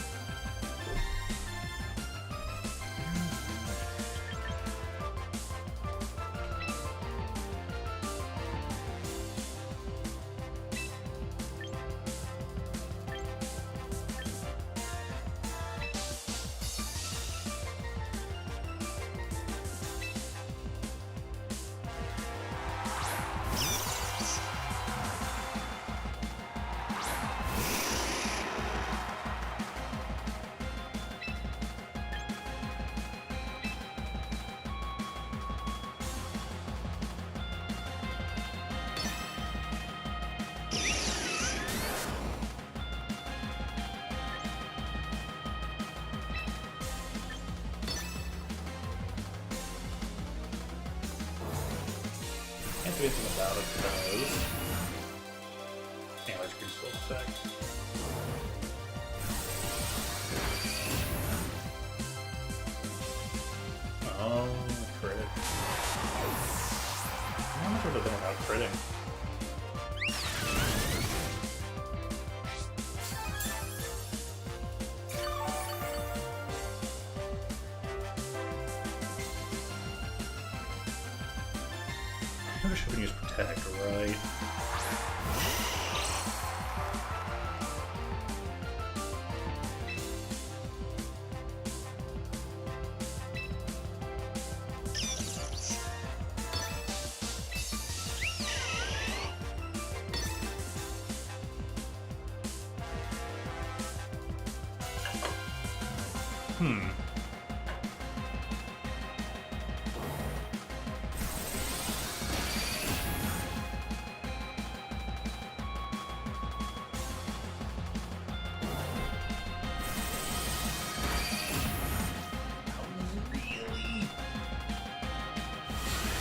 do anything about it because anyway, it's pretty slow effect. Oh, crit. I'm not sure what I've done without critting. I should have used protect, right?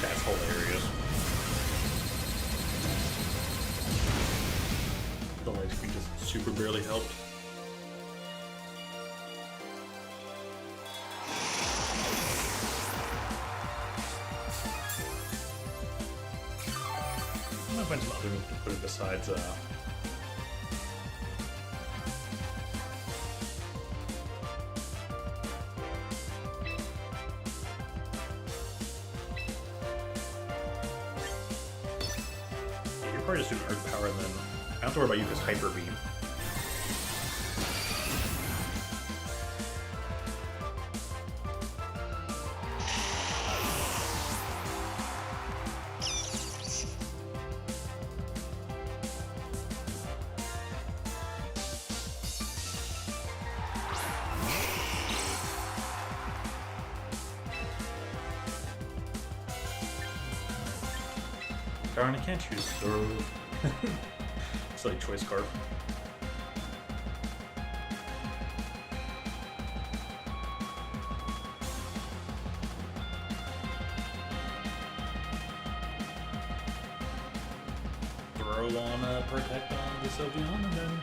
That's hilarious. The light screen just super barely helped. I'm gonna find some other moves to put it besides you're probably just doing Earth Power, and then I don't have to worry about you because Hyper Beam. Darn, I can't choose Serve. It's like choice card. Throw on a Protect on the Sylveon and then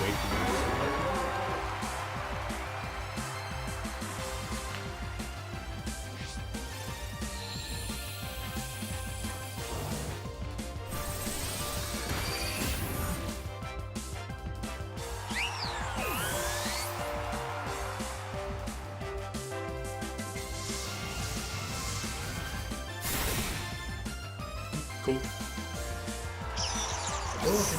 wait for me. Cool. Okay.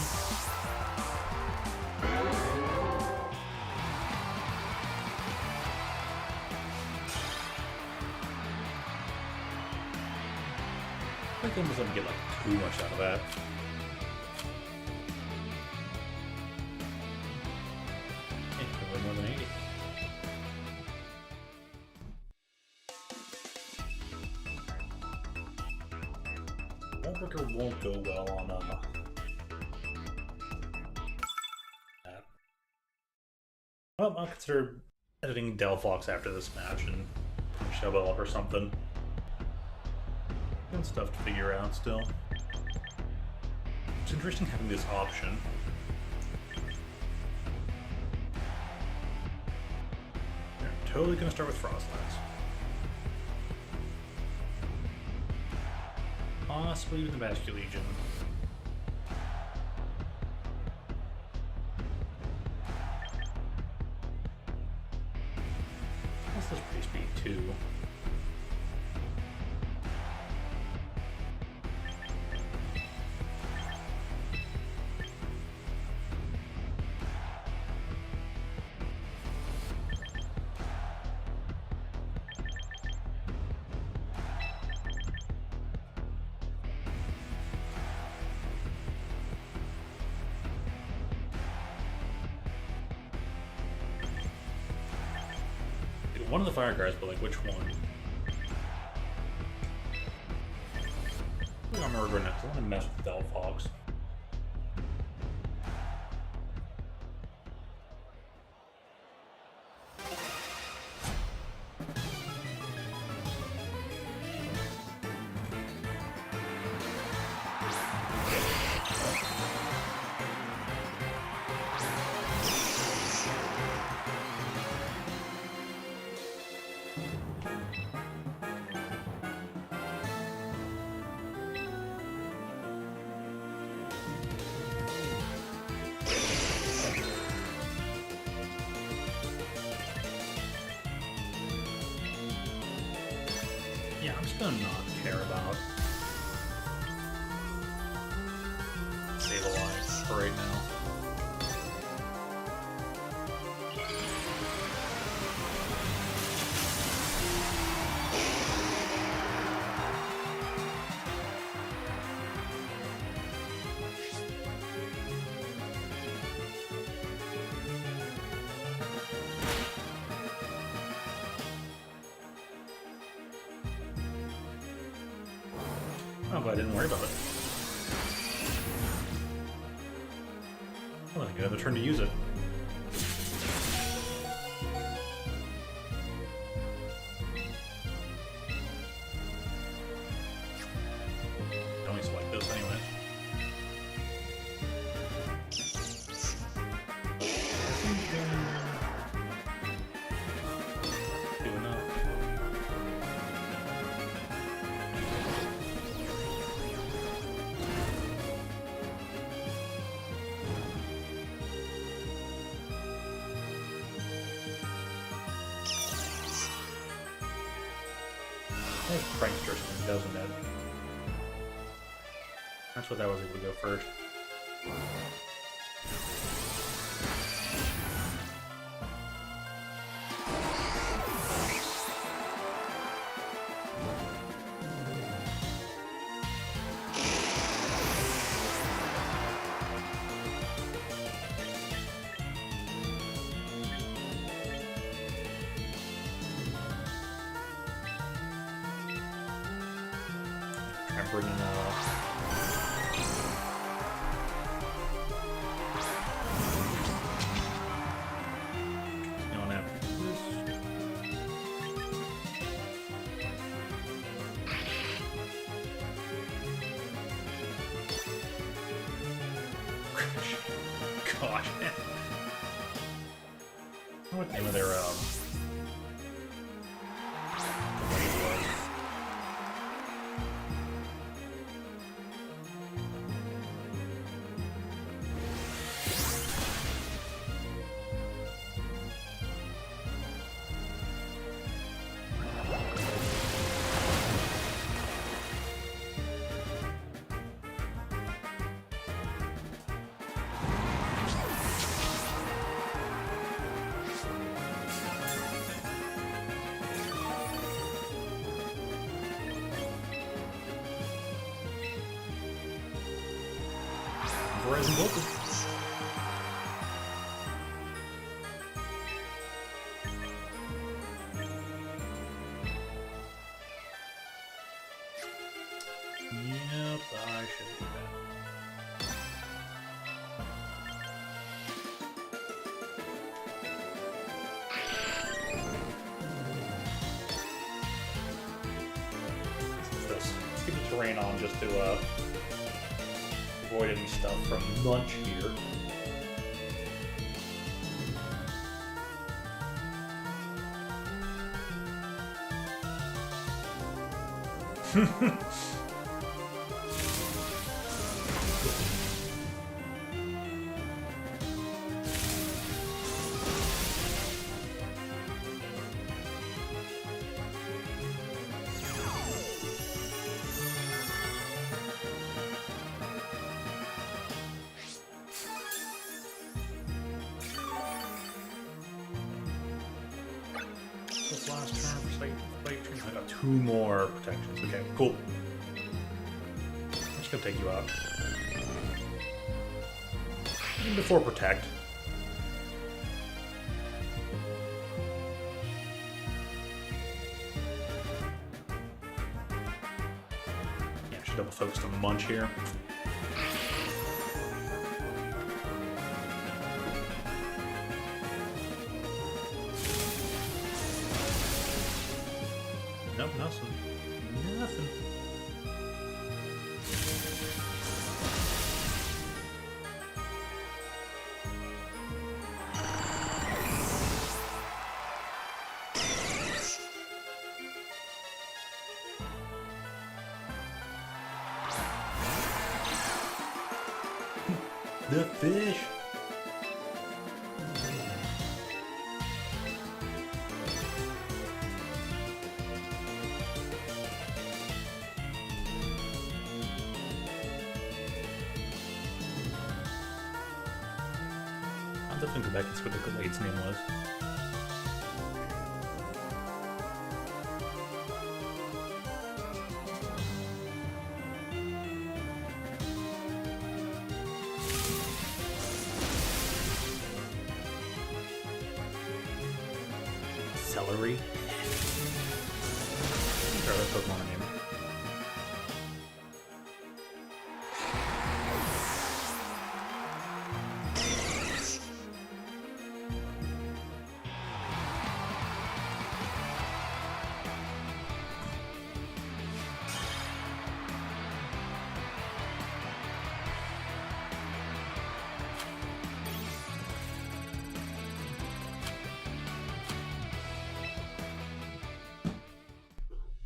I think almost don't get like too much out of that. Hey, more than 80. Walker won't go well on that. Well, I'll consider editing Delphox after this match and shovel up or something. Good stuff to figure out still. It's interesting having this option. They're totally gonna start with Frostlines. Possibly even the Vasculegion. What's this pretty speed too? One of the fire guards, but like which one? I think I'm next. I want to mess with Delphox. just gonna not care about. Save a life for right now. Oh, but I didn't worry about it. Well, then I get another turn to use it. I only select this anyway. Do enough. That prankster something, doesn't it? That's what that was able to go first. I'm bringing going after this. Gosh. What the name of their raid was? Verizon Voltage. Yep, I should do that. Let's keep the terrain on just to avoid any stuff from lunch here. This last turn for slate turns, I got 2 more protections. Okay, cool. I'm just gonna take you out. And before protect. Yeah, I should double focus on the munch here. Nope, nothing. Nothing. The fish. I'll definitely go back and see what the Glade's name was. Celery? Or other Pokemon name.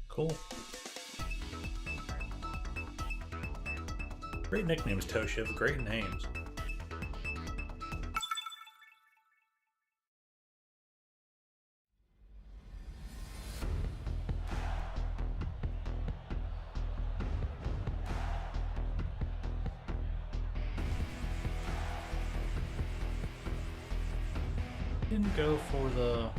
Cool. Great nicknames, Toshiv. Great names. Didn't go for the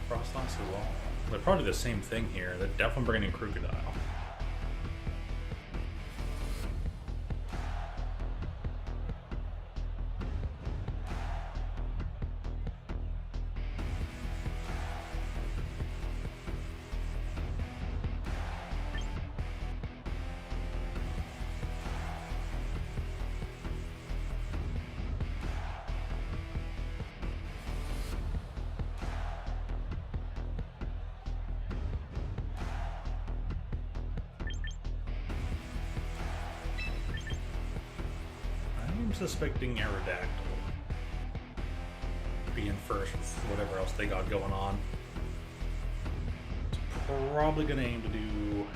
Frostlass as well. They're probably the same thing here. They're definitely bringing in Crocodile. I'm suspecting Aerodactyl being first with whatever else they got going on. It's probably going to aim to do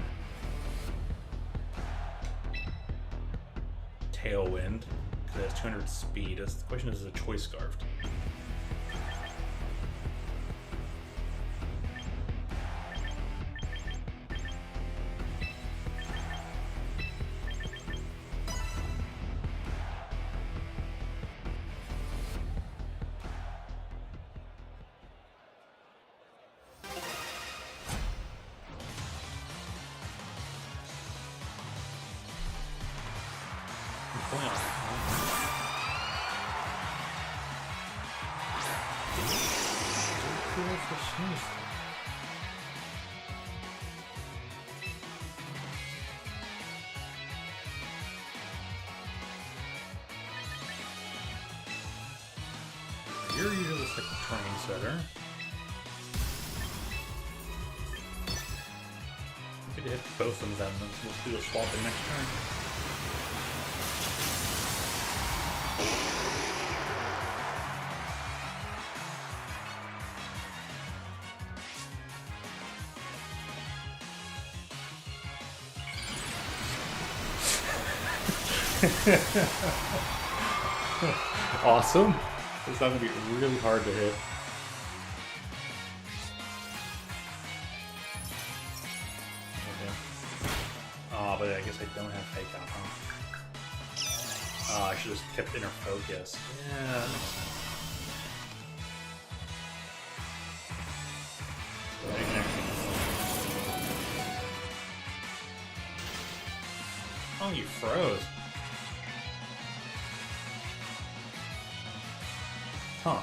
Tailwind because it has 200 speed. The question is a Choice Scarfed. You're usually just like a train setter. I could hit both of them, and we'll do a swap in next turn. Awesome. It's not going to be really hard to hit. Oh, but I guess I don't have Fake Out, huh? Oh, I should have kept Inner Focus. Yeah, that makes sense. Oh, you froze. Huh.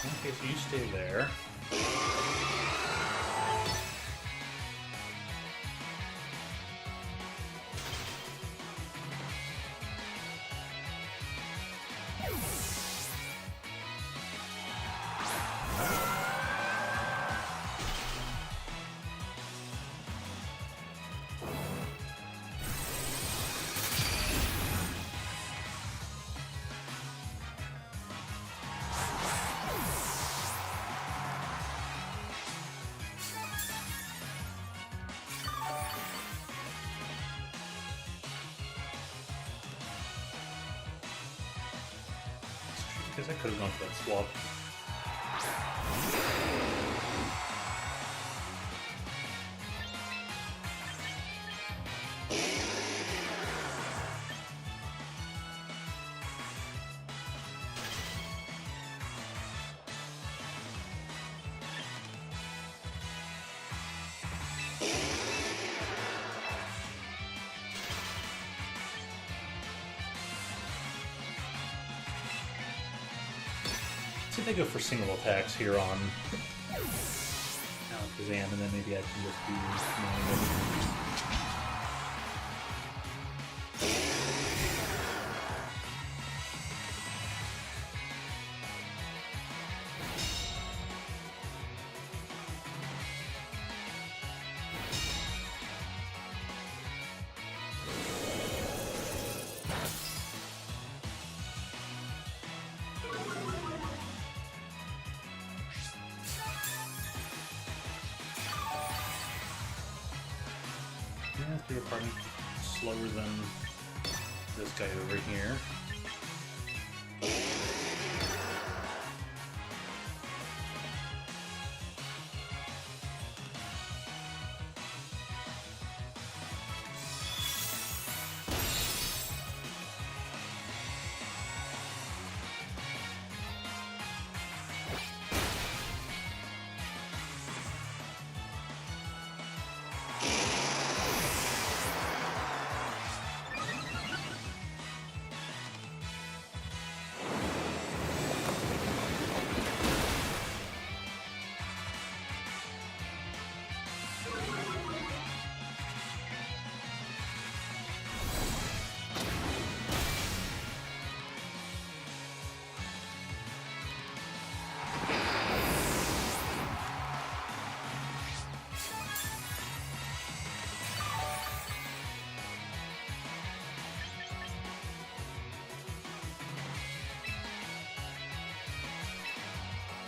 Okay, so you stay there. I guess I could have gone for that swap. see if they go for single attacks here on Alakazam, and then maybe I can just do they're probably slower than this guy over here.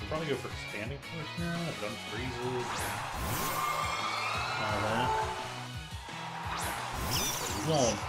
Probably go for expanding force now. I've done freezes. Won't.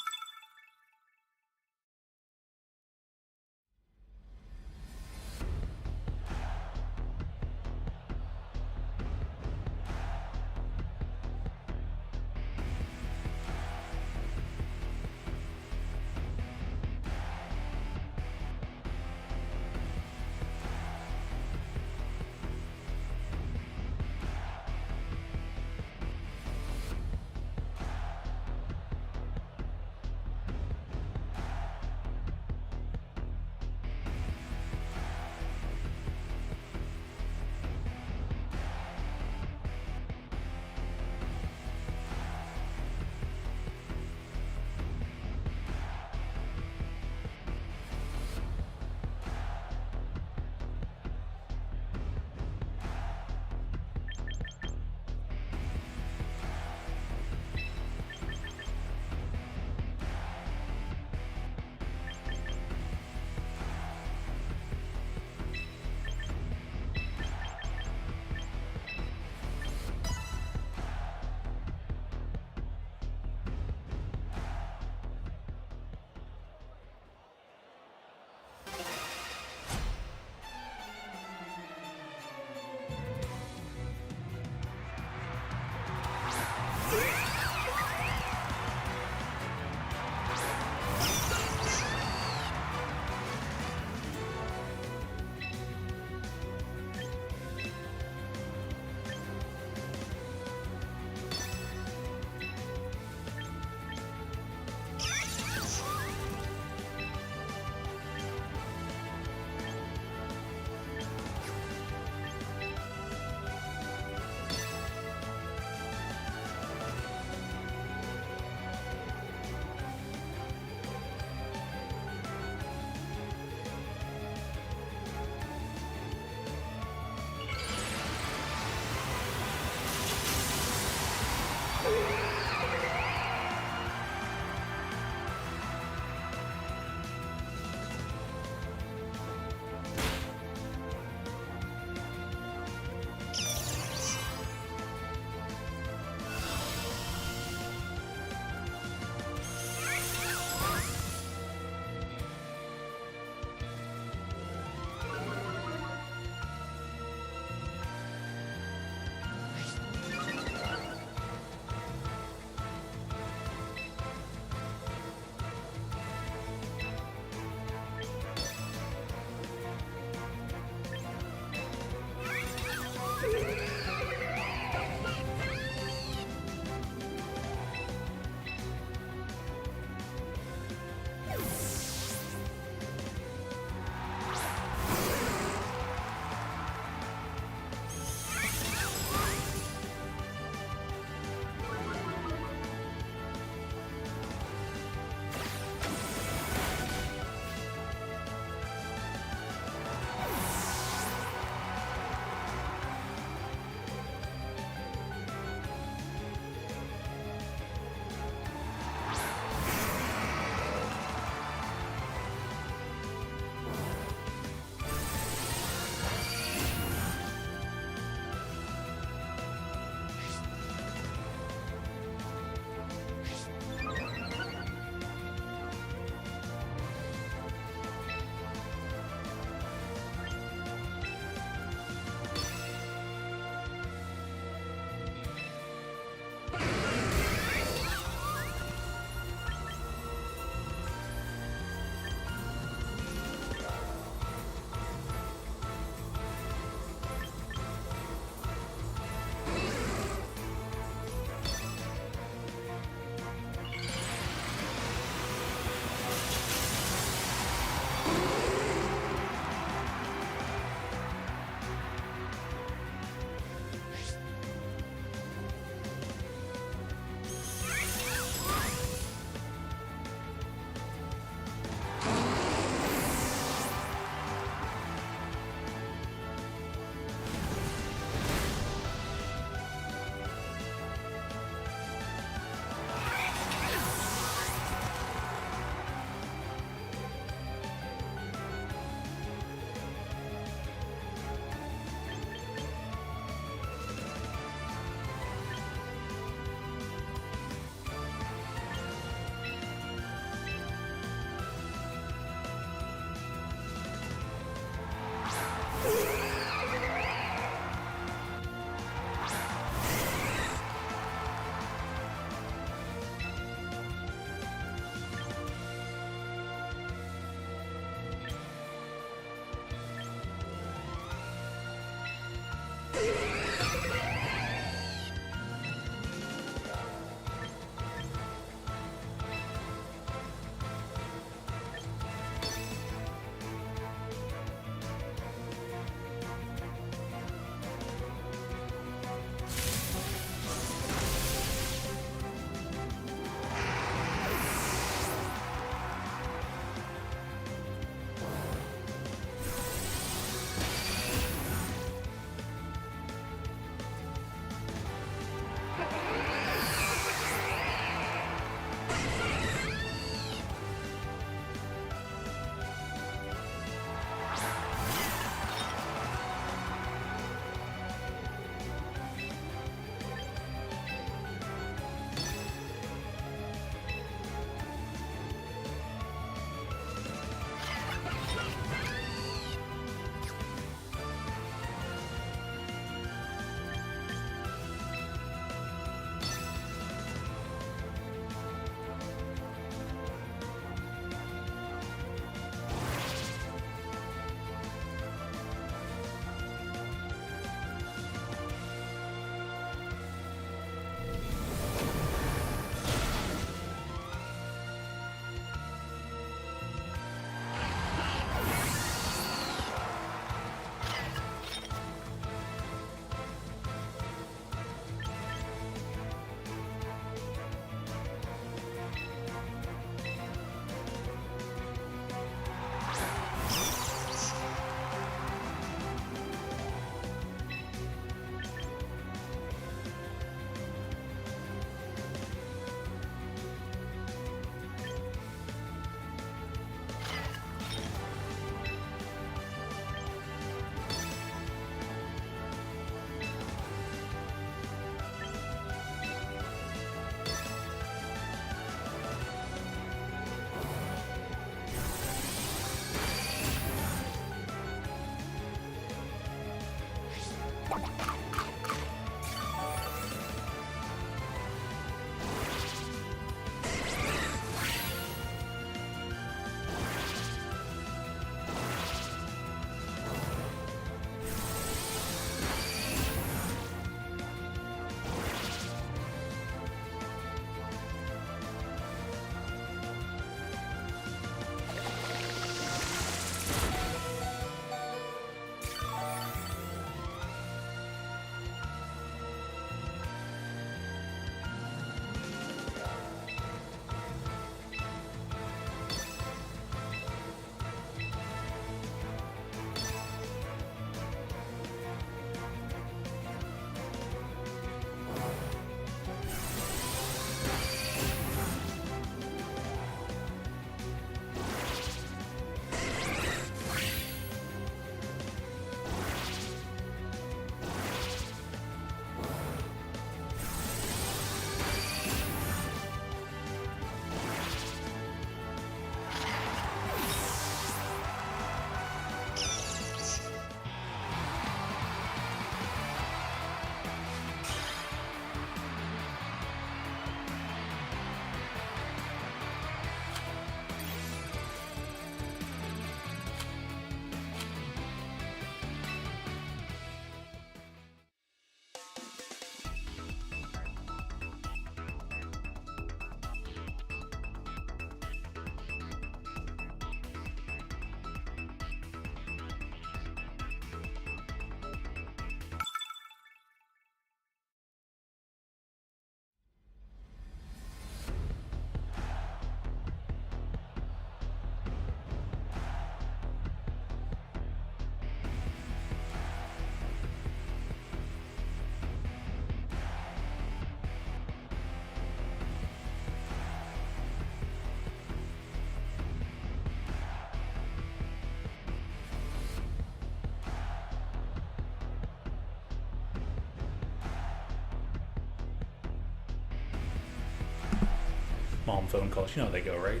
mom phone calls. You know how they go, right?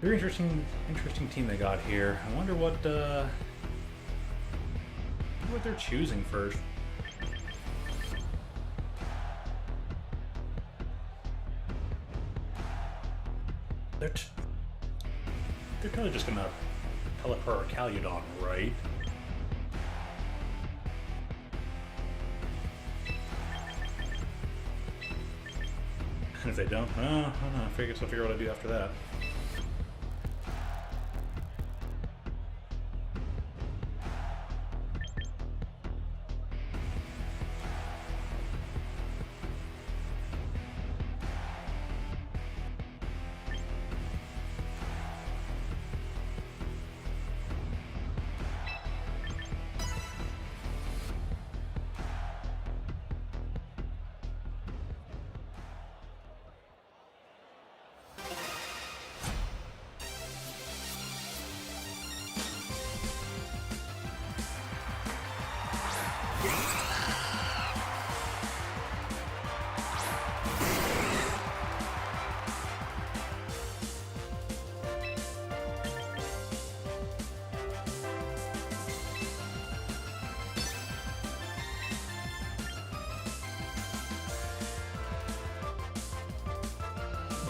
Very interesting team they got here. I wonder what they're choosing first. They're totally just gonna teleport Caludon, right? And if they don't, I don't know. I guess I'll figure out what I do after that.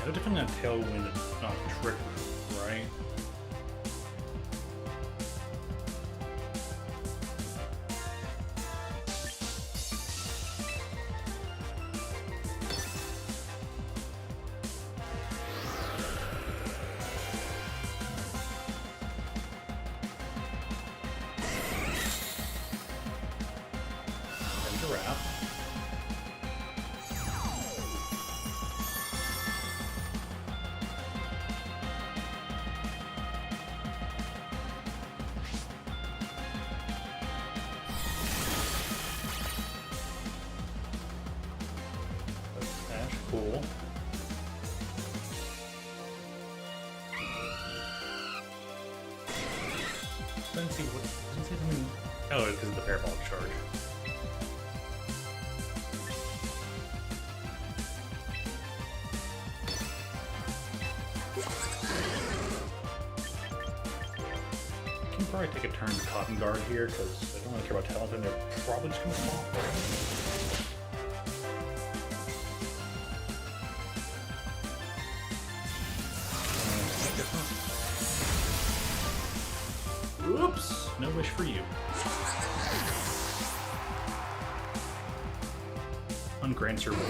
They're definitely not Tailwind, it's not Trick Room, right? And Giraffe. Cool. Didn't see something. Oh, it's because of the parabolic charge. I can probably take a turn to Cotton Guard here because I don't really care about talent, and they're probably just going to fall for it. Oops! No wish for you. Ungrants your wish.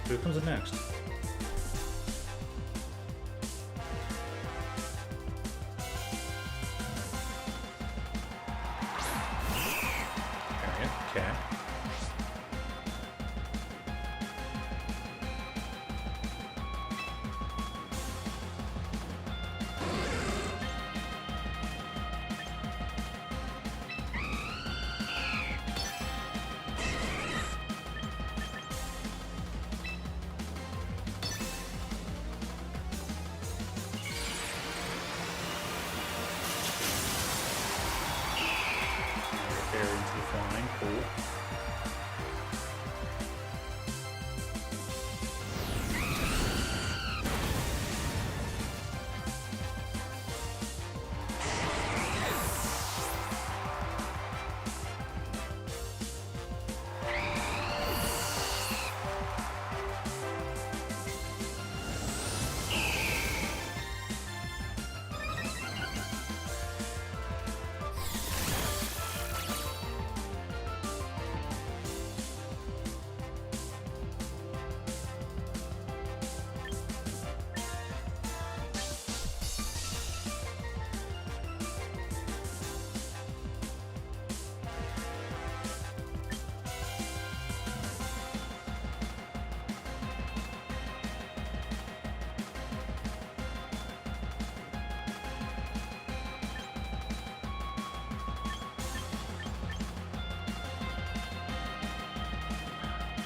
Who comes in next? Harriet, okay. Fine, cool.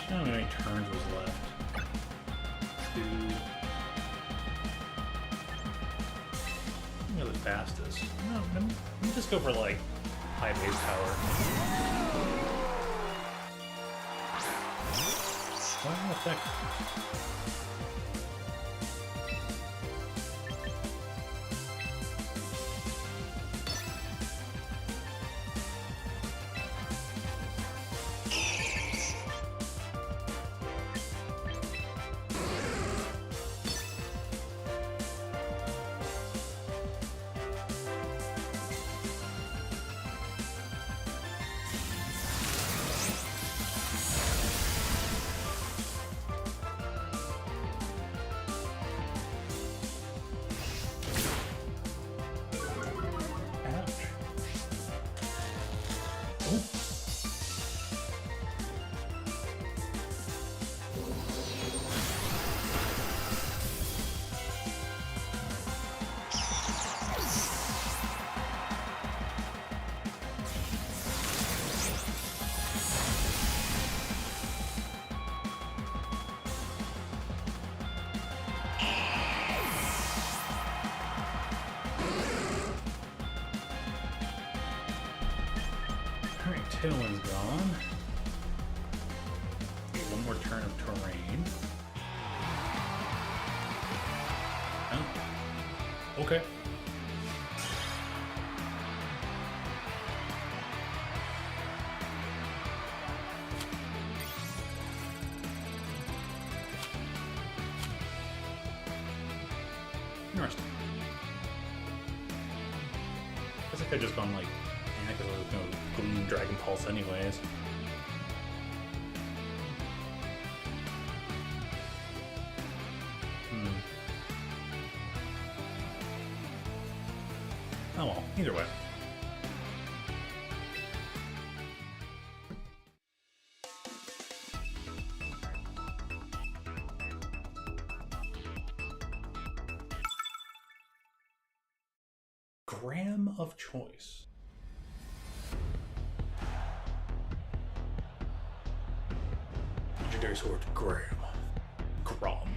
I don't know how many turns was left. 2. I think the fastest. No, let me just go for like high base power. Why not effect? Alright, Tailwind's gone. Okay, one more turn of terrain. Oh. Okay. Interesting. I guess I could have just gone like, yeah, because I was going to Gleam Dragon Pulse anyways. Oh well, either way. Gram of choice. Legendary sword, Gram. Grom.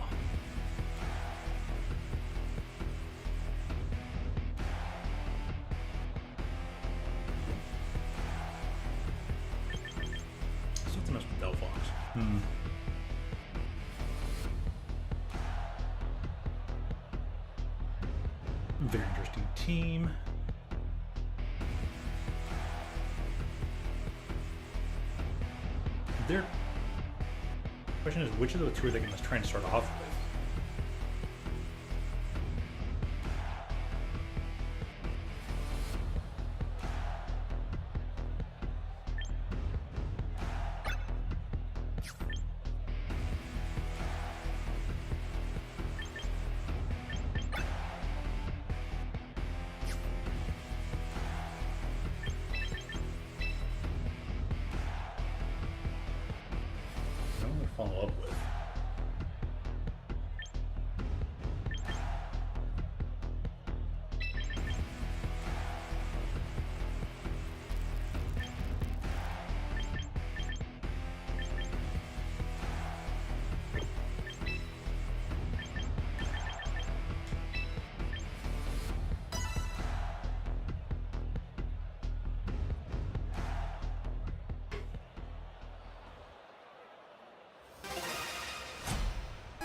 So what's the mess with Delphox? Very interesting team. Their question is, which of the two are they going to try and start off with? Follow up with.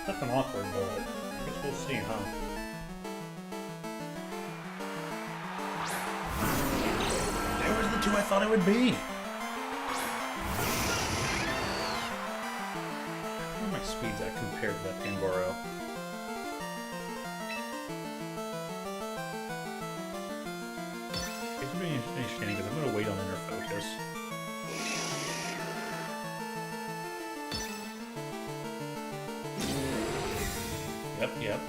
That's an awkward goal. I guess we'll see, huh? There was the two I thought it would be! Where are my speeds at compared to that Pangoro? It's really interesting because I'm going to wait on inner focus. Yep.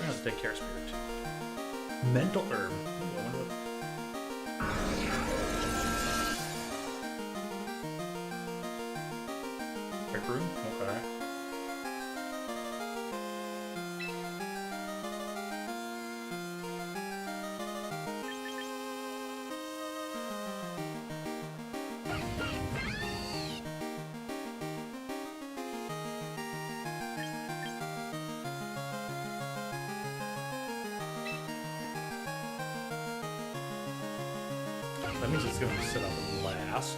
I'm gonna take care of Spirit. Mental Herb. Ooh, I wonder what... Trick Room? Okay. That means it's going to sit up last.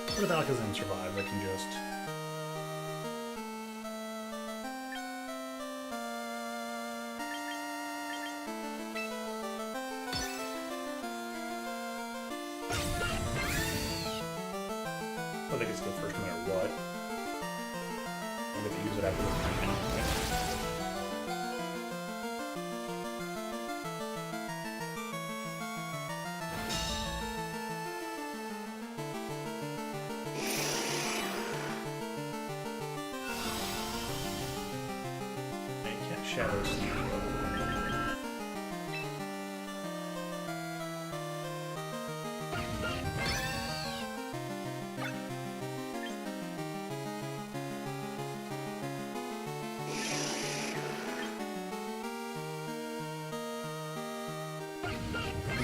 But if Alec doesn't survive, I can just... I think it's go first no matter what. I'm going to use it after this time anyway. I can't shadow sneak.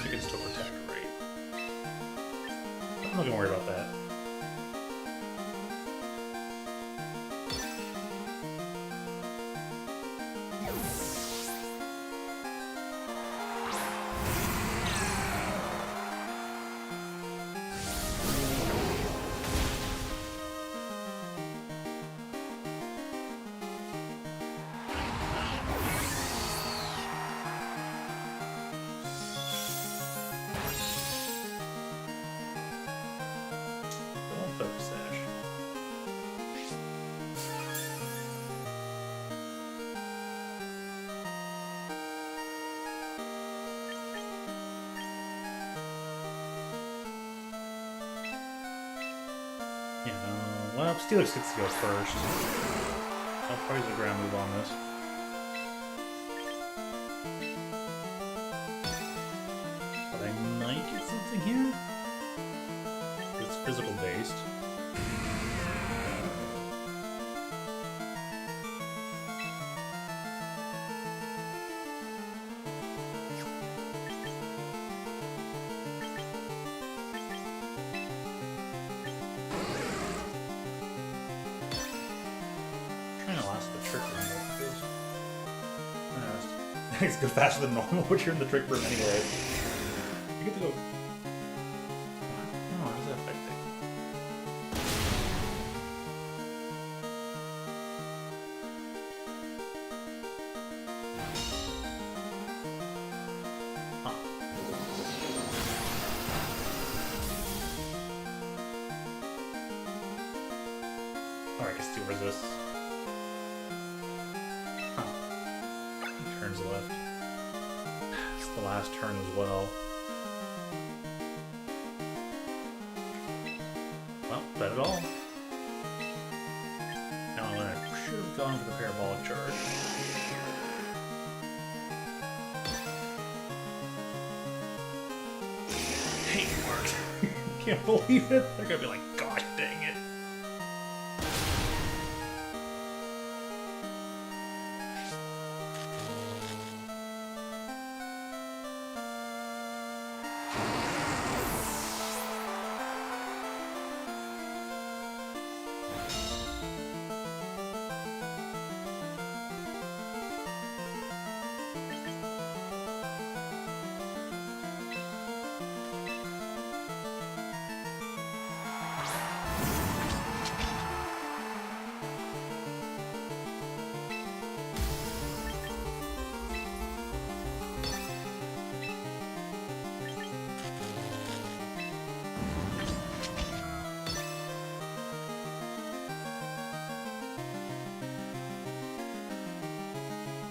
You can still protect, right? I'm not gonna worry about that. Yeah, well, Steelix gets to go first. I'll probably use a ground move on this. But I might get something here. It's physical based. Things go faster than normal, but you're in the trick room anyway. You get to go. Oh, how does that affect things? Huh. Alright, I can still resist. Turns left. It's the last turn as well. Well, bet it all. Now I should have gone for the parabolic charge. Hey, it worked. Can't believe it. They're gonna be like, gosh dang it.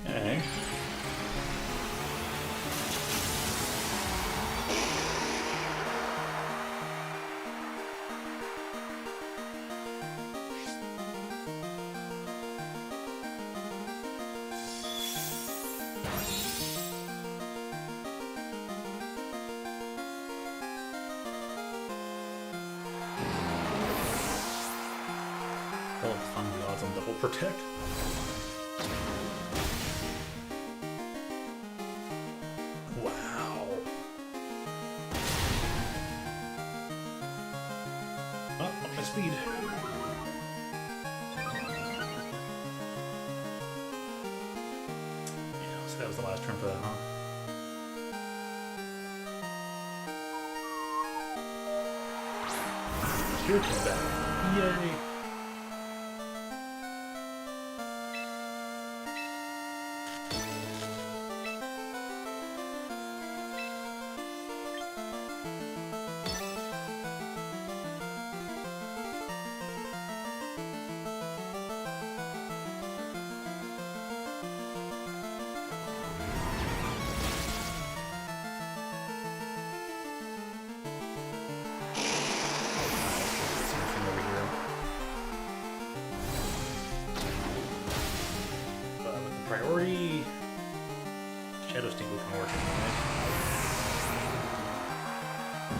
Okay. I'll find the odds on double protect. Wow. Oh, up my speed. Yeah, So that was the last turn for that, huh? Here comes back. Yay! Priority Shadow Sneak can work anyway.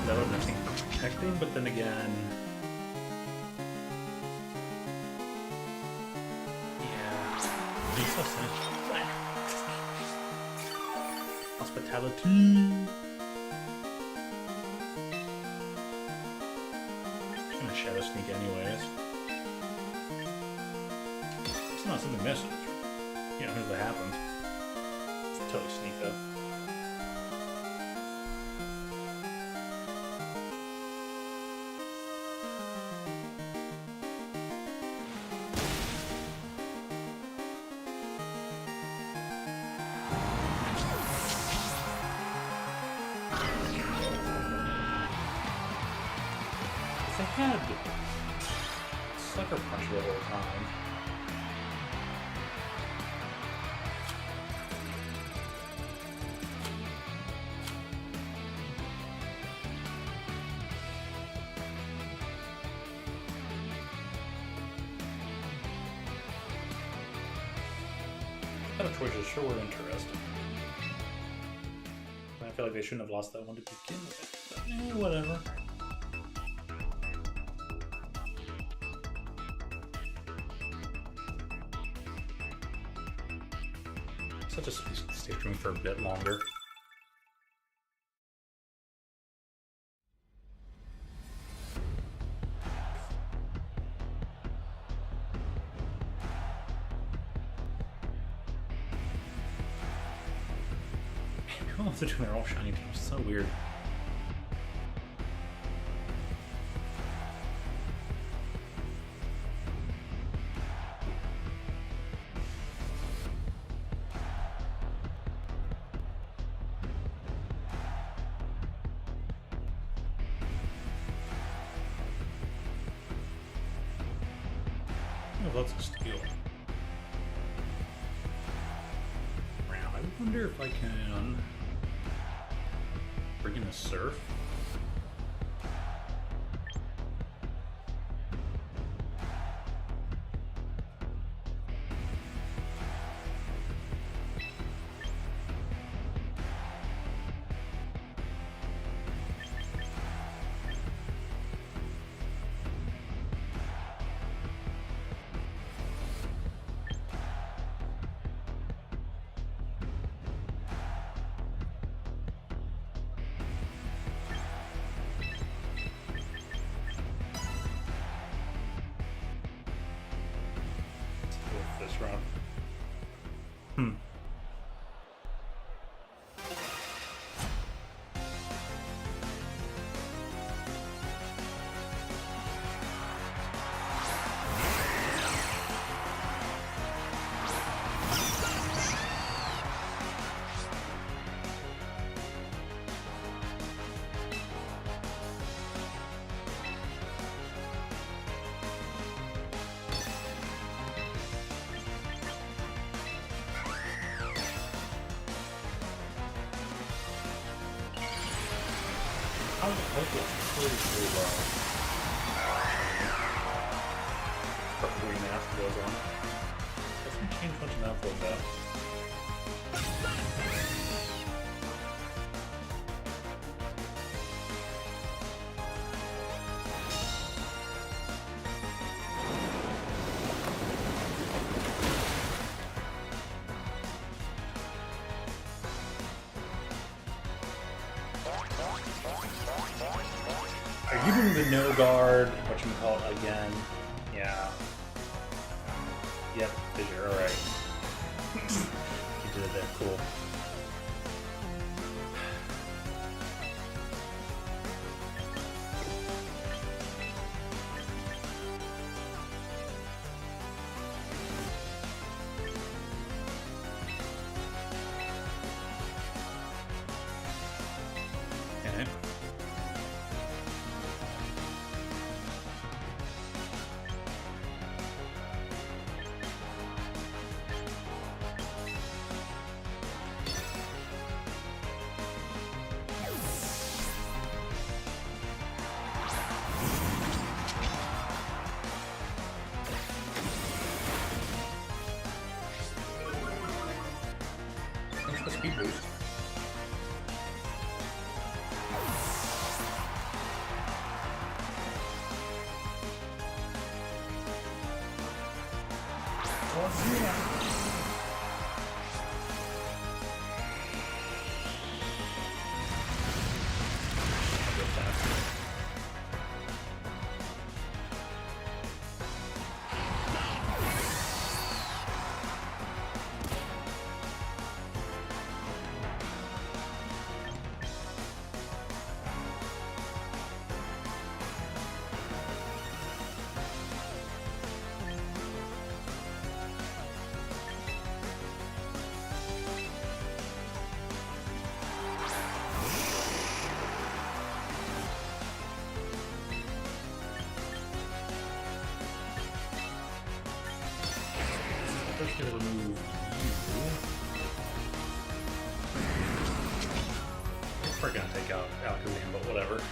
That would have been interesting for protecting, but then again, yeah, he's so sad. Hospitality. I'm gonna Shadow Sneak anyways. It's not something message. You know, if that happens. It's totally sneak though. They had Sucker Punch the whole time. Choices sure were interesting. I feel like they shouldn't have lost that one to begin with, but whatever. Such a stay streaming for a bit longer. They're all shiny teams. So weird. Oh, lots of steel. I wonder if I can bring in a surf. This round. How did it pretty well? But green after goes on. Doesn't change much of that for that. Are you doing the no guard, whatchamacallit, again? Yeah. Yep, figure, alright. did it there. Cool. Okay. Thanks for the speed boost. Oh, yeah. First, gonna remove you. We're gonna take out Alkazam, but whatever.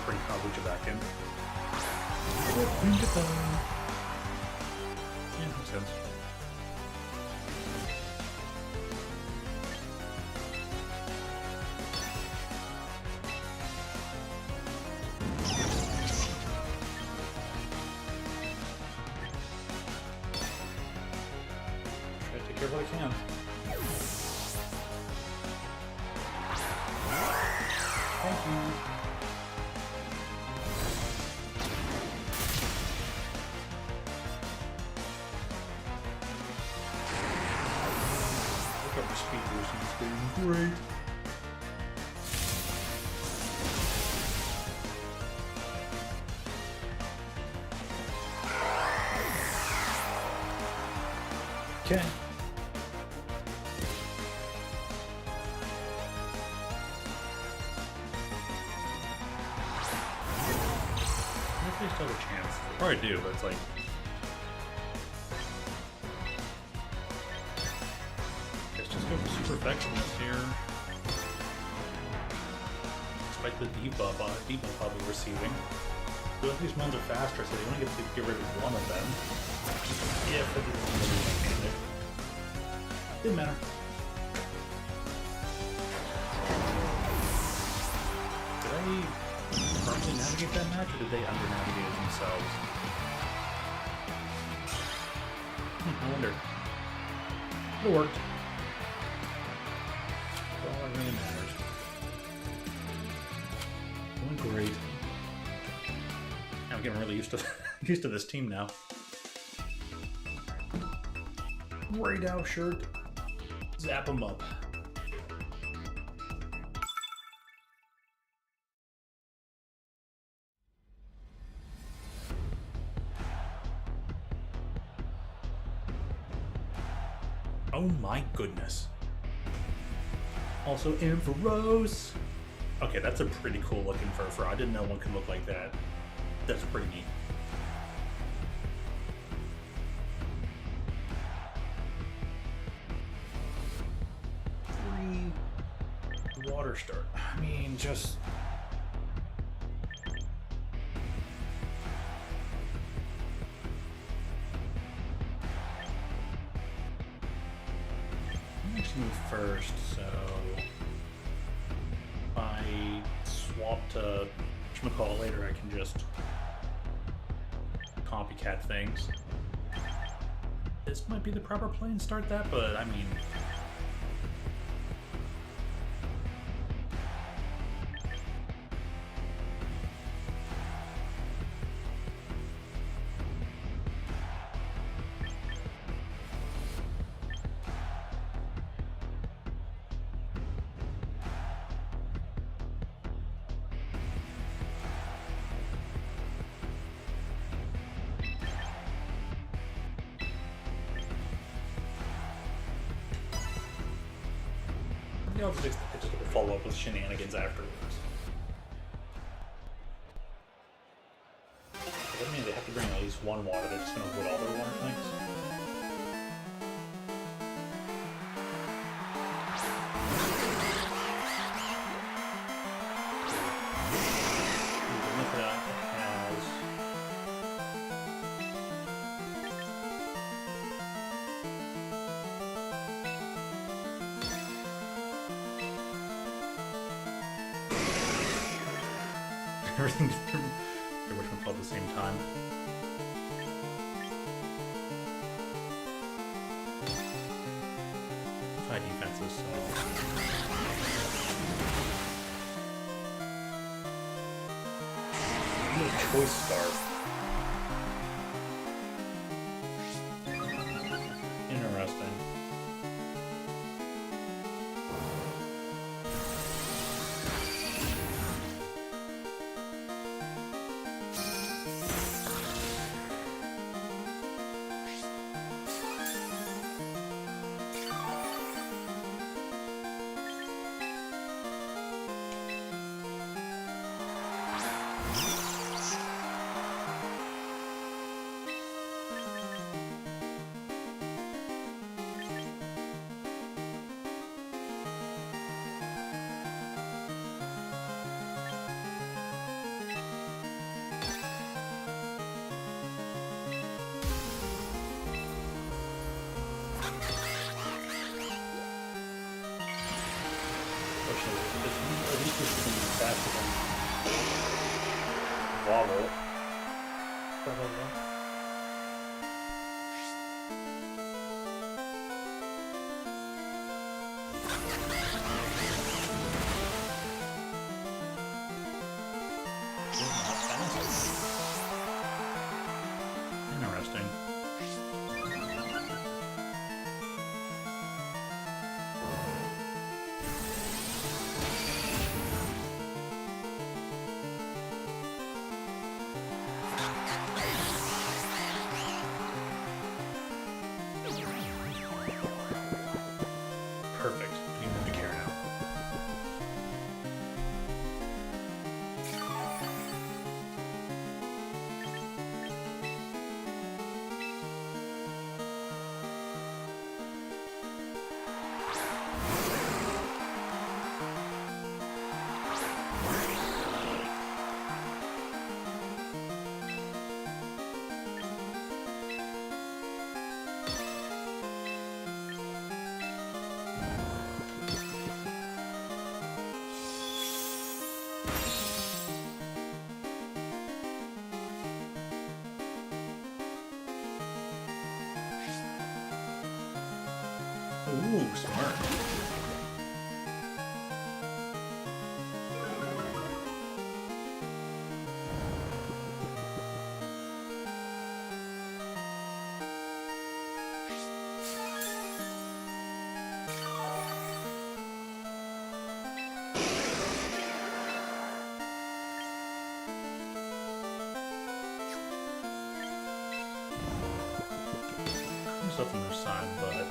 Pretty probably get back in. Yeah, makes sense. Try to take care of what I can. Thank you. Speed boosting is doing great. Okay. I think they still have a chance. They probably do, but it's like. Go for super effectiveness here. Despite the debuff I'll be receiving. Both these ones are faster, so you only get to get rid of one of them. Yeah, but it didn't matter. Did I properly navigate that match, or did they under-navigate it themselves? I wonder. It worked. All that really matters. Doing great. I'm getting really used to this team now. Great out shirt. Zap them up. Oh my goodness. Also Ampharos. Okay, that's a pretty cool looking fur. I didn't know one could look like that. That's pretty neat. Water start. I mean, just... Let's move first, so... If I swap to whatchamacallit later, I can just copycat things. This might be the proper play and start that, but I mean... I'll just follow up with shenanigans afterwards. That means they have to bring at least one water. They're just going to avoid all their water things. Everything's pretty much fell at the same time. High defenses, so... I need a choice scarf. Interesting. At least this is going to be faster than Vogel. Interesting. Perfect. You move to care now. Ooh, smart. Stuff on their side, but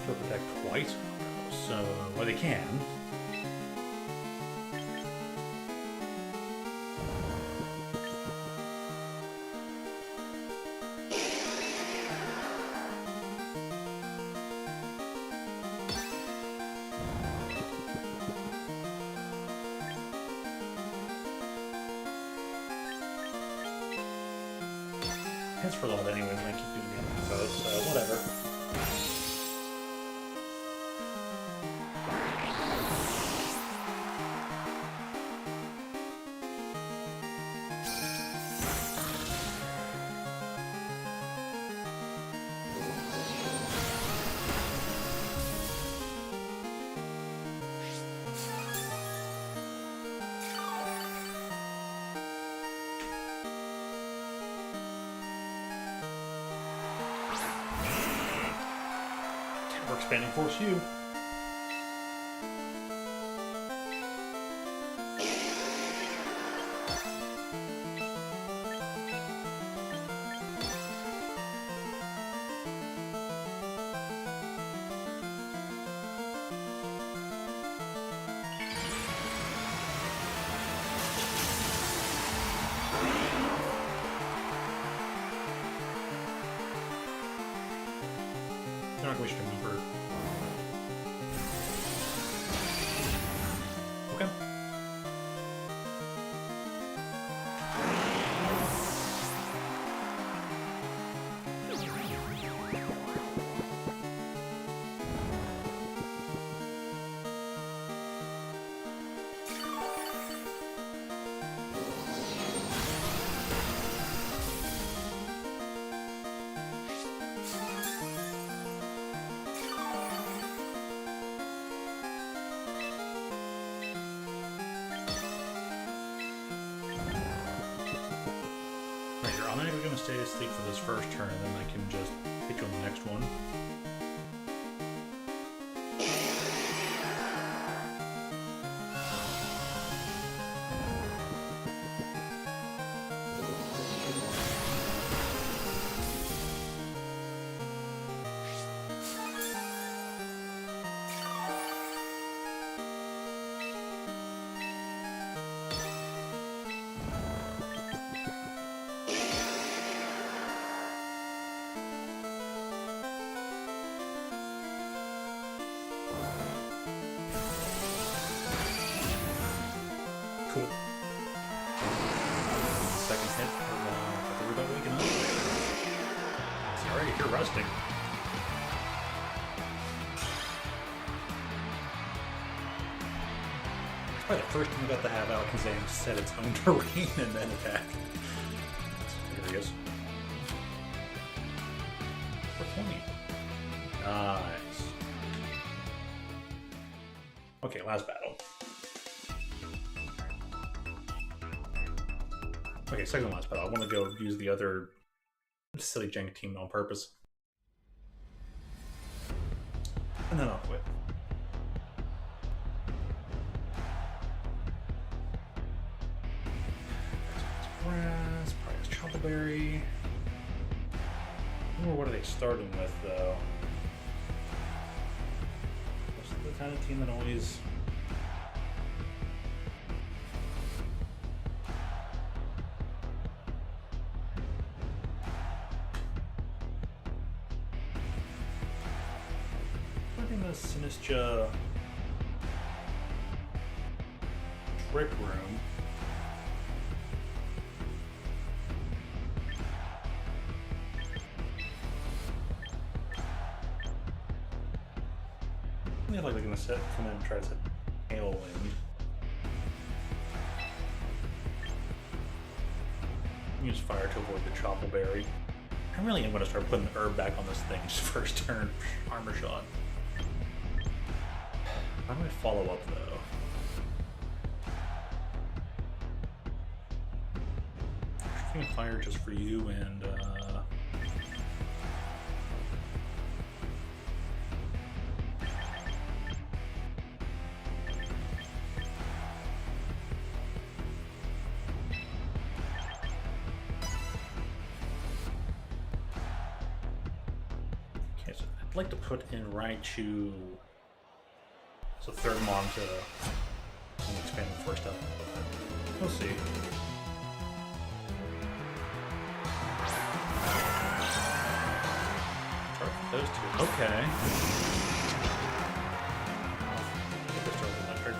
to protect twice, so well they can. It's for love anyways, and I keep doing the other episodes, so whatever. We're expanding force you. They're not going to remember. Okay. I'm not even going to stay asleep for this first turn, and then I can just hit you on the next one. Cool. Second hit for the reboot waking up. Sorry, you're rusting. It's probably the first time we got to have Alakazam set its own terrain and then attack. There he is. For 20. Nice. Okay, last battle. Okay, second last battle. I want to go use the other silly jank team on purpose. And then I'll quit. Grass, probably Choppleberry. Or what are they starting with, though? This is the kind of team that always... Sinistra Trick Room. I feel like they're gonna come in and try to set Tailwind. Use fire to avoid the Choppleberry. I really am gonna start putting the herb back on this thing just first turn. Armor shot. How do I follow up, though? I'm gonna fire just for you and, okay, so I'd like to put in Raichu, so third Mon to expand the first up. We'll see. Start with those two. Okay. Get this to electric.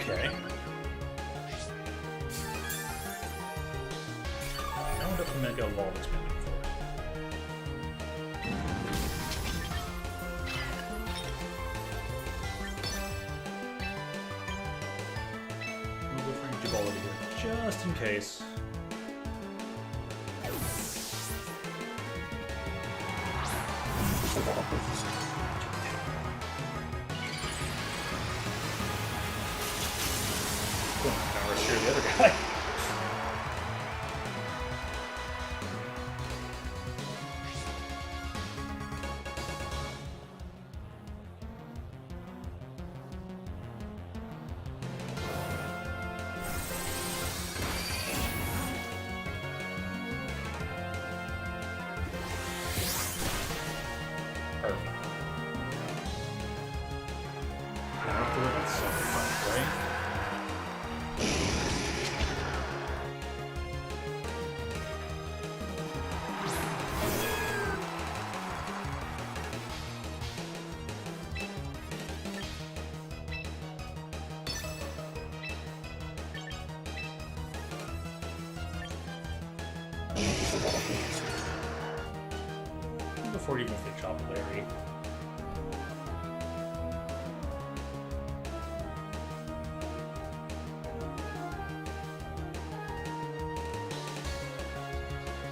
Okay. Now we're up to Mega Wall expanding force. We'll go for Jabology here, just in case. Power steer the other guy. Perfect. Now up to that sacrifice, right? Before you even think Chop Larry.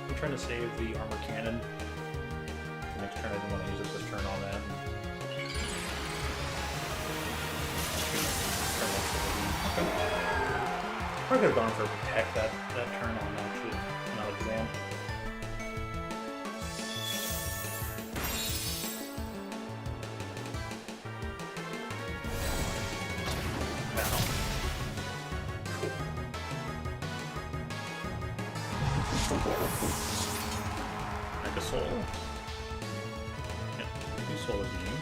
I'm trying to save the armor cannon. The next turn I didn't want to use it this turn on that. Okay. Probably could have gone for Protect that turn on actually, not a command. Like a soul. Yeah, do soul beam.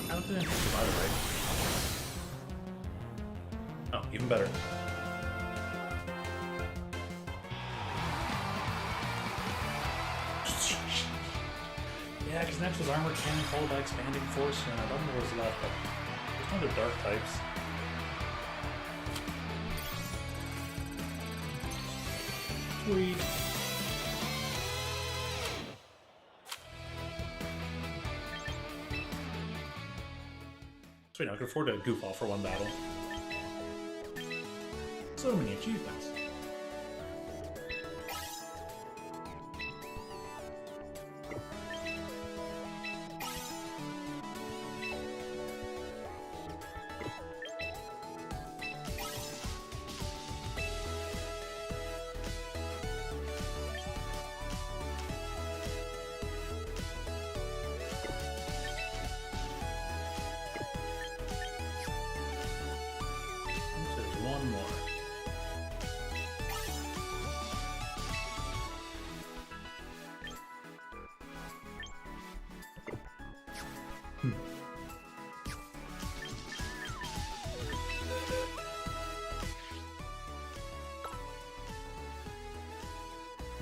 I don't think I can survive it, right? Oh, even better. Yeah, because next was Armor Cannon followed by Expanding Force, and I don't know what's left, but there's no other Dark types. Sweet. Sweet, now I can afford to goof off for one battle. So many achievements. One more.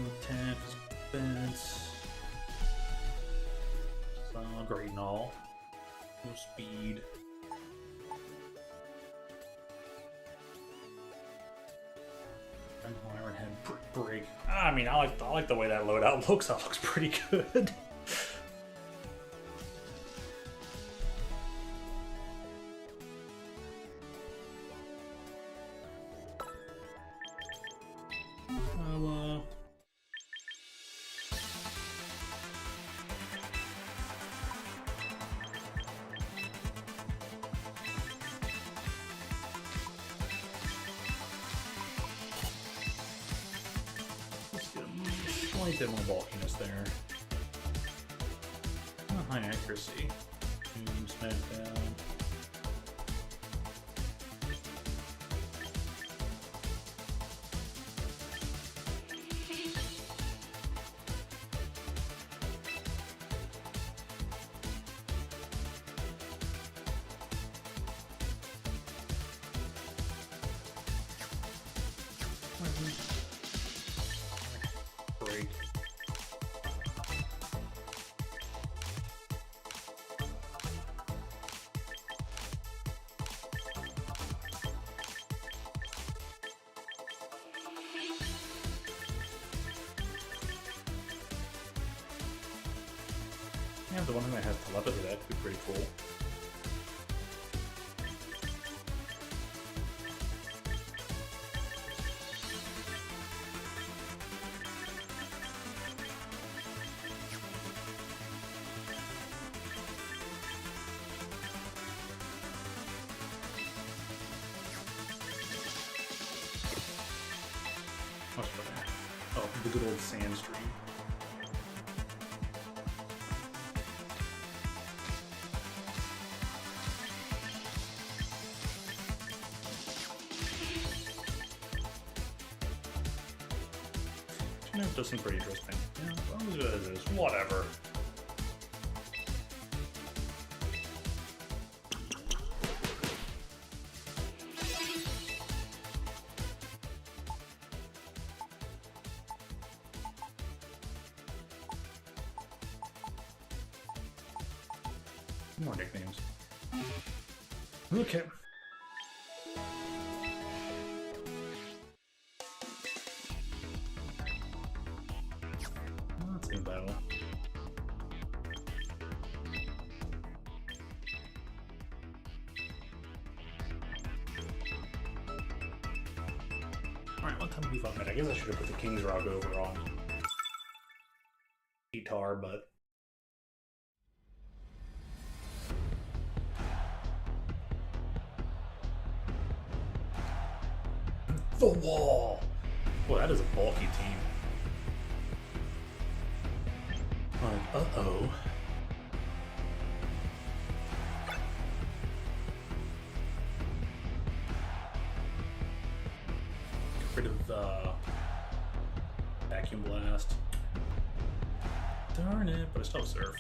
Attack, defense. Great and all. No speed. Iron Head break. I mean, I like the way that loadout looks. That looks pretty good. Slight bit more bulkiness there. Not high accuracy. Smash down. Break. Yeah, the one that has telepathy, that could be pretty cool. What's that? Oh, the good old sand stream. You know, it does seem pretty interesting. Yeah, as long as it is, whatever. More nicknames. Okay. That's in battle. Alright, what time do we thought that? I guess I should have put the King's Rock over on guitar, but the wall! Well, that is a bulky team. Like, uh-oh. Get rid of the vacuum blast. Darn it, but I still have surf.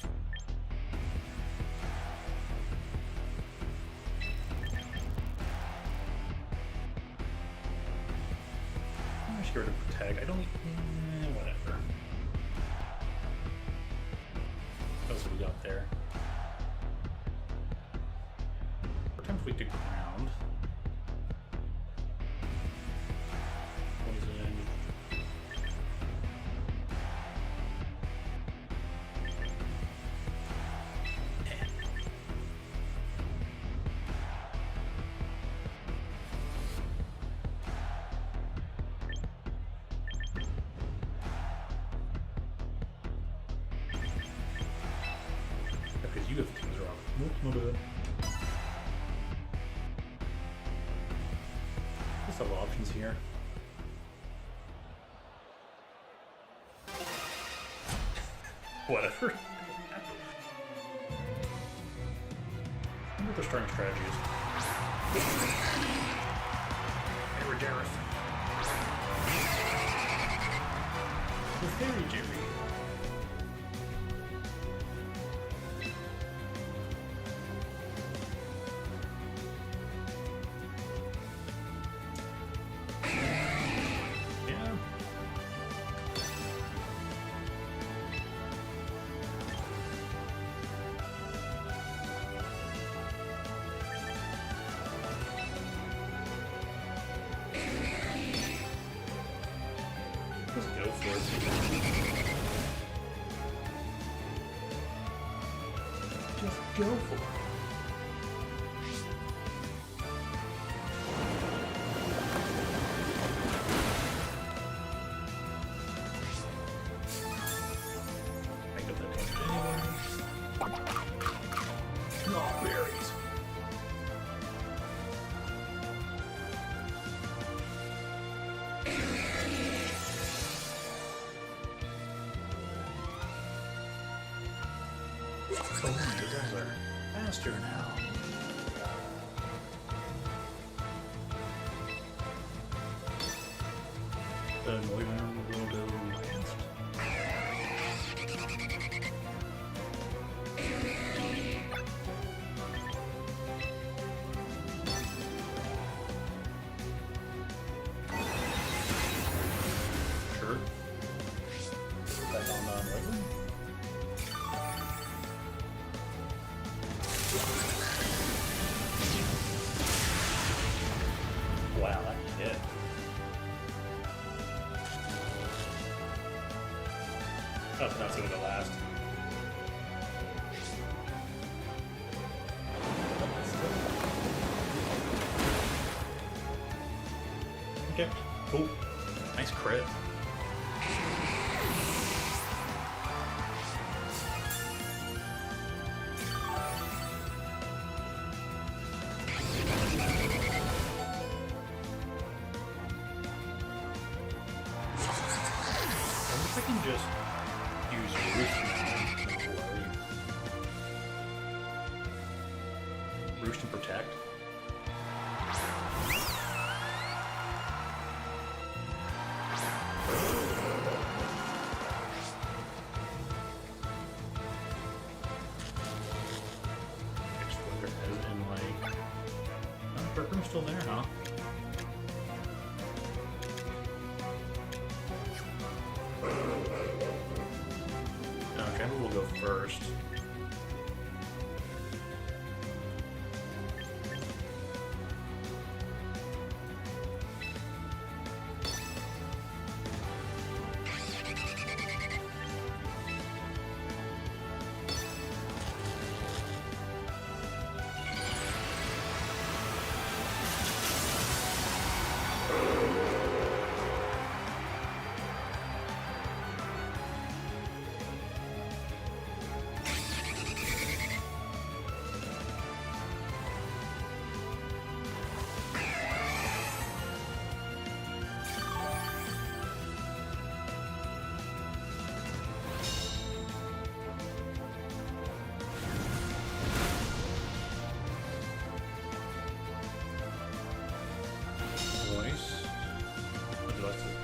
I should get rid of protect. I don't. Whatever. What else have we got there? Sometimes we dig ground. Poison. Because you have the King's Rock. Nope, my bad. There's several options here. Whatever. I wonder what their starting strategy is. Hey, Gareth. The Fairy Jerry. Just go for it. Just go for it. I got that damage anyway. No, berries. Oh, you guys are faster now. The Neumann will go last. Sure. Back on Neumann. Wow, that hit. Oh, that's gonna go last. Okay, cool. Nice crit. I can just use Roost now. Roost and Protect. Exploder as in like... Oh, Bertram's still there, huh? Okay, we'll go first.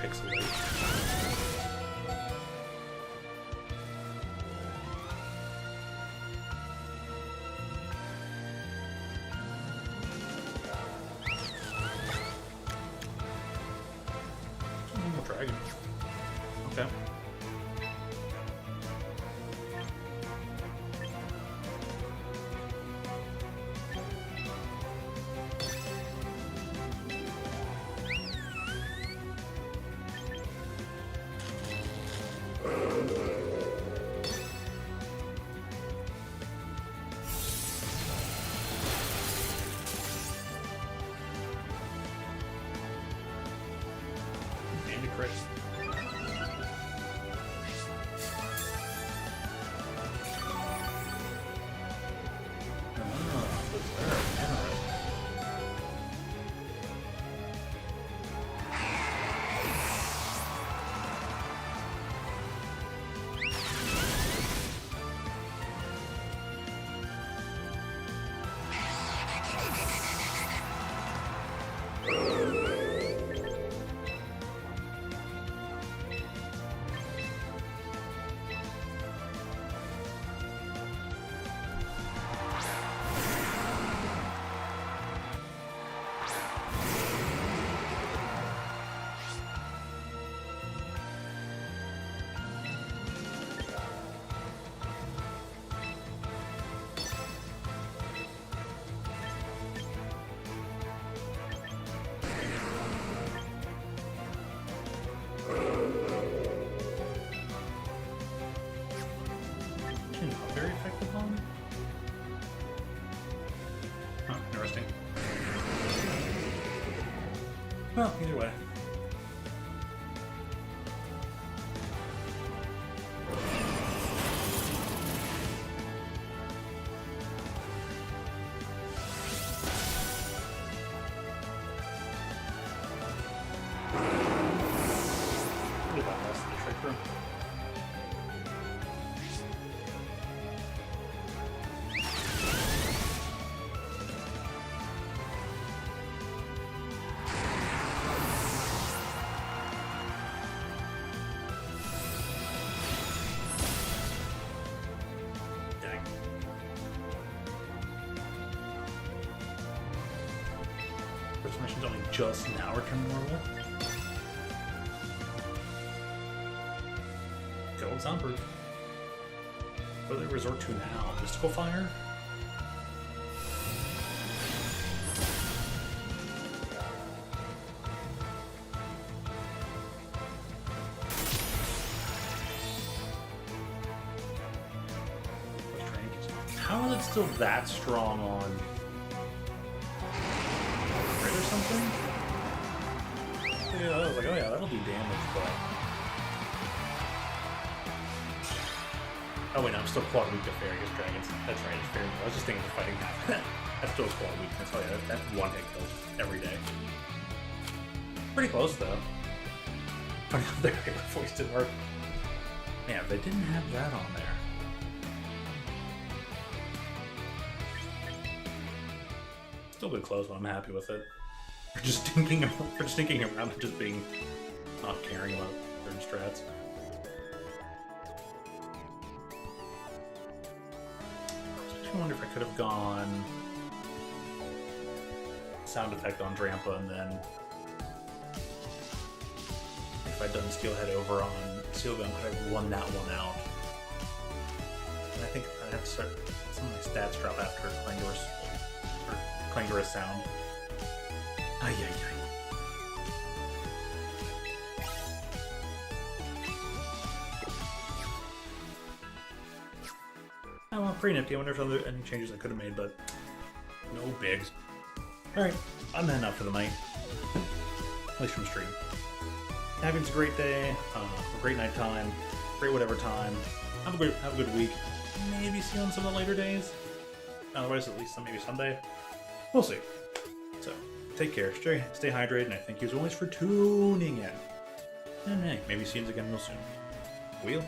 Pixelate. One more dragon. Okay. And a crit. Well, either way. First mission's only just now returning normal. Good old soundproof. What do they resort to now? Mystical Fire? How is it still that strong on Grid or something? Yeah, I was like, oh yeah, that'll do damage, but... Oh wait, no, I'm still quad weak to Fairy against Dragons. That's right, it's Fairy. I was just thinking of fighting half. That's still quad weakness. Oh yeah, that's one hit kills every day. Pretty close though. Funny how their hyper voice didn't work. Man, if they didn't have that on there. Still good close, but I'm happy with it. For just thinking around and just being not caring about certain strats. I wonder if I could have gone sound effect on Drampa and then if I'd done Steelhead over on Steel Gun, could I have won that one out? And I think I have to start some of my stats drop after Clangorous sound. Ay, ay, ay. Oh, well, pretty nifty. I wonder if there are any changes I could have made, but no bigs. Alright, I'm heading out for the night. At least from stream. Having a great day, a great night time, great whatever time. Have a good week. Maybe see you on some of the later days. Otherwise, at least maybe Sunday. We'll see. So, take care, stay hydrated, and I thank you as always for tuning in. And hey, maybe see you again real soon. Wheel.